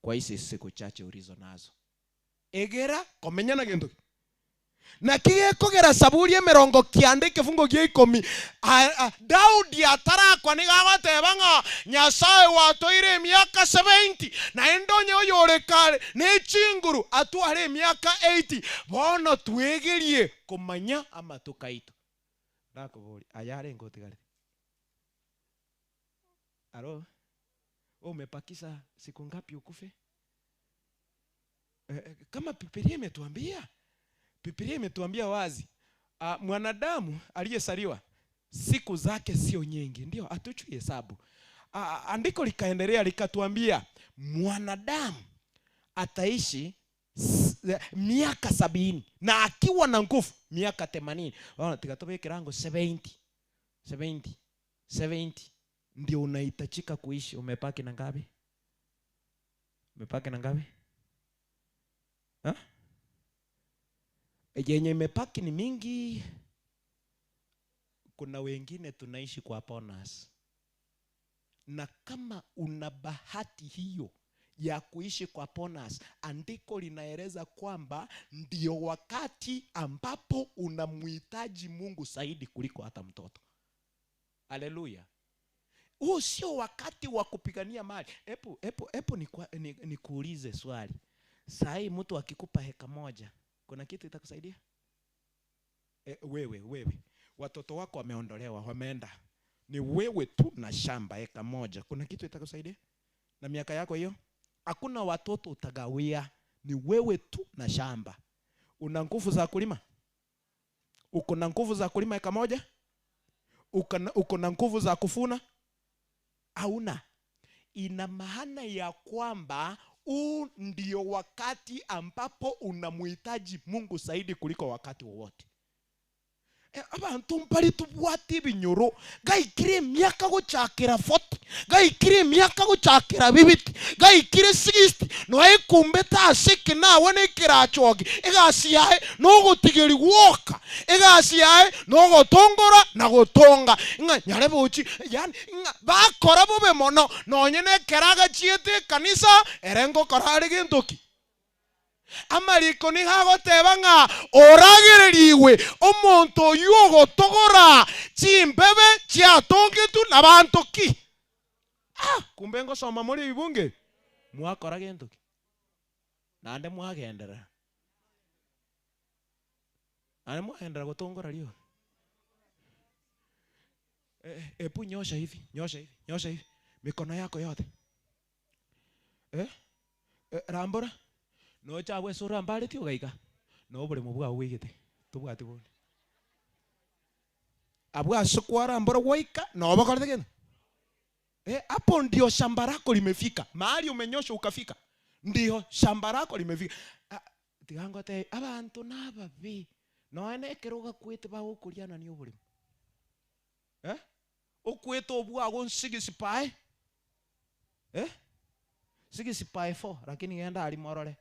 kwa hizi siku chache ulizo nazo. Egera komenyana gendo. Na kiye kogera Zaburi ya 90 kifungo gya 10. Daudi atarakwa ni gagoteba nga Nyasaye watoire miaka 70 na endonye oyorekare ne chinguru atware miaka 80. Bono twegerie kumanya ama tukaito. Nakobori ayare ngotigare. Aro umepakisa siku ngapi ukufe? Kama Biblia imetuambia. Biblia imetuambia wazi. Mwanadamu aliyesaliwa siku zake sio nyingi, ndio atuchue hesabu. Andiko likaendelea likatuambia mwanadamu ataishi miaka 70 na akiwa na nguvu miaka 80. Wana tikatobe kirango 70 ndio unahitajika kuishi. Umepaki na ngapi? Umepaki na ngapi? Yenye imepaki ni mingi. Kuna wengine tunaishi kwa bonus. Na kama una bahati hiyo ya kuishi kwa bonus, andiko linaeleza kwamba ndio wakati ambapo unamhitaji Mungu zaidi kuliko hata mtoto. Haleluya. Huo sio wakati wa kupigania mali. Epo nikuulize swali. Sahi mtu akikupa heka moja, kuna kitu itakusaidia? Wewe. Watoto wako wameondolewa, wameenda. Ni wewe tu na shamba heka moja. Kuna kitu itakusaidia? Na miaka yako hiyo? Hakuna watoto utagawia. Ni wewe tu na shamba. Una nguvu za kulima? Uko na nguvu za kulima heka moja? Uko na nguvu za kufuna? Hauna. Ina maana ya kwamba huu ndio wakati ambapo unamhitaji Mungu zaidi kuliko wakati wowote. Abantu mpari tubwati binyoro gaikire myaka guchakira 40 gaikire myaka guchakira 20 gaikire 60 no ekumbeta asiki nawe ne kirachogi egasiae no gutigeri woka egasiae no gotongora na gotonga nga nyare buchi yani bakora bube mono nonyene keraga chiete kanisa erengo karari gintoki. Amariko ni hagoteba nga oragereriwe omonto yugo togora chimbebe chiatongetu nabantu ki. Kumbe ngo soma muri ibunge mwakora gento ki nande mwagendera gotongora lio. Epu nyosha hivi mikono yako yote. Rambora no chawe sura mbali ti ugaika no bure mubwa wigite tubwati bone abwa sukwara mbora waika no bakora tena. Hapo ndio shamba lako limefika. Mahali umenyosha ukafika ndio shamba lako limefika. Tigangote abantu nababi no ene keruga kwete ba ukuliana ni ubuli. Okwete obwa go nsigisipae. Sigisipae 4 lakini ngenda ali morore.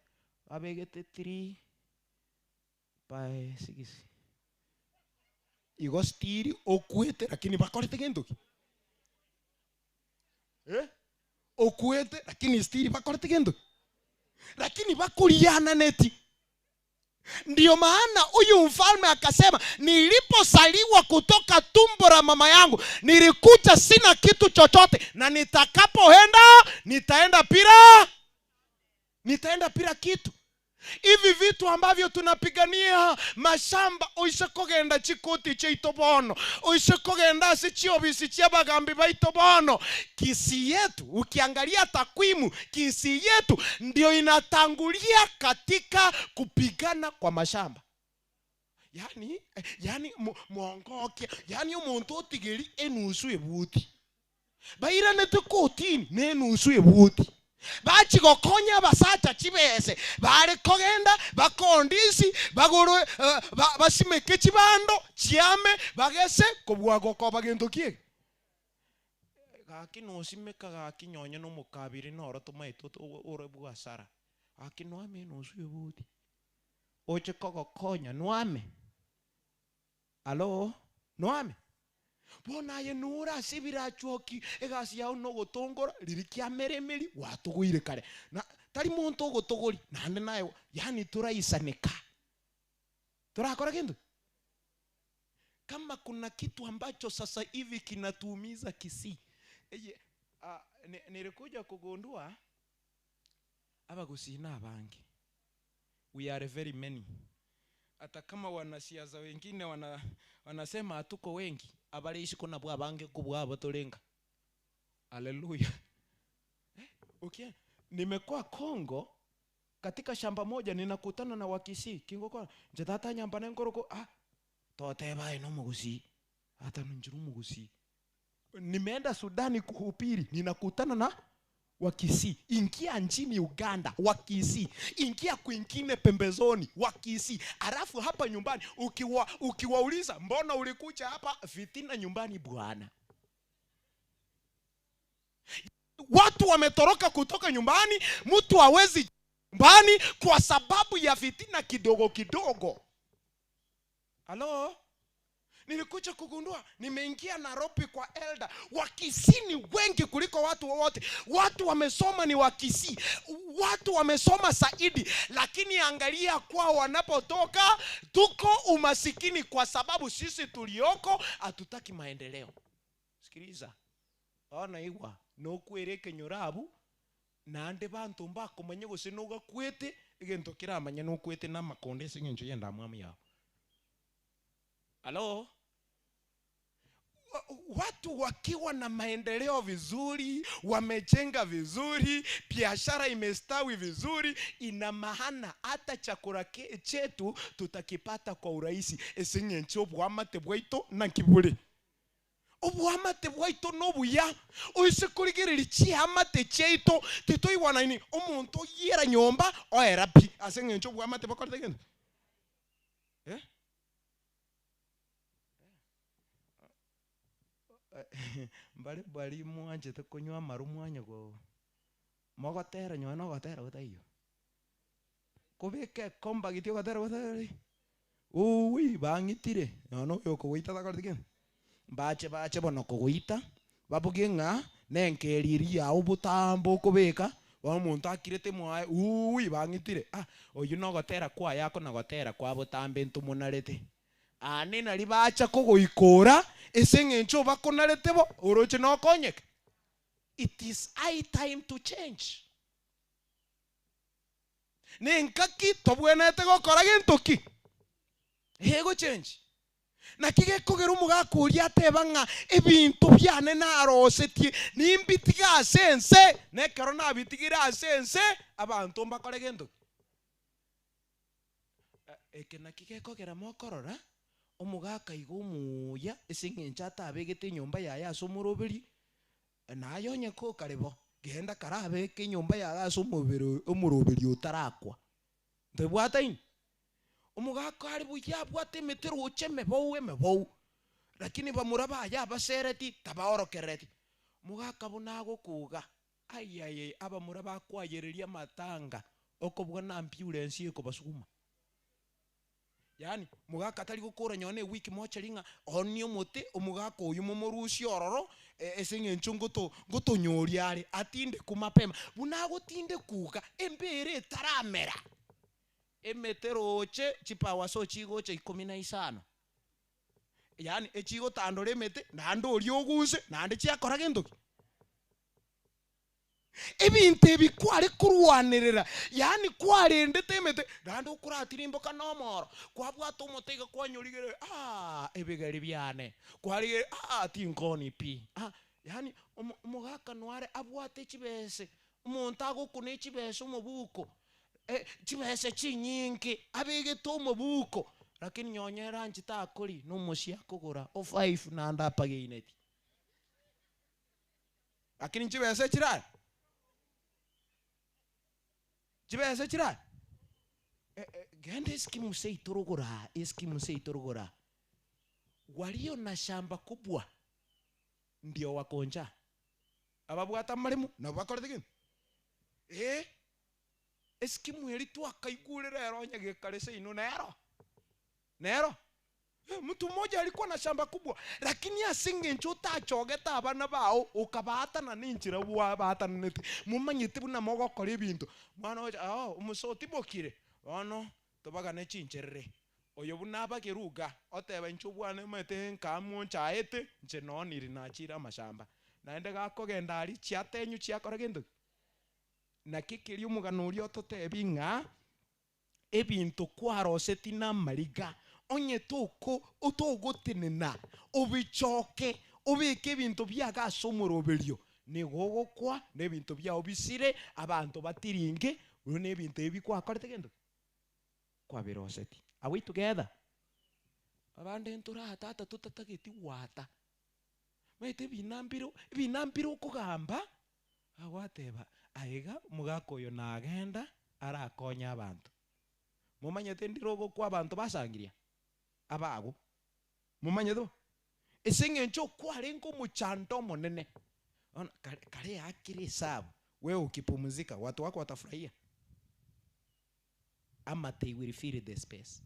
Abegete 3 by 6 igo stiri okwete lakini bakorete gento ki. Okwete lakini stiri bakorete gento lakini bakuliana neti. Ndio maana huyu mfalme akasema niliposaliwa kutoka tumbo la mama yangu nilikuja sina kitu chochote na nitakapoenda nitaenda pira kitu. Hivi vitu ambavyo tunapigania mashamba uishakogenda chikuti cheito bono uishakogenda sichiobisi chiabagambi baito bono. Kisi yetu ukiangalia takwimu kisi yetu ndio inatangulia katika kupigana kwa mashamba. Yani mwongoke yani umuntu otigeri enusu ebuti baira netukotini nenusu ebuti bachi gokonya basacha chibese bari kogenda bakondisi bagoro basimeke chibando chiame bagese kobwago ko bagendo kie gaki no simeka gaki nyonye no mukabiri no ro tomaito ore bwasara gaki no ame no suyebuti oche kogo konya no ame alo no ame bona ye nura sibira choki egasi yao no gotongora ririkia meremeri watuguire kare na tari muntu gotogori nande nayo yani turaisanika turakora kindu kama kuna kitu ambacho sasa hivi kinatuumiza Kisii. Nilikuja kugundua aba gusina abangi. We are very many. Hata kama wanasiasa wengine wanasema hatuko wengi, abali ishi kuna bwa bange kubwa abatolenga. Haleluya. Okay. Nimekuwa Kongo katika shamba moja ninakutana na Wakisii. Kingo kwa njatata nyamba ngoroko tote bai no mugusi hata nunjuru mugusi. Nimeenda Sudani kuhubiri nikakutana na Wakisii. Ingia nchini Uganda Wakisii, ingia kwingine pembezoni Wakisii. Alafu hapa nyumbani ukiwauliza mbona ulikuja hapa, fitina nyumbani bwana. Watu wametoroka kutoka nyumbani, mtu hawezi nyumbani kwa sababu ya fitina kidogo kidogo. Halo? Nilikuja kugundua, nimeingia Nairobi kwa elder, Wakisii ni wengi kuliko watu wote. Watu wamesoma ni Wakisii, watu wamesoma zaidi, lakini angalia kwa wanapotoka tuko umasikini kwa sababu sisi tulioko hatutaki maendeleo. Sikiliza. Ona igwa no kwereke nyorabu nande bantu mbako manye gusinoga kwete igento kiramanya no kwete na makonde singenjo yenda mwami yao. Halo? Watu wakiwa na maendeleo vizuri, wamejenga vizuri, biashara imestawi vizuri, ina maana hata chakula chetu tutakipata kwa urahisi. Esingenjo bwamate bwaito na kibule. Obwamate bwaito no buya usikurigirira chiamate cheito tito iwana ini omuntu yera nyomba oera pi asengenjo bwamate bakorete gendo bari mwanje te kunywa maru mwanya go mogotera nywa no gotera gotaiyo kubike komba gitio gotera gotera uwi bangitire no yo kuita takorete gendo bache bono kuguita babuginga nenkeriria ya ubutambo kubika wa muntu akirete mwae uwi bangitire oyu no gotera kwa yako na gotera kwa butambe ntumunarete nina ribacha kuguikura esengencho bakonarete bo uroche no konyeke. It is high time to change. Nenkaki tobwenete gokora gintuki hego change na kige kugera umugakuria atebanga ebintu byane narosetie nimbitiga sense nekero nabitigira sense abantu mbakore gendo ekena kige kugera mokorora omugaka igumuya esingencha atabegete nyumba yaya asomurobiri nayonye ko karebo genda karabe ke nyumba yaya asomubiri omurobiri utarakwa ndebwataini omugaka ari buya bwate metero ocheme bowe mebo lakini bamuraba ya basereti tabaorokereti mugaka bunago kuga ayaye abamuraba kwayereria matanga okobwana ambulance yeko basukuma. Yani mugaka tari gukura nyone wiki mocha ringa onio mote omugaka uyu momorusi ororo esengencho ngoto nyoriare atinde kumapema bunago tinde kuga embere taramera emetero che chipawa so chigo che 15. Yani echigo tandore mete nando orioguse nande chiakora gendoki ebintu ebikware kurwanirira yani kwarendete mete nando kuratirimbo kanomoro kwabwata umutega kwanyorigere ebigari byane kwari tinkoni pi yani umugaka nware abwate chibese umuntu agukune chibese umubuko chibese chinyingi abege to umubuko lakini nyonyera nchita kuri numushia kugura o 5 na ndapage ineti lakini chibese chira chibese chira gende eskimusei turugura walio na shamba kubwa ndio wakonja ababwata malimu na bakorete gino eskimu eri twakaigurira eronya gekarese ino nero Mtu mmoja alikuwa na shamba kubwa, lakini asingenchuta achogeta abana bao ukabata na ninjira wabata neti mumanyite buna mogo kore ibintu mwana oja umusoti bokire ono tobaga ne chincherere oyo buna bageruga oteba nchubwane mete nkamu chaete nche noniri nachira mashamba naende gakogenda ari chiatenyu chiakora gendo na kikiri umugano uri ototebi nga ebintu kwaroseti na mariga onye toko utogotenena ubichoke ubike ibintu byagasomuroberio nigogokwa nebintu bya obisire abantu batiringe uno nebintu ebikwakorete gendo kwa biroseti. Are we together? Abande ntura tata tutatageti wata mete binambiro kugamba awateba aiga mugakoyo nagenda arakonya abantu mumanyete ndirogo kwa abantu basangiria abago mumanyedo esengencho kwarengo muchando monene ona kare akiri sabu wewe ukipumzika watu wako watafurahia ama they will fill the space.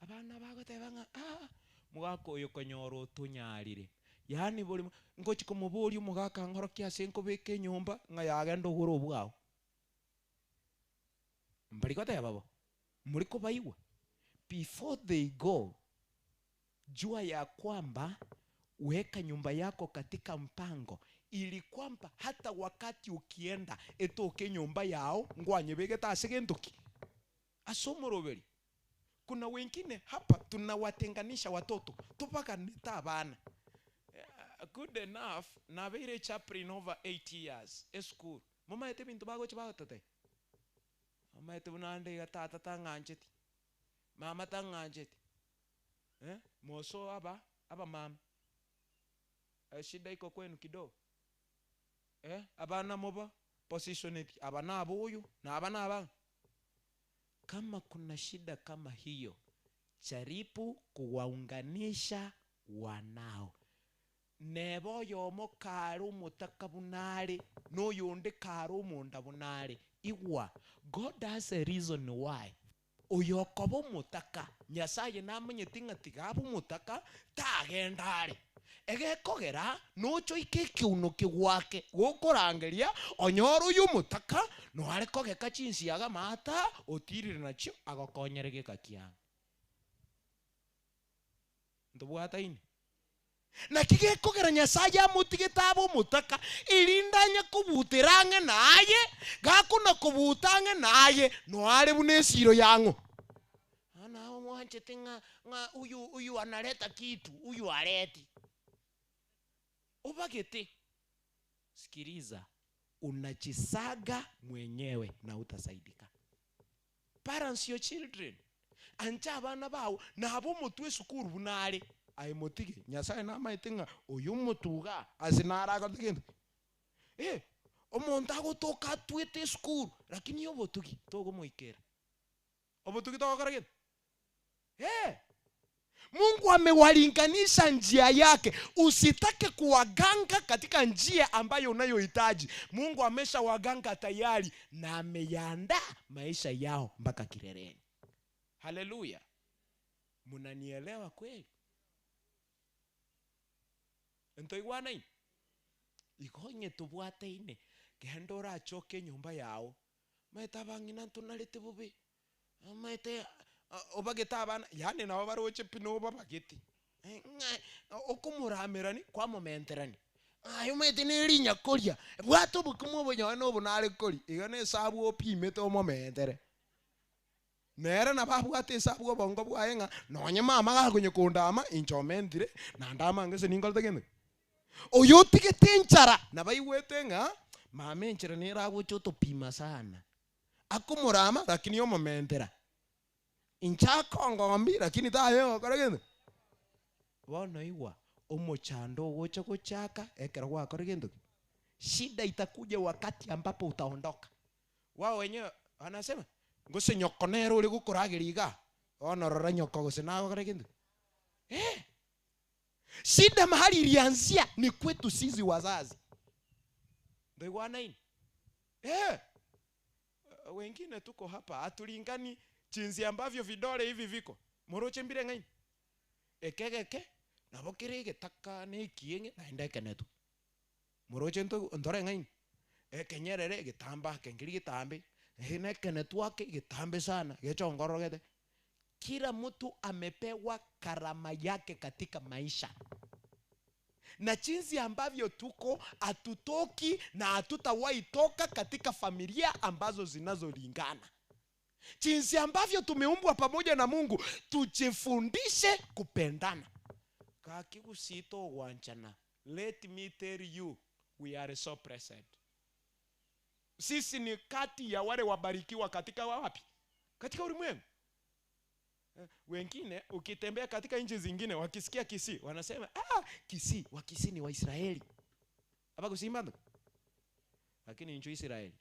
Abana bago tebanga mugakoyo konyoro tunyarire yani buri ngochi kumuburi umugaka nkoro kyasenko beke nyumba ngayagenda uguro bwao mbari kote babo muri ko baiwa before they go jua ya kwamba weka nyumba yako katika mpango ili kwamba hata wakati ukienda etoke nyumba yao ngwanye bege tasegendoki asomoroberi. Kuna wengine hapa tunawatenganisha watoto tupaka nita bana good enough na bere chaplain over 8 years school mama ete bintu bago chibago tate mama ete unande ya tata tanganjeti mama tanganjeti moso aba mama shida iko kwenu kidogo abana moba positioned abana abuyu na abana aba. Kama kuna shida kama hiyo jaribu kuwaunganisha wanao nebo yomo karu mutakabunari no yonde karu mundabunari igwa. God has a reason why uyokobo mutaka nyasaye namenye tingatigabu mutaka tagendari egekogera nocho ikikiuno kigwake gokorangeria onyoru yu mutaka no ariko geka chinsi yaga mata otirire nacho agokonyere gekakia ndobwata ini na kigekogera nyasaye amutigitabo mutaka irindanya kubutirange naye gakuna kubutange naye no ari bunesiro yango ana omwanje tinga nga uyu analeta kitu uyu aleti ubagete. Sikiliza, unajisaga mwenyewe na utasaidika. Parents your children anja abana bawo nabo mutwe sukuru bunare ay motige nyasaye na maitinga uyu mutuga azinara ko tegendo omonta go toka twete sukuru lakini yo botugi togo moikera obotugi togo karagenda Mungu amewalinganisha njia yake. Usitake kuwaganga katika njia ambayo unayohitaji. Mungu amesha waganga tayari na ameyaandaa maisha yao mpaka kileleni. Haleluya. Munanielewa kweli? Ntoigwana ini. Ikonye tubwate ine. Gehendora achoke nyumba yao. Maeta bangina tunalete bubi. Maeta obageta abana yani nabo baroche pino babageti okumuramira kwa momenterani ayo mete nirinya koria bwato bukumo bonyano bunare kori igane sabu opimete o momentere nera na babu ate sabu bongo bwayenga nonye mama gakunye kundama inchomentire na ndama ngese ningolta gene oyo tigetenchara na baiwetenga mama enchira nera gocho pima sana akumurama lakini yo momentera inchako ngombi lakini tayo koragendo wana iwa omochando wocha kuchaka ekera kwa koragendo. Shida itakuja wakati ambapo utaondoka. Wao wenyewe wanasema ngose nyokonero ule gukuragiriga onorora nyoko gose nago koragendo. Shida mahali ilianzia ni kwetu sisi wazazi. Ndio wana nini? Wengine tuko hapa atulingani jinsi ambavyo vidole hivi viko. moroche mbire ngai ekegeke nabo kire getaka ne kienge na ndeke netu moroche ndore ngai ekenyerere getamba kengiri getambe ne kenetu wake getambe sana gechongorogete. Kila mtu amepewa karama yake katika maisha, na jinsi ambavyo tuko hatutoki na hatutawahi toka katika familia ambazo zinazolingana. Jinsi ambavyo tumeumbwa pamoja na Mungu, tujifundishe kupendana. Kakikusito wanchana. Let me tell you, we are so blessed. Sisi ni kati ya wale wabarikiwa katika wapi? Katika ulimwengu. Wengine ukitembea katika nchi zingine wakisikia Kisii wanasema Kisii, wa Kisii ni Waisraeli. Hapa kusimama. Lakini nchi Israeli.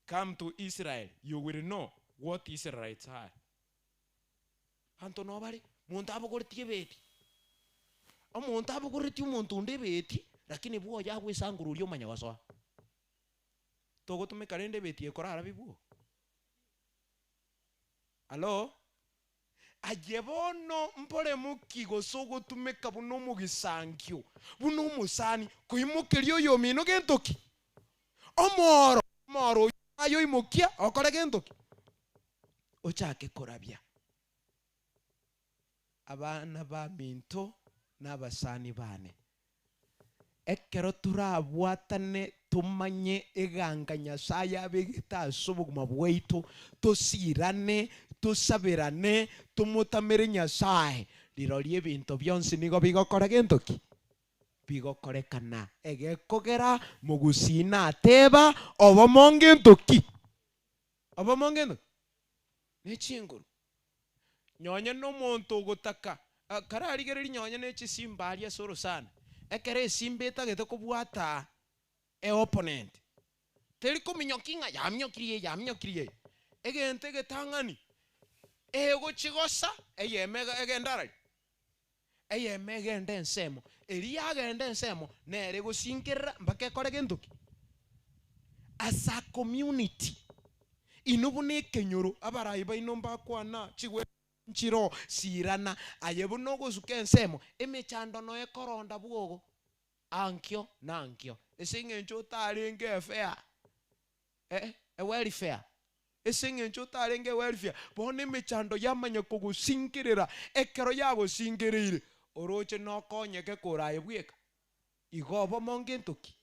Come to Israel, you will know what Israelites are. Anto nobody, muntu abuguritie beti. Omuntu abuguritie umuntu nde beti, lakini buo yagwe sangururio manya waswa. Togo tumekarende beti ekorara bibuo. Alo? Ajebono mpole mukigo sogo tumeka buno mugisangyo. Buno musani kuimukirio yo mino gentoki. Omoro ayo imukia okore gentoki. Ochake korabya. Abana ba minto n'abasani bane. Ekero turabwatane tumanye eganga Nyasaye abegita sobuguma bwaitu tosirane tusabirane tumutamire Nyasaye lirori ebinto byonse nigo bigokora gentoki bigokorekana egekogera mugusina ateba obomonge ntoki nechinguru nyonya no muntu gutaka kararigereri nyonya nechisimba aria soro sana ekere simbeta gete kubwata opponent teri kuminyokinga yamnyokirie egente getangani ego chigosa eyemega egendara eyemegende ensemo eria agende ensemo nere gusinkirira mbake kore gentuki as a community inubune kenyoro abarayi bainomba kwana chigwe nchiro sirana ayebu no gusuke ensemo emechando no ekoronda bwogo ankyo nankyo esinge ncho tarenge fair welfare esinge ncho tarenge welfare bone emechando yamanya kugusinkirira ekero yago singirire oroche no konyeke koraye bweka igobo mongentoki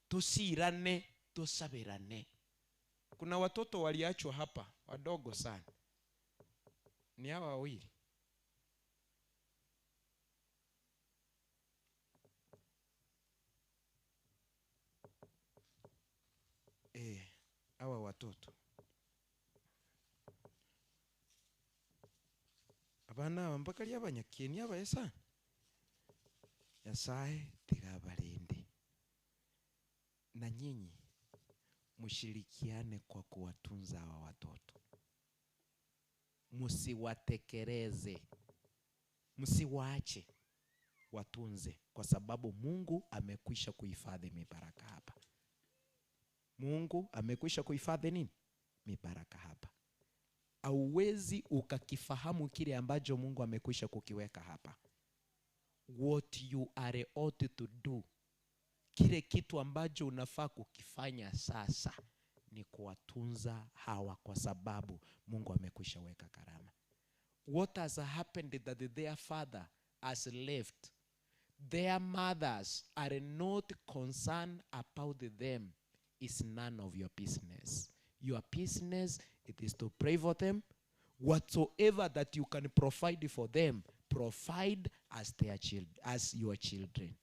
tusirane tusabirane. Kuna watoto waliachwa hapa wadogo sana, ni hawa wawili. Hawa watoto abana mpaka lya banyakieni aba sana Nyasaye tigabalinde, na nyinyi mushirikiane kwa kuwatunza hawa watoto, musiwatekeleze, musiwaache, watunze, kwa sababu Mungu amekwisha kuhifadhi mibaraka hapa. Mungu amekwisha kuhifadhi nini? Mibaraka hapa. Hauwezi ukakifahamu kile ambacho Mungu amekwisha kukiweka hapa. What you are ought to do, kile kitu ambacho unafaa kukifanya sasa ni kuwatunza hawa, kwa sababu Mungu amekwisha weka karama. What has happened that their father has left, their mothers are not concerned about them, is none of your business. Your business, it is to pray for them. Whatsoever that you can provide for them, provide as their children, as your children.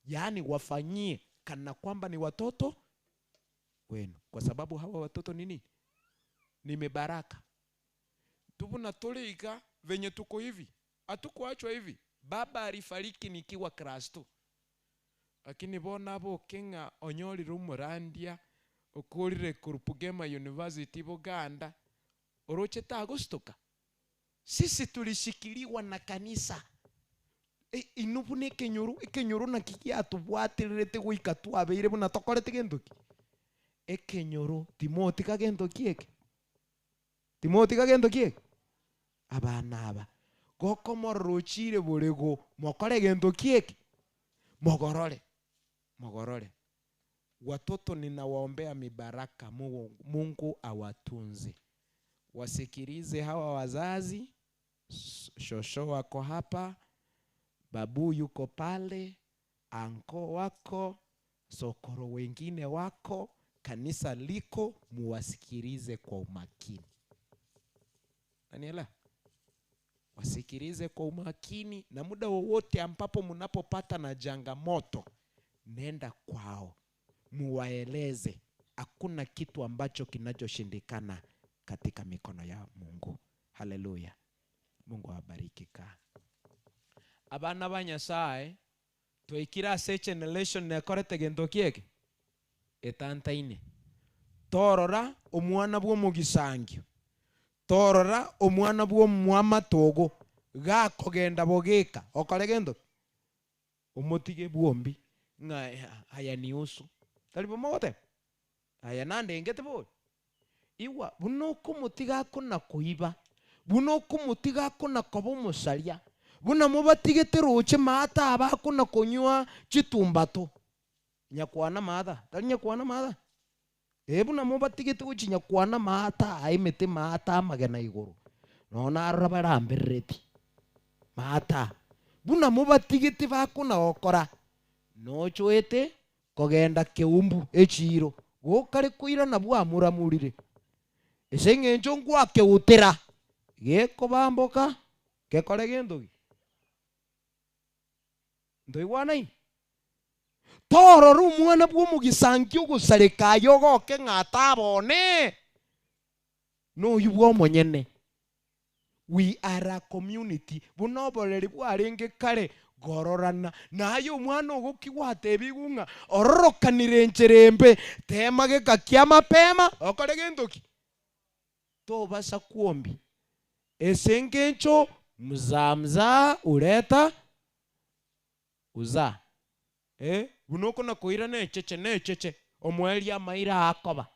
Yani wafanyie kana kwamba ni watoto wenu, kwa sababu hawa watoto nini? Ni mibaraka. Tubuna tolika venye tuko hivi, hatukuachwa hivi. Baba alifariki nikiwa Kristo, lakini bona abo kenga onyoli rumurandia okurire Kurupugema University Buganda oroche tagostoka. Sisi tulishikiliwa na kanisa. Inubune kenyoro na kikia tubwatirete guika twabeire buna tokorete gentoki. Kenyoro Timothy ka gentoki eke. Timothy kagendo kiek abana aba goko morrochire borego mokore gendo kiek mogorore. Watoto ninawaombea mibaraka, Mungu awatunze. Wasikilize hawa wazazi, shosho wako hapa, babu yuko pale, anko wako, sokoro wengine wako, kanisa liko, muwasikilize kwa umakini. Daniela, wasikilize kwa umakini, na muda wowote ambapo mnapopata na changamoto, nenda kwao, muwaeleze. Hakuna kitu ambacho kinachoshindikana katika mikono ya Mungu. Haleluya. Mungu awabariki ka. Abana ba Nyasaye toikira se generation ne korete gento kieke etantaine. Torora omwana bwo mugisangio. Torora omwana bwo mwama togo gakogenda bogeka okore gendo omotige bwombi nga haya ni usu talibo mote haya nande ngete bo iwa buno kumutiga kuna kuiba buno kumutiga kuna kobo musalia buna mubatigete roche mata abakuna kunywa chitumbato nyakwana mata tanya kwana mata buna mubatigete uchinya kwana mata aimete mata magana iguru nona arabarambereti mata buna mubatigete bakuna okora nochwete kogenda keumbu echiro gokare kuira na bwa muramurire esengenjo ngwa keutera geko bamboka kekore gendo ndoigwana torora umwana bwo mugisangio gusareka yogoke ngatabone no yubwo monyene. We are a community. Bunoboreri bwarenge kare gororana nayo umwana ogukigwate bigunga ororokanire ncherembe temage kakia mapema okore gendoki tobasa kuombi esengencho mzamza ureta uza bunoko na koira necheche omweli amaira akoba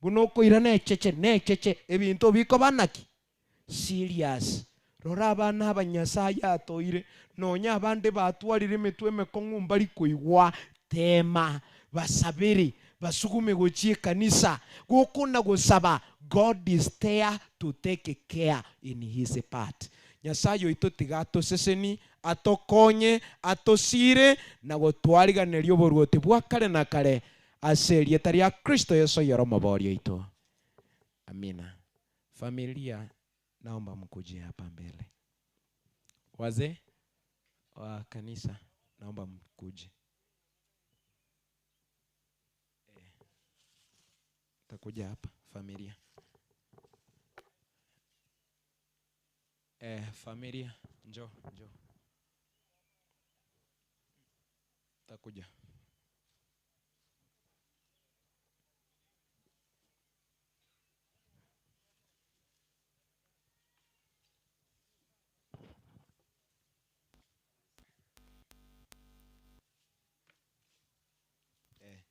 bunoko ira necheche ebintu bikoba naki serious. Rora abana abanyasaye atoire nonya abande batwarire mitwe mekongu mbari kuigwa tema basabiri basugume gochie kanisa gukunda gusaba. God is there to take care in his part. Nyasaye ito tigato seseni atokonye atosire na gotwariganerio boruote bwa kare na kare aserie tari ya Kristo Yesu yoro maborio ito. Amina. Familia, naomba mkuje hapa mbele. Wazee wa kanisa, naomba mkuje. Takuja hapa familia. Familia, njoo. Takuja.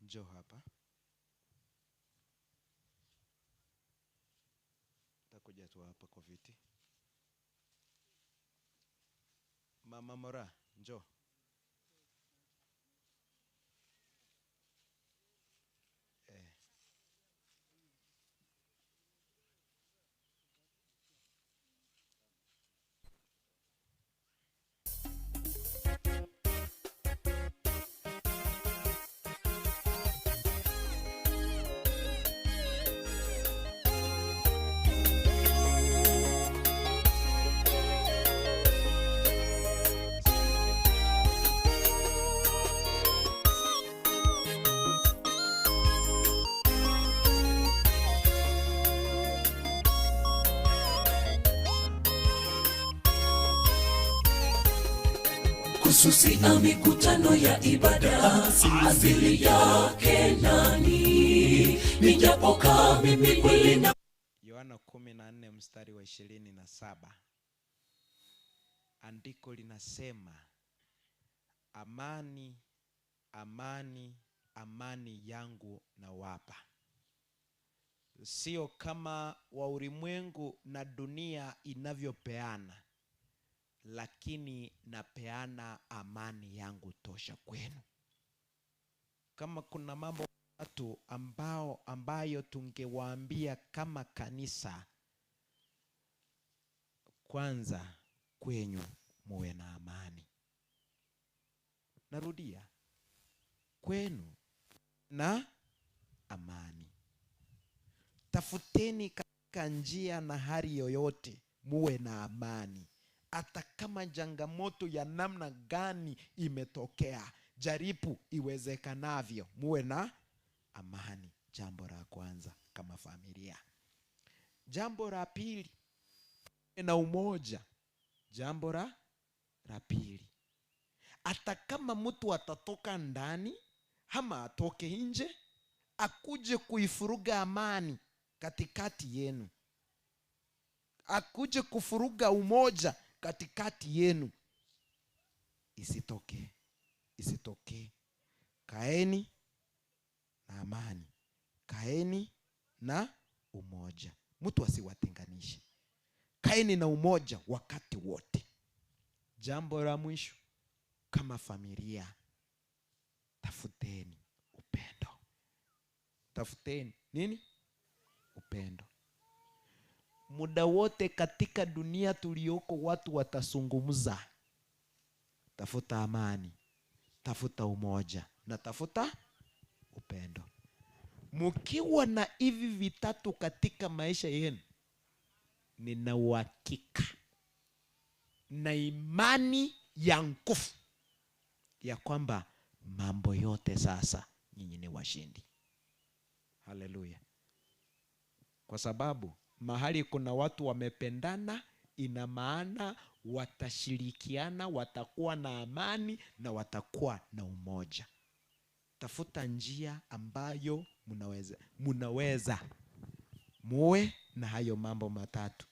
Njoo hapa. Takuja tu hapa kwa viti. Mama Mora, njoo.
Kususia mikutano ya ibada asili yake nani? Nijapokaa mimi kweli na
Yohana 14 mstari wa 27. Andiko linasema amani amani amani yangu na wapa. sio kama wa ulimwengu na dunia inavyopeana, lakini napeana amani yangu tosha kwenu. Kama kuna mambo watu ambayo tungewaambia kama kanisa, kwanza kwenyu muwe na amani. Narudia, kwenu na amani. Tafuteni katika njia na hali yoyote muwe na amani. Hata kama changamoto ya namna gani imetokea, jaribu iwezekanavyo muwe na amani. Jambo la kwanza kama familia. Jambo la pili, na umoja. Jambo la pili, hata kama mtu atatoka ndani ama atoke nje akuje kuifuruga amani katikati yenu, akuje kufuruga umoja katikati yenu, isitokee. Kaeni na amani, kaeni na umoja, mtu asiwatenganishe. Kaeni na umoja wakati wote. Jambo la mwisho kama familia, tafuteni upendo. Tafuteni nini? Upendo. Muda wote katika dunia tulioko watu watasungumza. Tafuta amani, tafuta umoja na tafuta upendo. Mkiwa na hivi vitatu katika maisha yenu, nina uhakika na imani ya nguvu ya kwamba mambo yote sasa nyinyi ni washindi. Haleluya. Kwa sababu mahali kuna watu wamependana, ina maana watashirikiana, watakuwa na amani na watakuwa na umoja. Tafuta njia ambayo munaweza muwe na hayo mambo matatu.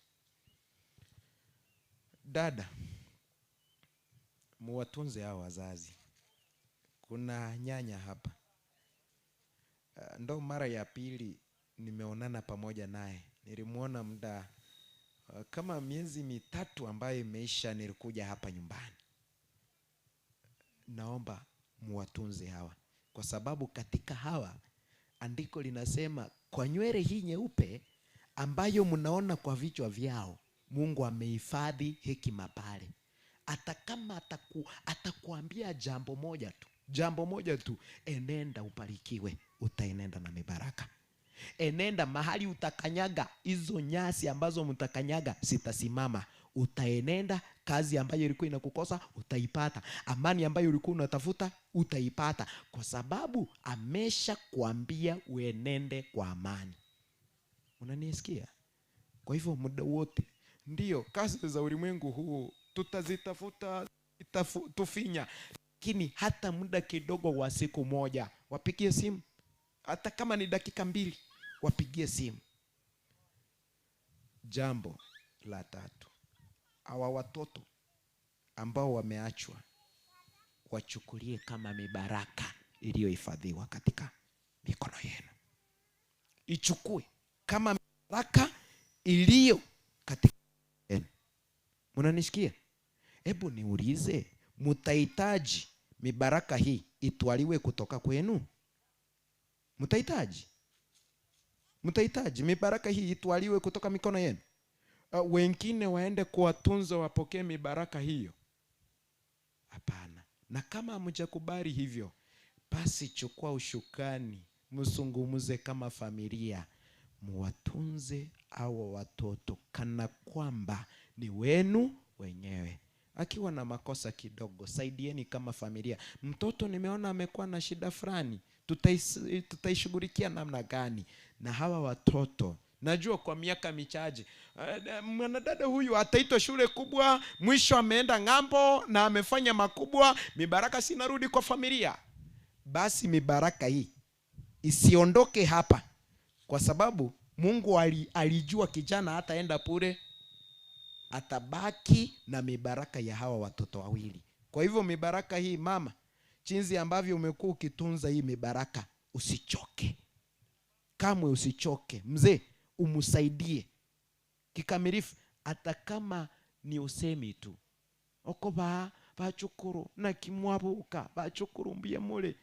Dada, muwatunze hao wazazi. Kuna nyanya hapa, ndo mara ya pili nimeonana pamoja naye. Nilimuona muda kama miezi mitatu ambayo imeisha, nilikuja hapa nyumbani. Naomba muwatunze hawa, kwa sababu katika hawa andiko linasema kwa nywele hii nyeupe ambayo mnaona kwa vichwa vyao, Mungu amehifadhi hekima pale. Hata kama atakuambia jambo moja tu, enenda ubarikiwe, utaenenda na mibaraka. Enenda mahali utakanyaga, hizo nyasi ambazo mtakanyaga sitasimama. Utaenenda, kazi ambayo ilikuwa inakukosa utaipata, amani ambayo ulikuwa unatafuta utaipata, kwa sababu amesha kuambia uenende kwa amani. Unanisikia? Kwa hivyo muda wote, ndio kazi za ulimwengu huu tutazitafuta, tufinya, lakini hata muda kidogo wa siku moja wapigie simu, hata kama ni dakika 2 wapigie simu. Jambo la tatu, hawa watoto ambao wameachwa wachukulie kama mibaraka iliyohifadhiwa katika mikono yenu. Ichukue kama mibaraka iliyo katika yenu. Mnanisikia? Hebu niulize, mtahitaji mibaraka hii itwaliwe kutoka kwenu? Mtahitaji mibaraka hii itwaliwe kutoka mikono yenu? Wengine waende kuwatunza wapokee mibaraka hiyo? Hapana. Na kama hamjakubali hivyo, basi chukua ushukani, msungumuze kama familia, muwatunze hao watoto kana kwamba ni wenu wenyewe. Akiwa na makosa kidogo, saidieni kama familia. Mtoto nimeona amekuwa na shida fulani, tutaishughulikia namna gani? Na hawa watoto najua kwa miaka michache mwanadada huyu ataitwa shule kubwa, mwisho ameenda ng'ambo na amefanya makubwa, mibaraka sinarudi kwa familia. Basi mibaraka hii isiondoke hapa, kwa sababu Mungu alijua kijana hataenda pure, atabaki na mibaraka ya hawa watoto wawili. Kwa hivyo mibaraka hii, mama, jinsi ambavyo umekuwa ukitunza hii mibaraka, usichoke. kamwe usichoke. Mzee umsaidie kikamilifu, hata kama ni usemi tu. Oko bachukuru na kimwabuka bachukuru mbia mule,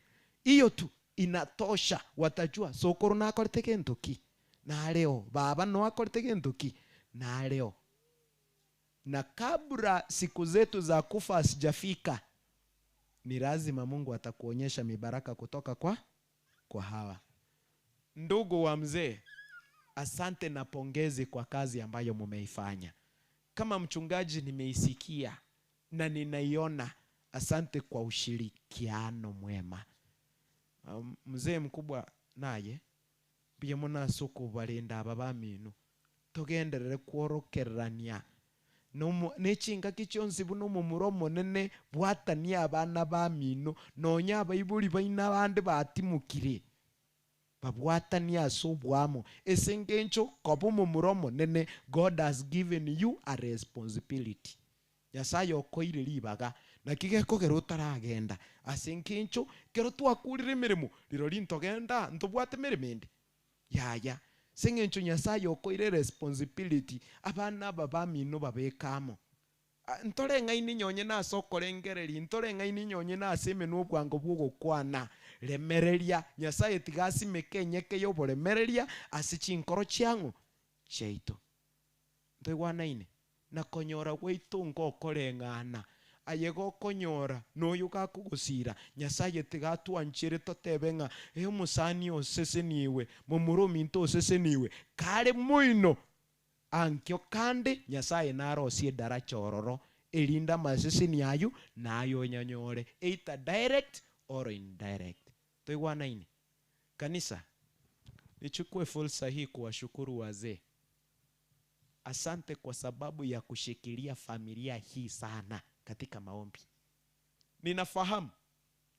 hiyo tu inatosha. Watajua sokoro na akorete kintu ki na leo, baba no akorete kintu ki na leo. Na kabla siku zetu za kufa asijafika, ni lazima Mungu atakuonyesha mibaraka kutoka kwa hawa. Ndugu wa mzee, asante na pongezi kwa kazi ambayo mumeifanya. Kama mchungaji nimeisikia na ninaiona. Asante kwa ushirikiano mwema. Mzee mkubwa naye pia muna suku balinda ababaminu tugenderere kworokerania nechinga kichonsi buno mu muromo nene bwatania abana bamino nonya abaibuli baina bande batimukire babwatania so bwamo esengencho kobo mu muromo nene. God has given you a responsibility. Nyasaye okoire libaga na kigeko gero taragenda asengencho kero twakurire mirimo riro lintogenda ntobwate mirimende yaya sengencho Nyasaye okoire responsibility abana babamino babekamo. Ntore ngaini nyonye na sokorengereri ntore ngaini nyonye na aseme n'ubwango bwo kwana lemereria Nyasaye tigasi mekenyeke yo bolemereria asichinkoro cyangu cheito ndegwana ine na konyora weitu ngokorengana ayego konyora noyo kakugusira Nyasaye tigatwanchire totebenga musani oseseniwe mumurumi nto oseseniwe kare muino ankyo kandi Nyasaye narosie dara chororo elinda maseseni yayu nayo nyanyore either direct or indirect. Twegwana ine kanisa, nichukue fursa hii kuwashukuru wazee. Asante kwa sababu ya kushikilia familia hii sana katika maombi. Ninafahamu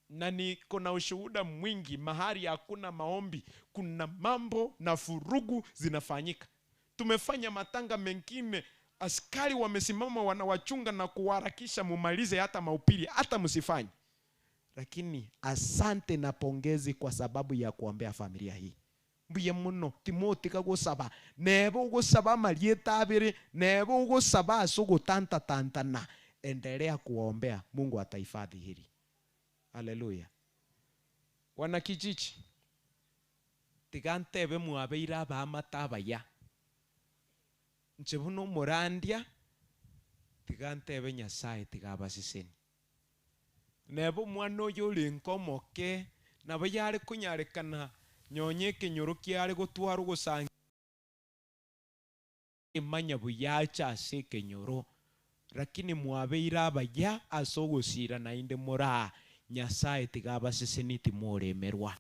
na niko na ushuhuda mwingi, mahali hakuna maombi kuna mambo na furugu zinafanyika. Tumefanya matanga mengine, askari wamesimama wanawachunga na kuharakisha mumalize hata maupili, hata msifanye. Lakini asante na pongezi kwa sababu ya kuombea familia hii. Mbuye muno Timothy kagusaba nebo gusaba marieta abiri nebo gusaba asugo tantana. Endelea kuombea, Mungu atahifadhi hili. Haleluya. Wana kijiji tigantebe muabeira ba matabaya nchebuno morandia tigantebe Nyasaye tigabasiseni nebo mwana oyo linkomoke nabo yari kunyarekana nyonye kinyoro kyari gutwara gusanga imanya buyacha ase kinyoro, lakini mwabeira abaya asogosira na inde mora Nyasaye tigabasiseni timoremerwa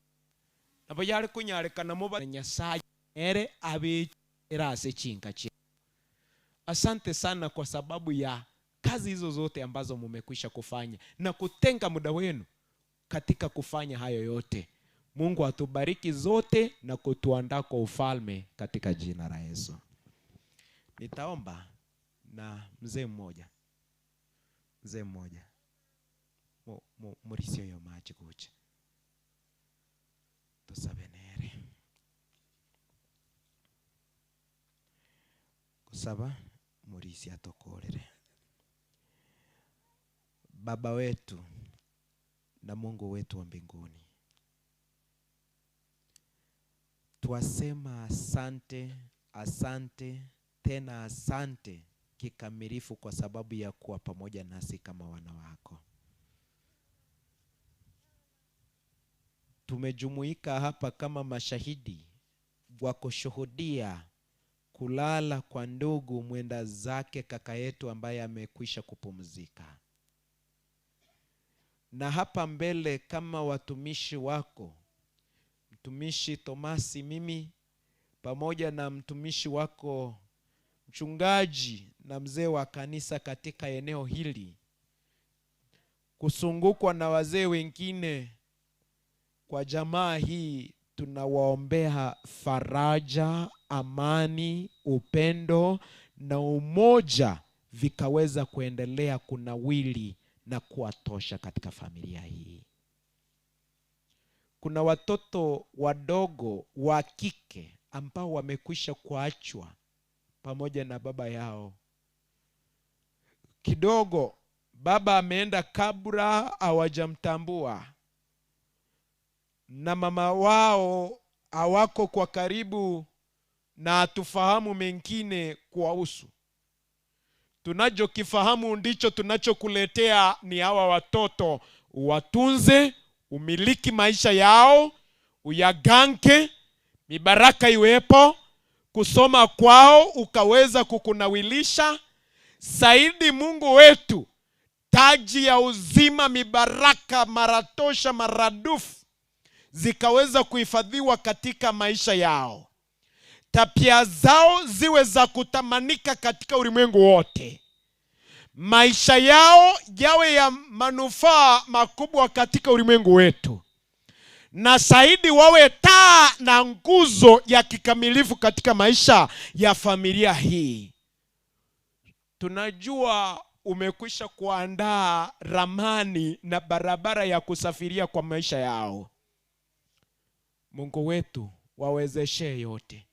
nabo yari kunyarekana mo Nyasaye ere abe erase chinka chi. Asante sana kwa sababu ya kazi hizo zote ambazo mumekwisha kufanya na kutenga muda wenu katika kufanya hayo yote. Mungu atubariki zote na kutuandaa kwa ufalme katika jina la Yesu. Nitaomba na mzee mmoja murisio yo maji kucha tusabenere kusaba murisi atokorere. Baba wetu na Mungu wetu wa mbinguni, twasema asante, asante tena asante kikamilifu kwa sababu ya kuwa pamoja nasi kama wana wako. Tumejumuika hapa kama mashahidi wa kushuhudia kulala kwa ndugu mwenda zake kaka yetu ambaye amekwisha kupumzika. Na hapa mbele kama watumishi wako, mtumishi Tomasi, mimi pamoja na mtumishi wako mchungaji na mzee wa kanisa katika eneo hili, kusungukwa na wazee wengine kwa jamaa hii, tunawaombea faraja, amani, upendo na umoja vikaweza kuendelea kunawili na kuwatosha katika familia hii. kuna watoto wadogo wa kike ambao wamekwisha kuachwa pamoja na baba yao. Kidogo baba ameenda kabla hawajamtambua, na mama wao hawako kwa karibu, na hatufahamu mengine kuwahusu. Tunachokifahamu ndicho tunachokuletea ni hawa watoto. Watunze, umiliki maisha yao, uyaganke, mibaraka iwepo, kusoma kwao ukaweza kukunawilisha. Saidi Mungu wetu, taji ya uzima, mibaraka maratosha maradufu zikaweza kuhifadhiwa katika maisha yao. Tabia zao ziwe za kutamanika katika ulimwengu wote. Maisha yao yawe ya manufaa makubwa katika ulimwengu wetu. Na zaidi wawe taa na nguzo ya kikamilifu katika maisha ya familia hii. Tunajua umekwisha kuandaa ramani na barabara ya kusafiria kwa maisha yao. Mungu wetu, wawezeshe yote.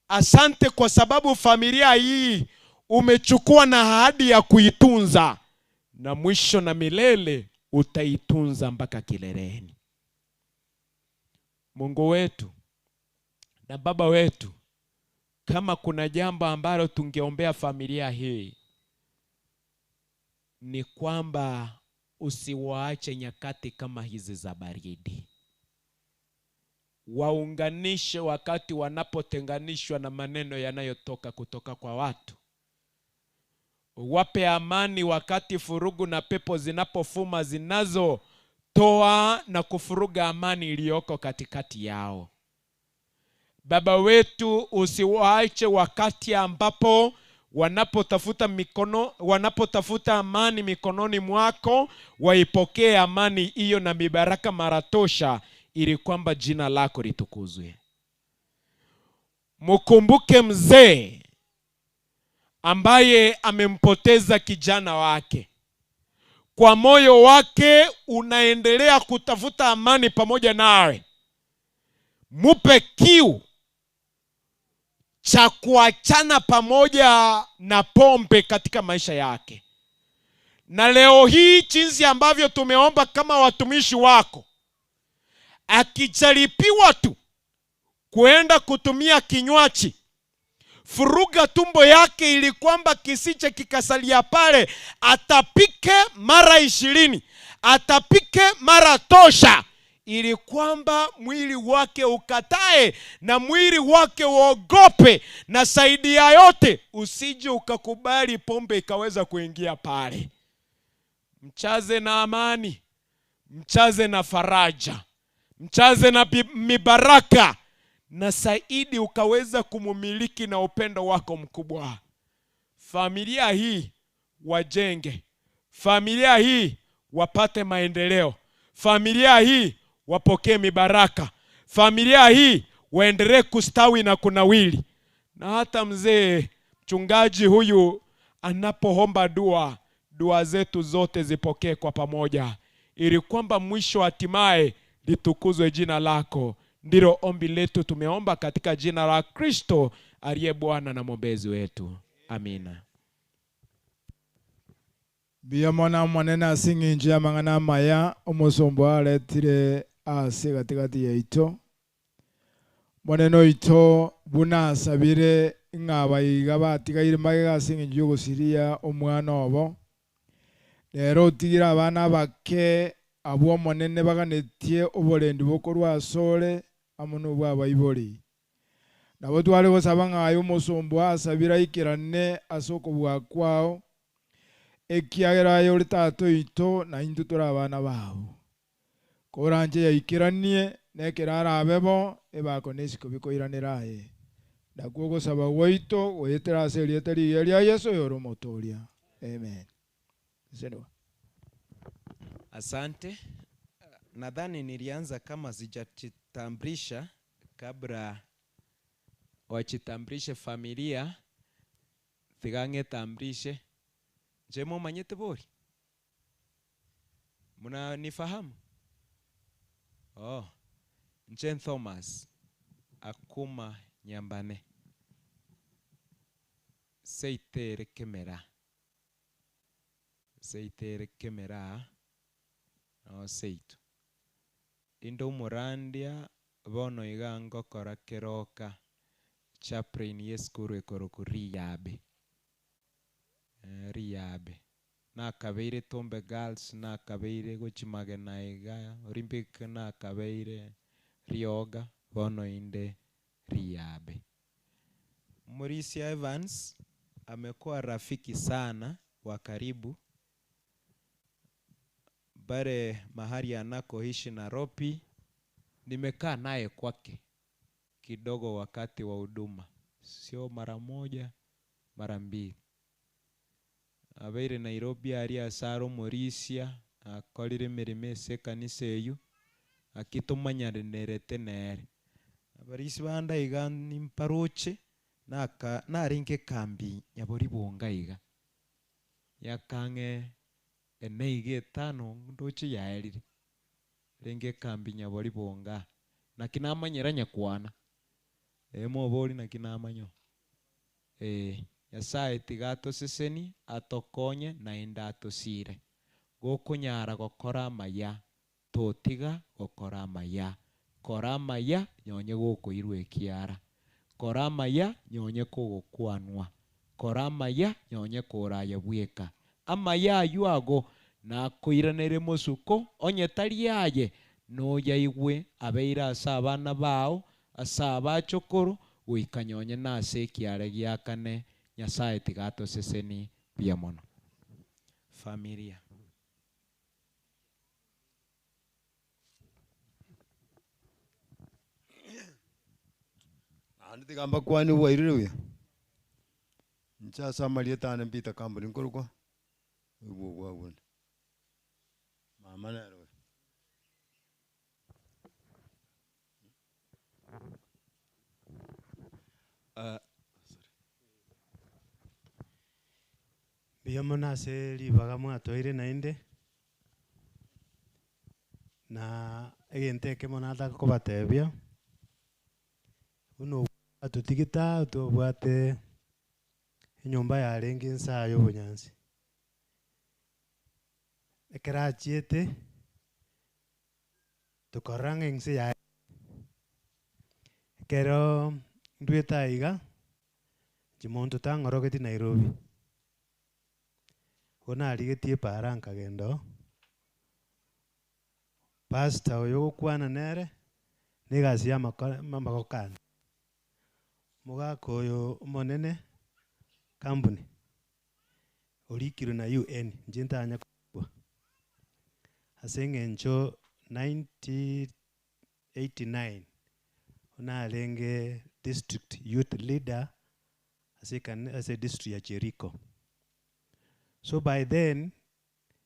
Asante kwa sababu familia hii umechukua na ahadi ya kuitunza, na mwisho na milele utaitunza mpaka kileleni. Mungu wetu na Baba wetu, kama kuna jambo ambalo tungeombea familia hii, ni kwamba usiwaache nyakati kama hizi za baridi. Waunganishe wakati wanapotenganishwa na maneno yanayotoka kutoka kwa watu. Wape amani wakati furugu na pepo zinapofuma, zinazotoa na kufuruga amani iliyoko katikati yao. Baba wetu, usiwaache wakati ambapo wanapotafuta amani mikononi mwako, waipokee amani hiyo na mibaraka maratosha, ili kwamba jina lako litukuzwe. Mkumbuke mzee ambaye amempoteza kijana wake. Kwa moyo wake unaendelea kutafuta amani pamoja nawe. Mupe kiu cha kuachana pamoja na pombe katika maisha yake. Na leo hii jinsi ambavyo tumeomba kama watumishi wako, akijaribiwa tu kuenda kutumia kinywaji, furuga tumbo yake ili kwamba kisije kikasalia pale, atapike mara 20, atapike mara tosha, ili kwamba mwili wake ukatae na mwili wake uogope, na zaidi ya yote usije ukakubali pombe ikaweza kuingia pale. Mchaze na amani, mchaze na faraja, mchaze na mibaraka, na zaidi ukaweza kumumiliki na upendo wako mkubwa. Familia hii wajenge, familia hii wapate maendeleo, familia hii wapokee mibaraka, familia hii waendelee kustawi na kunawili. Na hata mzee mchungaji huyu anapoomba dua zetu zote zipokee kwa pamoja, ili kwamba mwisho hatimaye litukuzwe jina lako. Ndilo ombi letu, tumeomba katika jina la Kristo aliye Bwana na mwombezi wetu. Amina.
Bia mwana mwanene asingi njia mangana maya umusombo aletire ase katikati ya ito. Mwaneno ito buna sabire ng'abayiga batigaire magega asingi njio gusiria omwana obo. Lero utigira abana bake abo mwanene baganetie oborendi bokorwa asore amono bwa bayibori. Nabo twale gosaba ng'ayo umusombo asabira ikirane asoko bwa kwao. Ekiagera yori tato ito na intu tura abana babo. Koranje yaikiranie nekirara abebo ebako nesiko bikoiraniraye. Ndakuo gosaba woito wetera serieteri eria Yesu yoro motoria. Amen. Zeno.
Asante. Nadhani nilianza kama sijajitambulisha kabla wajitambulishe familia, thigange tambulishe. Jemo manyete bori. Muna nifahamu? Oh, Nchen Thomas akuma nyambane seitere kemera no seitu indo murandia bono igango kora keroka chaplain yeskuru ekoroku riyabe nakabeire Tombe Girls nakabeire gochimage naiga Olympic nakabeire Rioga bono inde riyabe. Morisia Evans amekuwa rafiki sana wa karibu bare mahali anakoishi Nairobi. Nimekaa naye kwake kidogo wakati wa huduma, sio mara moja, mara mbili. Abeire Nairobi ari asaro Morisia akorire mirime se kanisa eyu akitumanyarnerete nere abarisi banda iga nimparoche naringe kambi nyabori bonga iga yakange eneige tano ndoche yaerire renge kambi nyabori bonga nakinamanyera nyakwana mobori nakinamanyo Nyasaye tigato seseni atokonye na enda atosire gokunyara gokora maya totiga gokora maya kora maya nyonye gokoirwe kiara kora maya nyonye kogokwanwa kora maya nyonye koraya bweka amaya ayuago na koiranere mosuko onye tariaye no yaigwe abeira asa abana bao asa abachokoro goikanyonye nase kiare giakane Nyasaye tigato seseni bia mono. Familia.
Andi gamba kwani wairire uya. Ncha samalia tane mpita kambuni nkorukwa. Ubu wabun. Mama na ro.
Biyamona se libaga mwatoire nainde na egenteke monata kobatebia uno atutigita tubwate enyomba yarenga ensa y'obunyansi ekerachiete tukoranga ensi ya kero ndweta iga chimonto tang'orogeti Nairobi onarigetie para nkagendo pastor oyo gokwana nere negasi ya magokana mogaka oyo monene company orikirwe na UN njintanya kwa ase eng'encho 1989 onarenge district youth leader ase district ya Jericho. So by then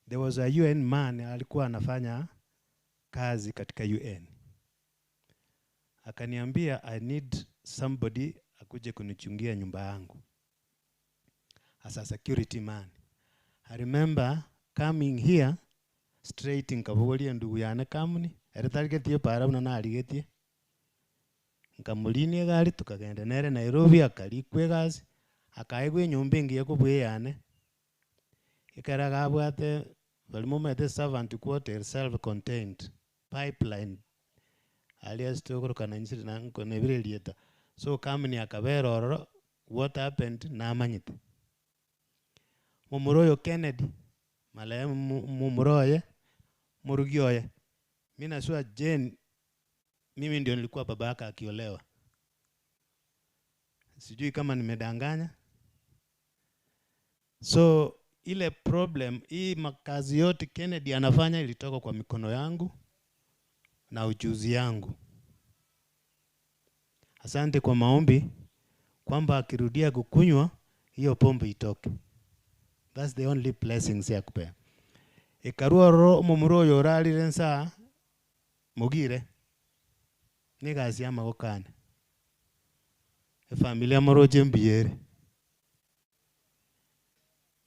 there was a UN man alikuwa anafanya kazi katika UN. Akaniambia I need somebody akuje kunichungia nyumba yangu as a security man. I remember coming here straight in Kabogoli ndugu yana kamuni eretarigetie para buna narigetie nkamulini gari tukagenda nere Nairobi akalikwe gazi akaigwe nyumba ingi yakubweyane ikaraga abwate balimo mete servant quarter self contained pipeline alias tokorokana nyisiri nanko nebire lieta so kamni akaberoro what happened na manyite mumuroyo Kennedy malaye mumuroye murugioye mina sua Jane mimi ndio nilikuwa babaka akiolewa sijui kama nimedanganya so ile problem hii makazi yote Kennedy anafanya ilitoka kwa mikono yangu na ujuzi yangu. Asante kwa maombi kwamba akirudia kukunywa hiyo pombe itoke. That's the only blessings ya kupea. Ikarua ro mumuro yorali rensa mugire ni kazi ya magokane. Familia moroje mbiere.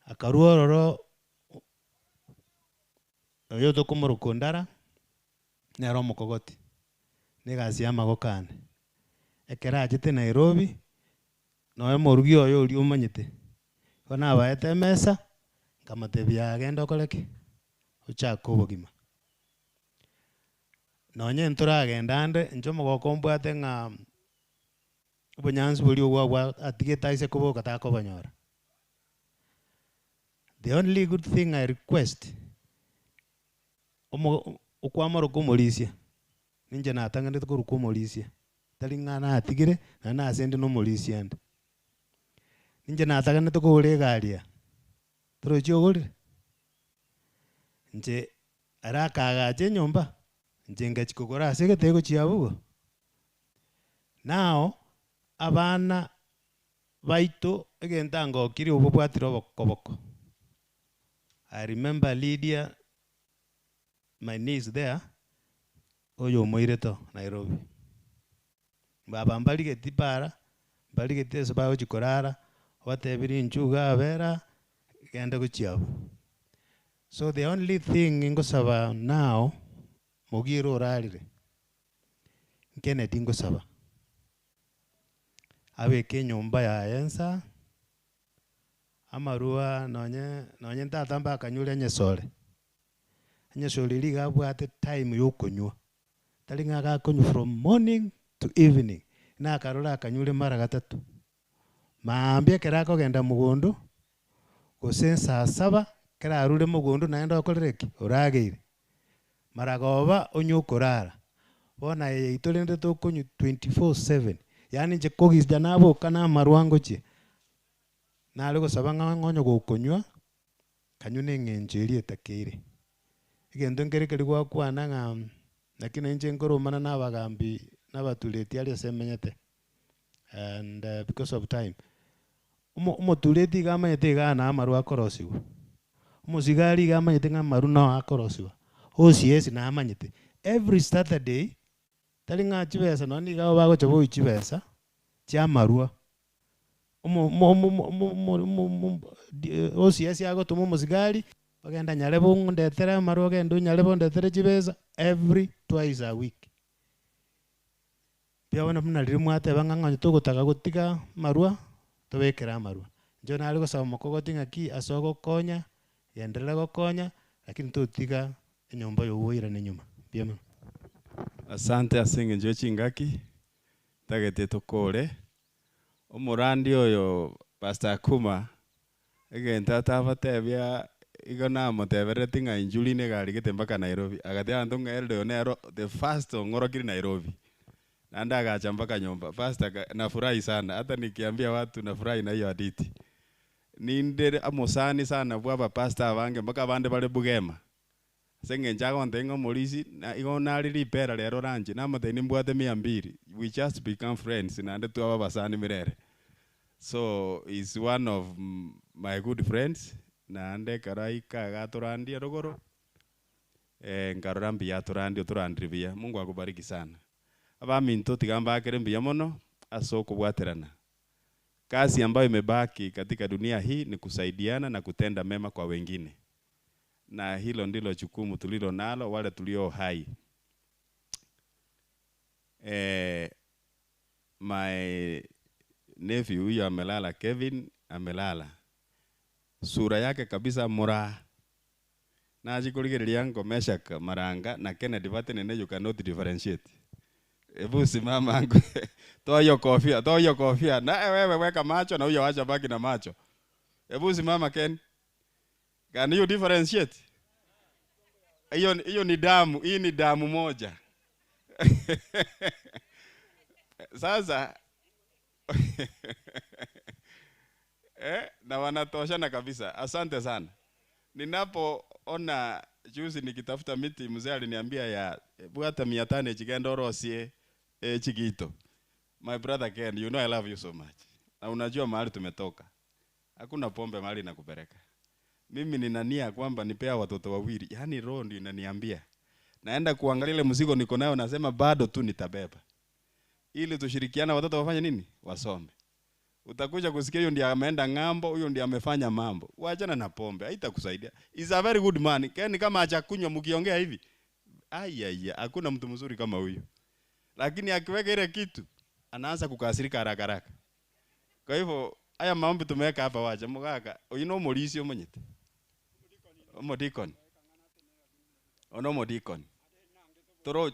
Akarua roro oyo tokomoro kondara nero mokogoti negasi ya magokane ekera ajete Nairobi noe morugi oyo ori omanyete kona abaete mesa ngamatebia agenda okoreki ochaka obogima nonye nturagenda ande ncho mogoko mbwate ng'a obonyansi bori obwa atigete aise koboka takobanyora. The only good thing I request okwamara komorisia ninje natang'anete koruka omorisia tari ng'a natigire na nase ndi nomorisia nde ninje natang'anete kogora egaria torochi ogorire nche ara akagacha enyomba nche ngachi kogora ase egetego chiabugo. Now abana baito egento angokire obobwatire obokoboko. I remember Lydia, my niece there, oyo moireto Nairobi. Baba mbaligeti para, mbaligeti sababu chikorara, watebiri nchuga vera, genda kuchiabu. So the only thing ingosaba now, mogiro orarire. Kennedy ingosaba. Aweke nyumba ya ensa, amarua nonye ntatamba akanyure nyesore. Nyesore liga bwate time yokonywa. Tari ng'aka konywa from morning to evening. Na akarora akanyure mara gatatu. Maambia kera kogenda mugondo. Gose saa 7 kera arure mugondo naenda okorereki orageire. Maragoba onyo korara. Bona itolende to konyu 24/7. Yani nje kogis nabo kana marwango chi. Na alego sabanga ngonyo gokonywa kanyune ngenjeri etakere. Igendo ngerekeri gwa kwana nga nakina nje ngoromana nabagambi nabatuleti ali semenyete. And because of time umotuleti gamanyete gana amaru akorosiwa. Umuzigari gamanyete ngamaru no akorosiwa. OCS na amanyete. Every Saturday tali nga chibesa noni gawo bago chabo chibesa chamarua. OCS yago tumo muzigari bagenda nyarebo ndetera maru gendo nyarebo ndetera chibesa every twice a week. Pia wana muna rimwate banganga tugutaka gutika marua tubekera marua. Njo nali gusaba mokogoti ngaki asogo konya yenderera gokonya lakini tutiga enyomba yowoira nenyuma. Pia
Asante asinge njo chingaki tagete tokore omurandi oyo Pastor Kuma egenta tabatebya igona motebereti nga injuli ne gari gete mpaka Nairobi agate antu ngelde onero the first ngorokiri Nairobi nanda agacha mpaka nyumba. Pastor nafurahi sana hata nikiambia watu nafurahi na hiyo hadithi. Ninde amosani sana bwa pastor abange mpaka bande bale Bugema. Senge njago ntengo molisi na igona riri pera lero ranje na mateni mbwate 200. We just become friends na ande tu aba basani mirere. So is one of my good friends na ande karai kaga turandi rogoro. Nkarorambi ya turandi turandribia. Mungu akubariki sana. Aba minto tigamba akerembia mono asoko bwaterana. Kazi ambayo imebaki katika dunia hii ni kusaidiana na kutenda mema kwa wengine. Na hilo ndilo jukumu tulilo nalo wale tulio hai. My nephew huyu amelala, Kevin amelala. Sura yake kabisa mura. Na ajikuligereria ngomesha maranga na Kennedy bate nene you cannot differentiate. Ebu simama angu. Toa hiyo kofia. Na wewe weka macho na huyo acha baki na macho. Ebu simama Ken. Can you differentiate? Hiyo ni damu, hii ni damu moja. Sasa na wanatoshana kabisa. Asante sana. Ninapoona juzi nikitafuta miti mzee aliniambia ya bwata 500 chigendo rosie chigito. My brother Ken, you know I love you so much. Na unajua mahali tumetoka. Hakuna pombe mahali nakupeleka. Mimi nina nia kwamba nipea watoto wawili. Yaani roho ndio inaniambia. Naenda kuangalia ile mzigo niko nayo nasema bado tu nitabeba. Ili tushirikiana watoto wafanye nini? Wasome. Utakuja kusikia huyo ndiye ameenda ng'ambo, huyo ndiye amefanya mambo. Waachana na pombe, haitakusaidia. Is a very good man. Ken kama acha kunywa mkiongea hivi. Ai, hakuna mtu mzuri kama huyu. Lakini akiweka ile kitu anaanza kukasirika haraka haraka. Kwa hivyo haya maombi tumeweka hapa, wacha mugaka oyino molisi omonyete omodikon ono modikon toro.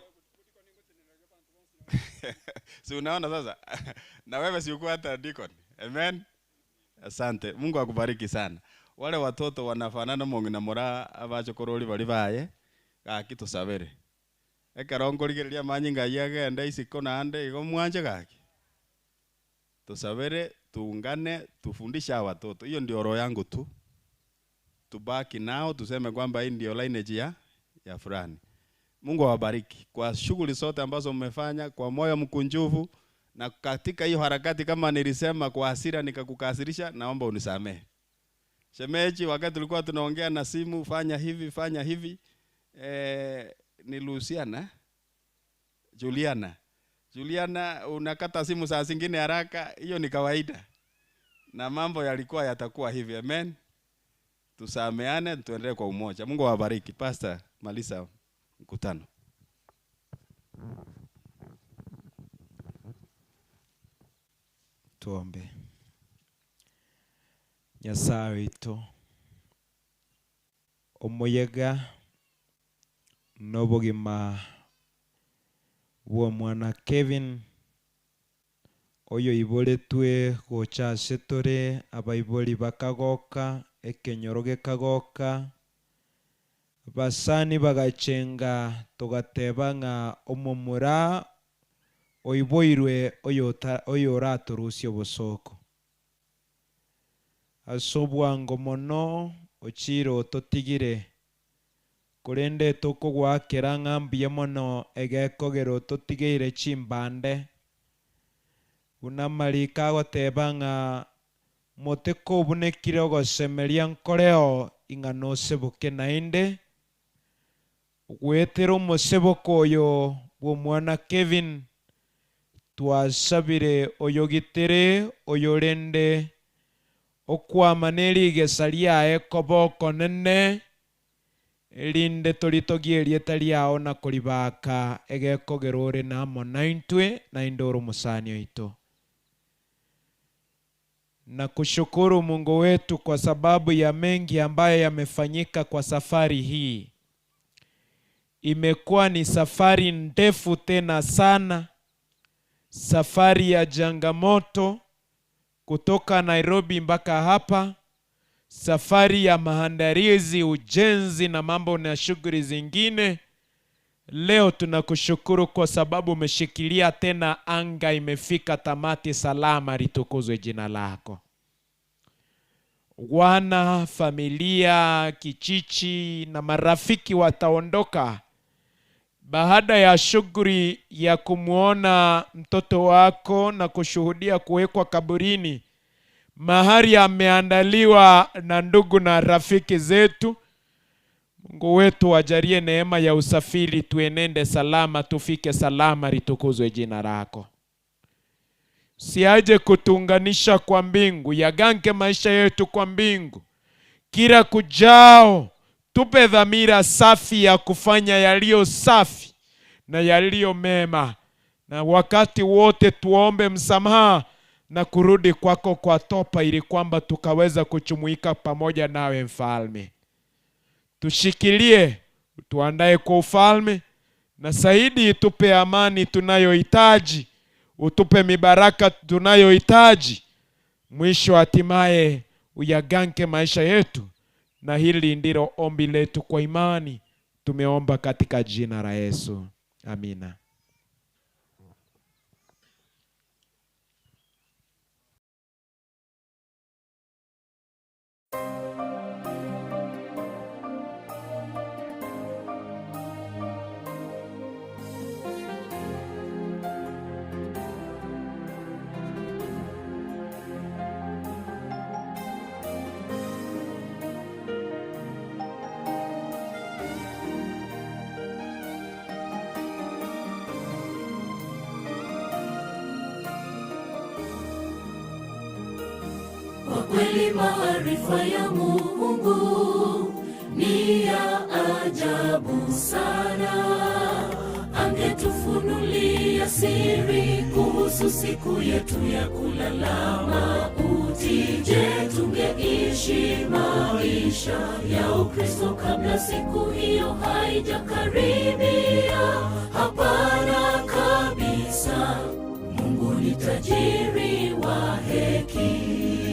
Si unaona sasa na wewe si uko hata dikon. Amen. Asante, Mungu akubariki sana. Wale watoto wanafanana mongi na mora abacho koroli bali baye gaki tusabere ekarongo ligeria manyinga yagenda isiko nande igo mwanje gaki tusabere, tuungane, tufundisha watoto. Hiyo ndio roho yangu tu. Tubaki nao tuseme kwamba hii ndio lineage ya fulani. Mungu awabariki kwa shughuli zote ambazo mmefanya kwa moyo mkunjufu, na katika hiyo harakati kama nilisema kwa hasira nikakukasirisha, naomba unisamehe. Shemeji, wakati tulikuwa tunaongea na simu, fanya hivi, ni Luciana, Juliana, unakata simu saa zingine haraka, hiyo ni kawaida. Na mambo yalikuwa yatakuwa hivi. Amen. Tusameane, tuendelee kwa umoja. Mungu awabariki. Pastor, maliza mkutano.
Tuombe. Nyasaye witũ omuyega n'obugima bwa mwana Kevin oyo iboretwe gochase tore abaibori bakagoka ekenyoro gekagoka basani bagachenga tugateba ng'a omomura oiboirwe oyo oraturusya obosoko asobwango mono ochiro totigire kurende tukugwakira ng'ambia mono egekogero totigeire chimbande unamarika goteba ng'a moteko obunekire ogosemeria nkoreo ing'ano oseboke naende gwetera omoseboko oyo bw'omwana Kevin twasabire oyogitere oyorende okwama nerigesa riaye koboko nene erinde toritogie erieta riao na koribaka egekogera ore namo naintwe nainde ore omusani oito. Na kushukuru Mungu wetu kwa sababu ya mengi ambayo yamefanyika kwa safari hii. Imekuwa ni safari ndefu tena sana, safari ya changamoto kutoka Nairobi mpaka hapa, safari ya maandalizi, ujenzi na mambo na shughuli zingine. Leo tunakushukuru kwa sababu umeshikilia tena anga imefika tamati salama, litukuzwe jina lako. Wana, familia, kichichi na marafiki wataondoka baada ya shughuli ya kumuona mtoto wako na kushuhudia kuwekwa kaburini mahali ameandaliwa na ndugu na rafiki zetu. Mungu wetu wajalie neema ya usafiri, tuenende salama, tufike salama, litukuzwe jina lako. Siaje kutunganisha kwa mbingu, yaganke maisha yetu kwa mbingu. Kila kujao tupe dhamira safi ya kufanya yaliyo safi na yaliyo mema, na wakati wote tuombe msamaha na kurudi kwako kwa topa, ili kwamba tukaweza kuchumuika pamoja nawe mfalme. Tushikilie, tuandae kwa ufalme, na zaidi tupe amani tunayohitaji, utupe mibaraka tunayohitaji. Mwisho hatimaye uyaganke maisha yetu, na hili ndilo ombi letu kwa imani. Tumeomba katika jina la Yesu. Amina.
Kwa kweli maarifa ya Mungu ni ya ajabu sana. siri kuhusu siku yetu ya kulala mauti. Je, tungeishi maisha ya Ukristo kabla siku hiyo haijakaribia? Hapana kabisa. Mungu ni tajiri wa hekima.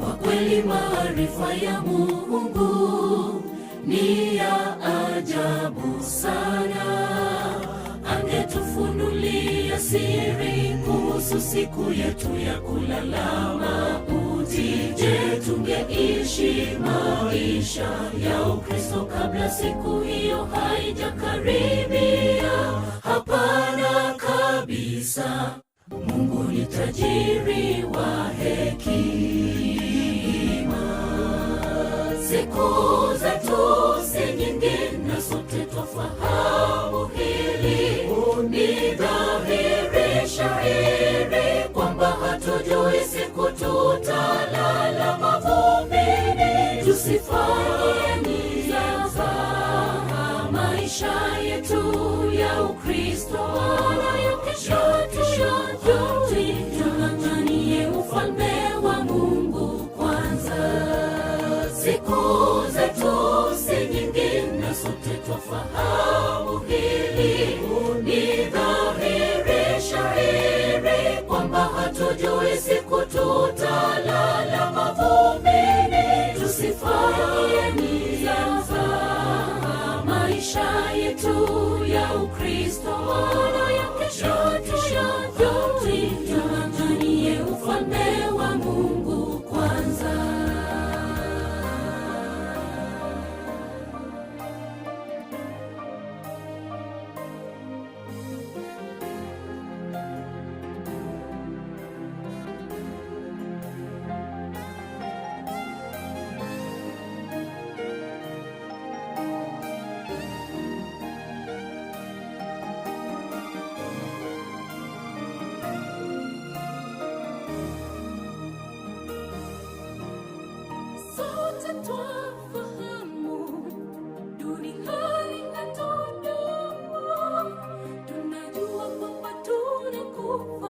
Kwa kweli maarifa ya Mungu ni ya ajabu sana. Angetufunulia siri kuhusu siku yetu ya kulala mauti. Je, tungeishi maisha ya Ukristo kabla siku hiyo haijakaribia? Hapana kabisa. Mungu ni tajiri wa hekima. Siku zetu si nyingi na sote twafahamu hili. Ni dhahiri shahiri kwamba hatujui siku tutalala mavumbini. Tusifanye nia za maisha yetu ya Ukristo wala kesho tung'ang'anie ufalme wa Mungu kwanza. Siku zetu si nyingi na sote twafahamu hili. Ni dhahiri shahiri kwamba hatujui siku tutalala mavumbini. Tusifanye nia za maisha yetu ya Ukristo wala kesho tung'ang'anie ufalme wa Mungu kwanza. Sote twafahamu dunia inatudumu. Tunajua kwamba tunakufa.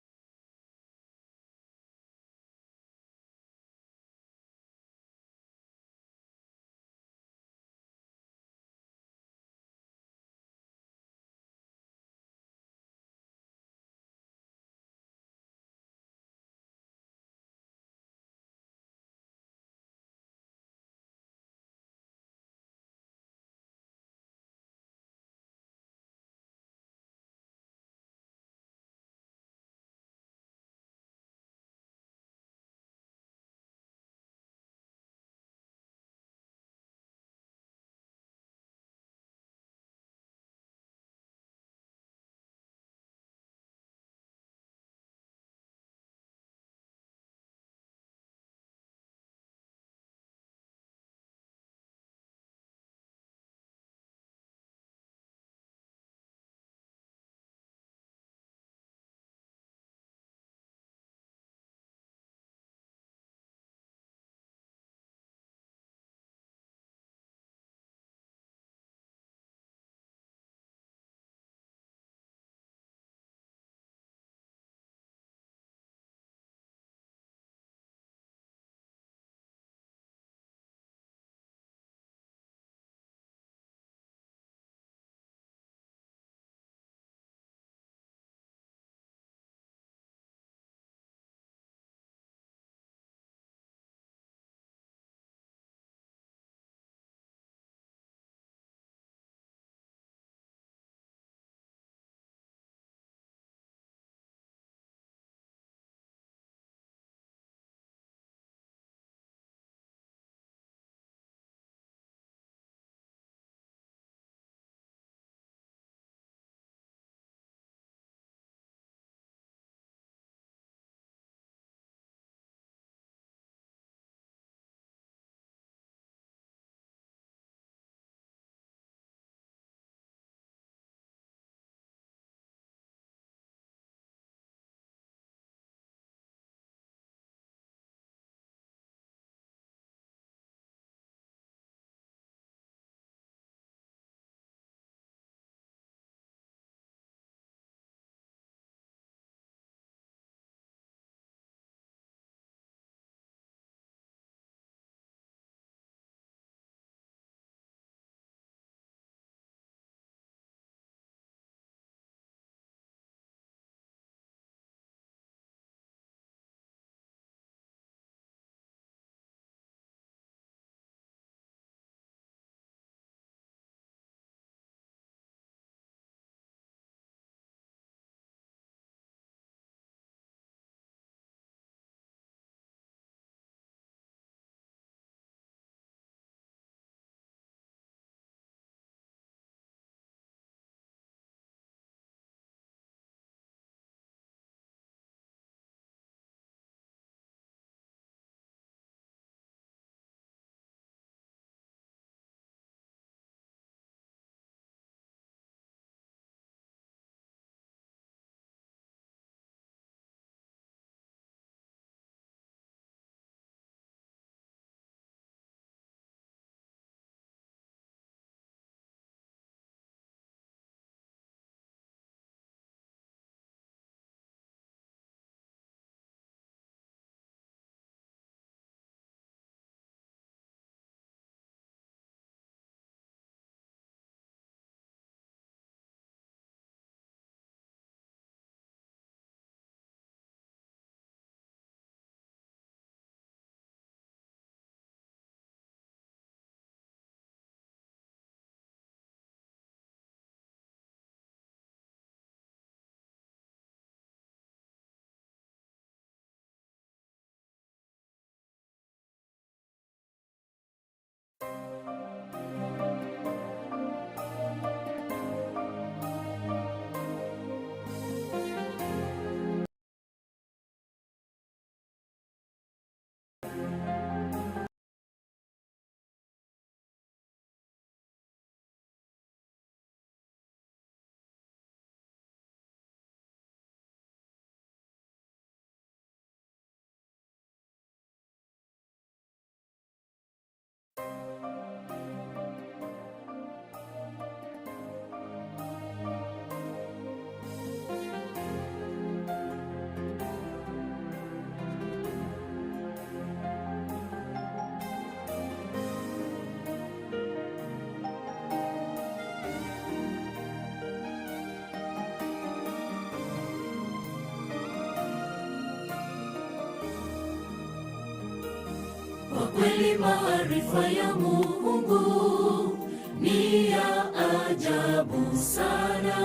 kweli maarifa ya Mungu ni ya ajabu sana.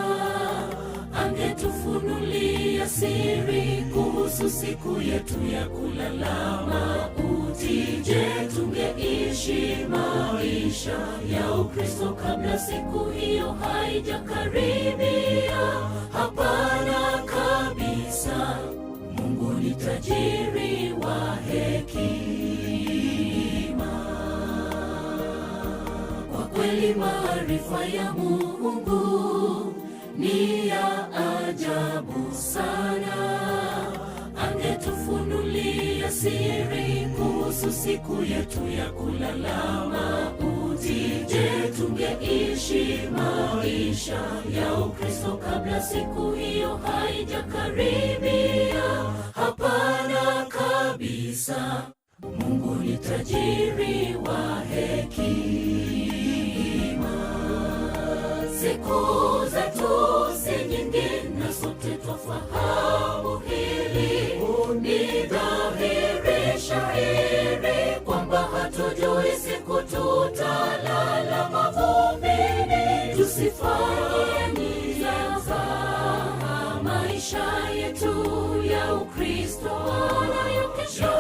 Angetufunulia siri kuhusu siku yetu ya kulala mauti, je, tungeishi maisha ya Ukristo kabla siku hiyo haijakaribia? Hapana kabisa. Mungu ni tajiri wa hekima. Kwa kweli maarifa ya Mungu ni ya ajabu sana. Angetufunulia siri kuhusu siku yetu ya kulala mauti, je, tungeishi maisha ya Ukristo kabla siku hiyo haijakaribia? Hapana kabisa. Mungu ni tajiri wa hekima. Siku zetu si nyingi na sote twafahamu hili. Ni dhahiri shahiri kwamba hatujui siku tutalala mavumbini. Tusifanye nia za maisha yetu ya Ukristo nayo kesho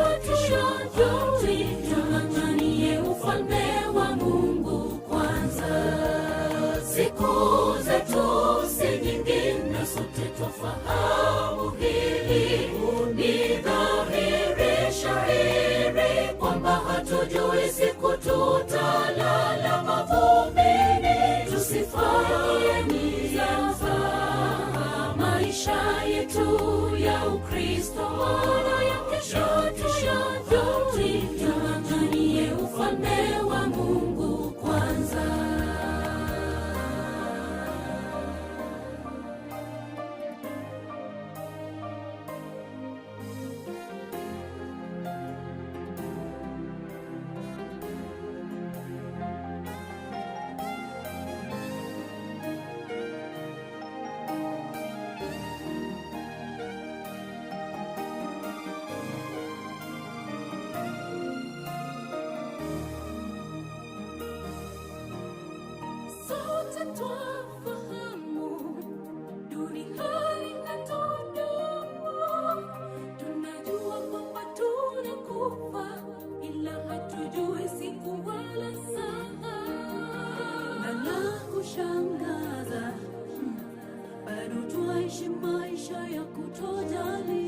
tuanganie ufalme wa Mungu kwanza. Siku zetu si nyingi na sote twafahamu hili. Ni dhahiri shahiri kwamba hatujui siku tutalala mavumbini. Tusifanye nia za maisha yetu ya Ukristo nayo kesho tuanganie ufalme wa Mungu kwanza. Sote twafahamu duniani hatudumu. Tunajua kwamba tunakufa, ila hatujui siku wala saa. Na la kushangaza, bado twaishi maisha ya kutojali.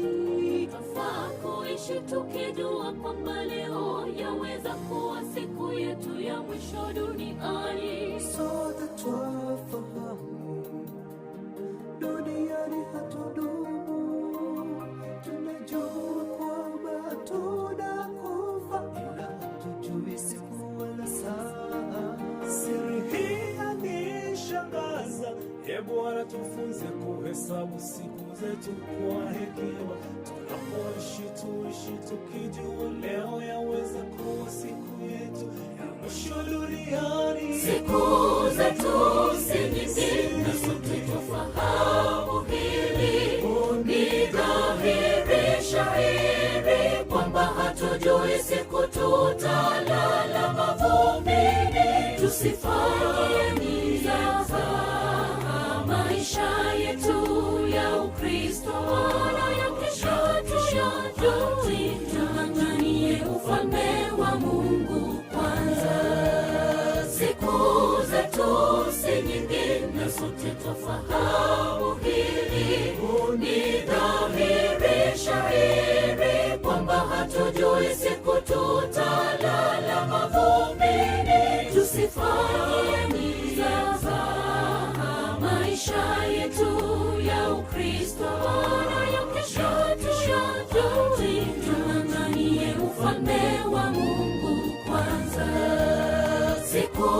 Twafaa kuishi tukijua kwamba leo yaweza kuwa siku yetu ya mwisho duniani. Sote twafahamu duniani hatudumu. Tunajua kwamba tunakufa, ila hatujui siku wala saa.
Siri hii yanishangaza. Bwana tufunze kuhesabu siku zetu kwa hekima. Tunapoishi tuishi tukijua leo yaweza kuwa siku yetu ya mwisho duniani.
Siku zetu si nyingi na sote twafahamu hili. Ni dhahiri shahiri kwamba hatujui siku tutalala mavumbini. Tusifanye nia za maisha yetu ya Ukristo nayo kesho tuanganie ufalme wa Mungu kwanza. Siku zetu si nyingi na sote twafahamu hili. Ni dhahiri shahiri kwamba hatujui siku tutalala mavumbini. Tusifanye nia za maisha yetu ya Ukristo nayo kesho tuanganie ufalme wa Mungu kwanza. Siku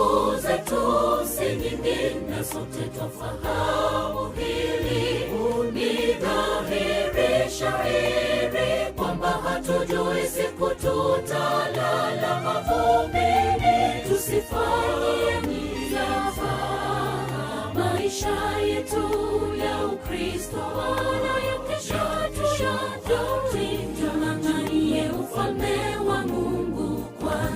zetu si nyingi na sote twafahamu hili. Ni dhahiri shahiri kwamba hatujui siku tutalala mavumbini. Tusifanye nia za maisha yetu ya Ukristo nayo kesho tuanganie ufalme wa Mungu kwanza.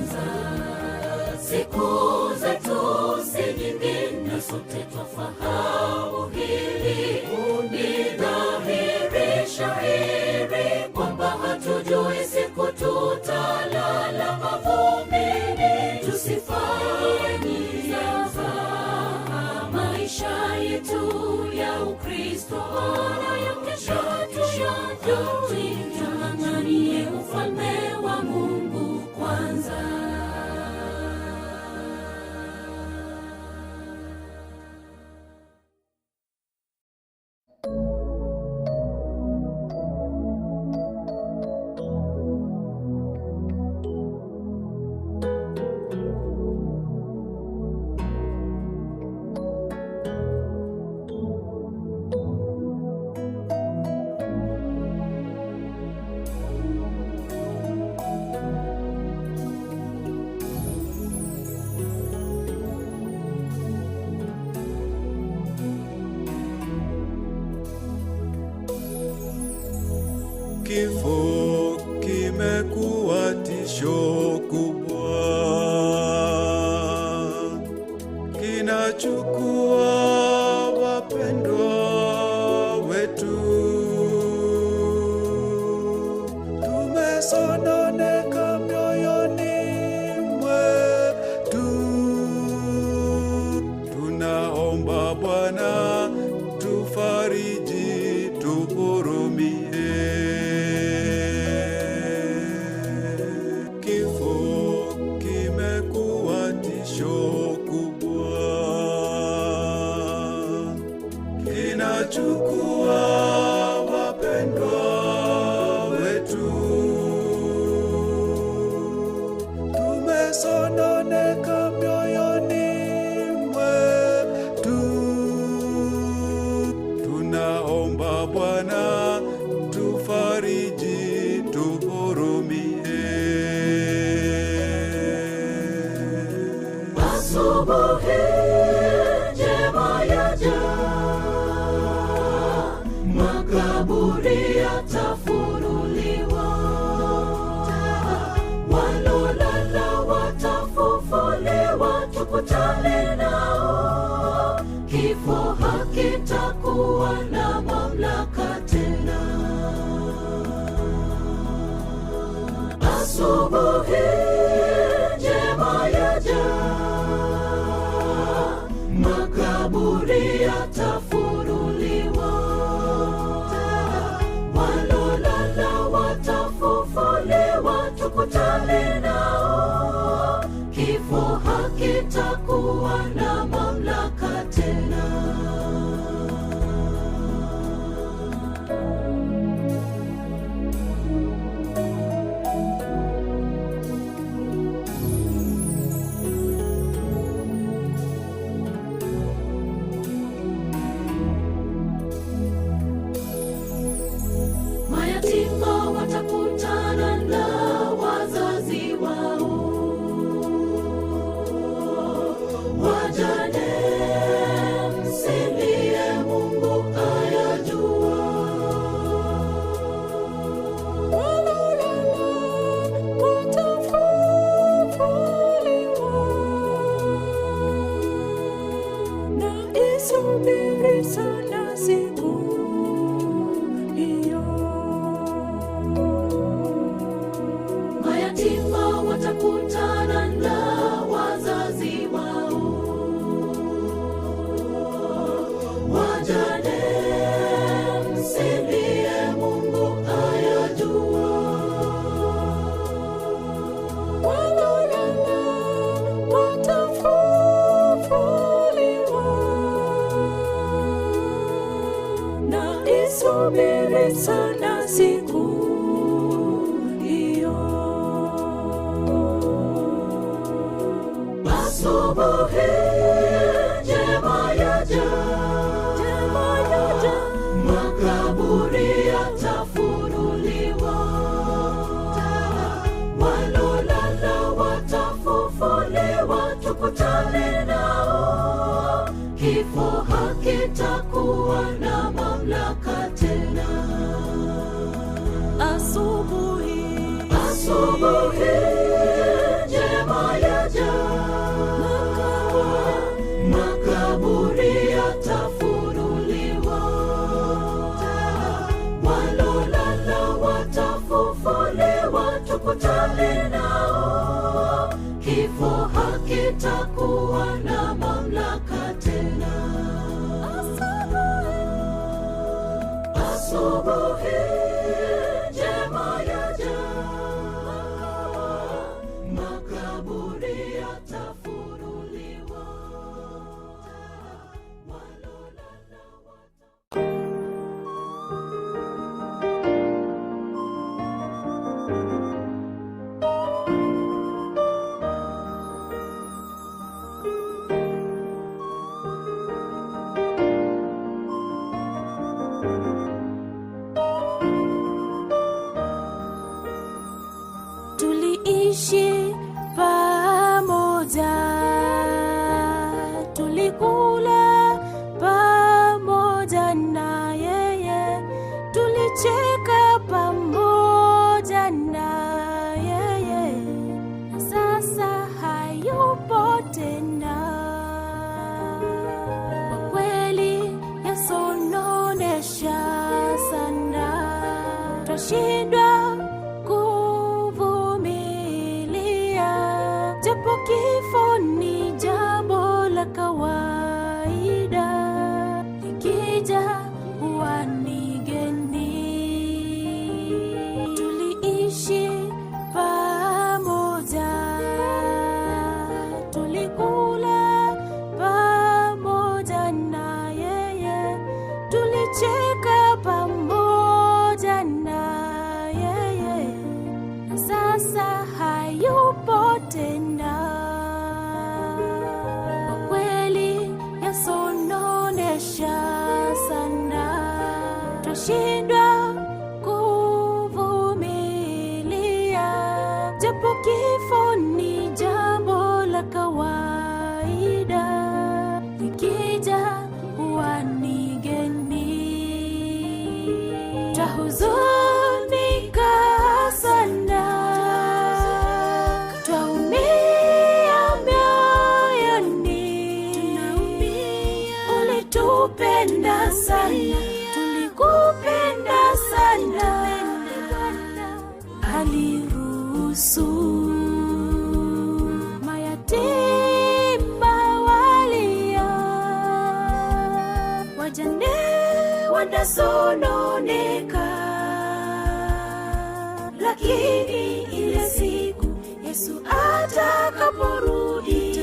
Kifo kimekuwa tisho kubwa, kinachukua wapendwa wetu. Tumesononeka mioyoni mwetu, tunaomba Bwana tufariji, tuhurumie. Kifo kimekuwa tisho kubwa, kinachukua wapendwa wetu. Tumesononeka mioyoni mwetu, tunaomba Bwana tufariji, tuhurumie.
Asubuhi njema yaja, makaburi yatafunuliwa, walolala watafufuliwa, tukutane nao. Kifo hakitakuwa na mamlaka tena. Asubuhi njema yaja, makaburi yatafunuliwa, walolala watafufuliwa, tukutane nao. Kifo hakitakuwa na mamlaka tena. Mayatima watakutana na wazazi wao, wajane msilie, Mungu ayajua. Walolala watafufuliwa, na isubiri sana siku hiyo. Mayatima watakutana na wazazi wao, wajane msilie, Mungu ayajua. Walolala watafufuliwa, na isubiri sana siku hiyo. Asubuhi njema yaja, makaburi yatafunuliwa, walolala watafufuliwa, tukutane nao. Kifo hakitakuwa na mamlaka tena. Asubuhi njema yaja, makaburi yatafunuliwa, walolala watafufuliwa, tukutane nao. Kifo hakitakuwa na ulitupenda sana, tulikupenda sana, aliruhusu mayatima walia, wajane wanasononeka, lakini ile siku Yesu atakaporudi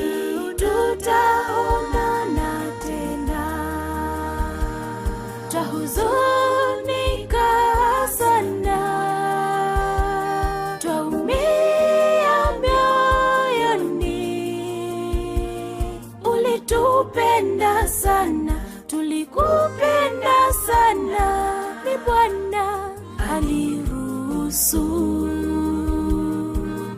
tutaonana tena. Twahuzunika sana, twaumia mioyoni, ulitupenda sana, tulikupenda sana, ni Bwana aliruhusu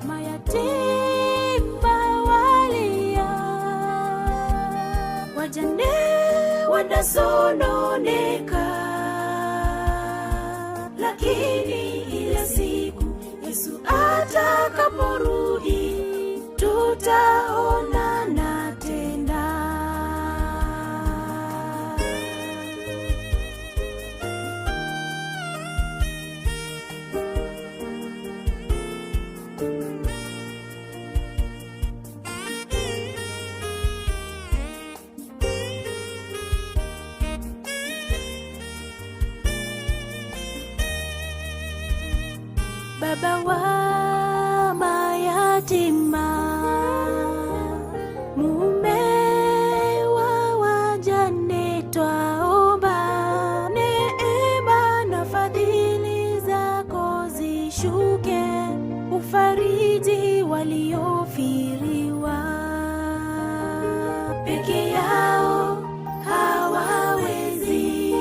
mayatima walia, wajane wanasononeka, lakini ile siku Yesu atakaporudi tutaonana tena. Baba wa mayatima, mume wa wajane, twaomba neema na fadhili zako zishuke, ufariji waliofiriwa, peke yao hawawezi,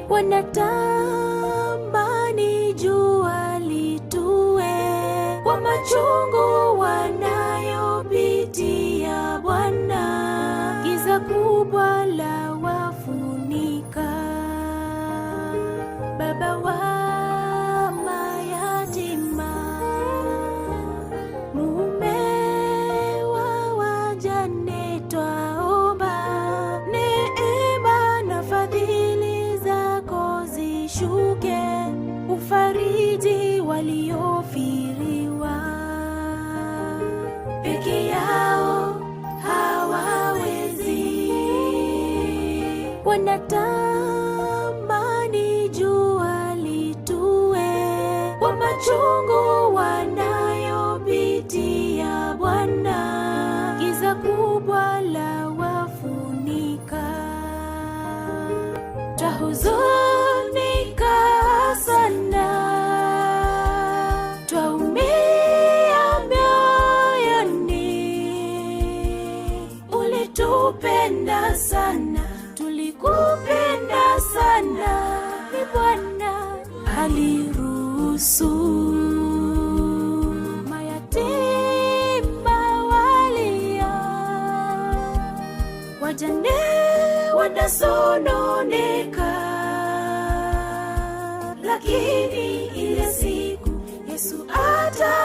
wanatamani jua litue kwa machungu wanayopitia Bwana, giza kubwa la wafunika. Baba wa mayatima, mume wa wajane, twaomba neema na fadhili zako zishuke, ufariji waliofiriwa, peke yao hawawezi, wanatamani jua litue kwa machungu wanayopitia Bwana, giza kubwa la wafunika. Twahuzunika sana, twaumia mioyoni, ulitupenda sana, tulikupenda sana, ni Bwana aliruhusu mayatima walia, wajane wanasononeka, lakini ile siku Yesu ata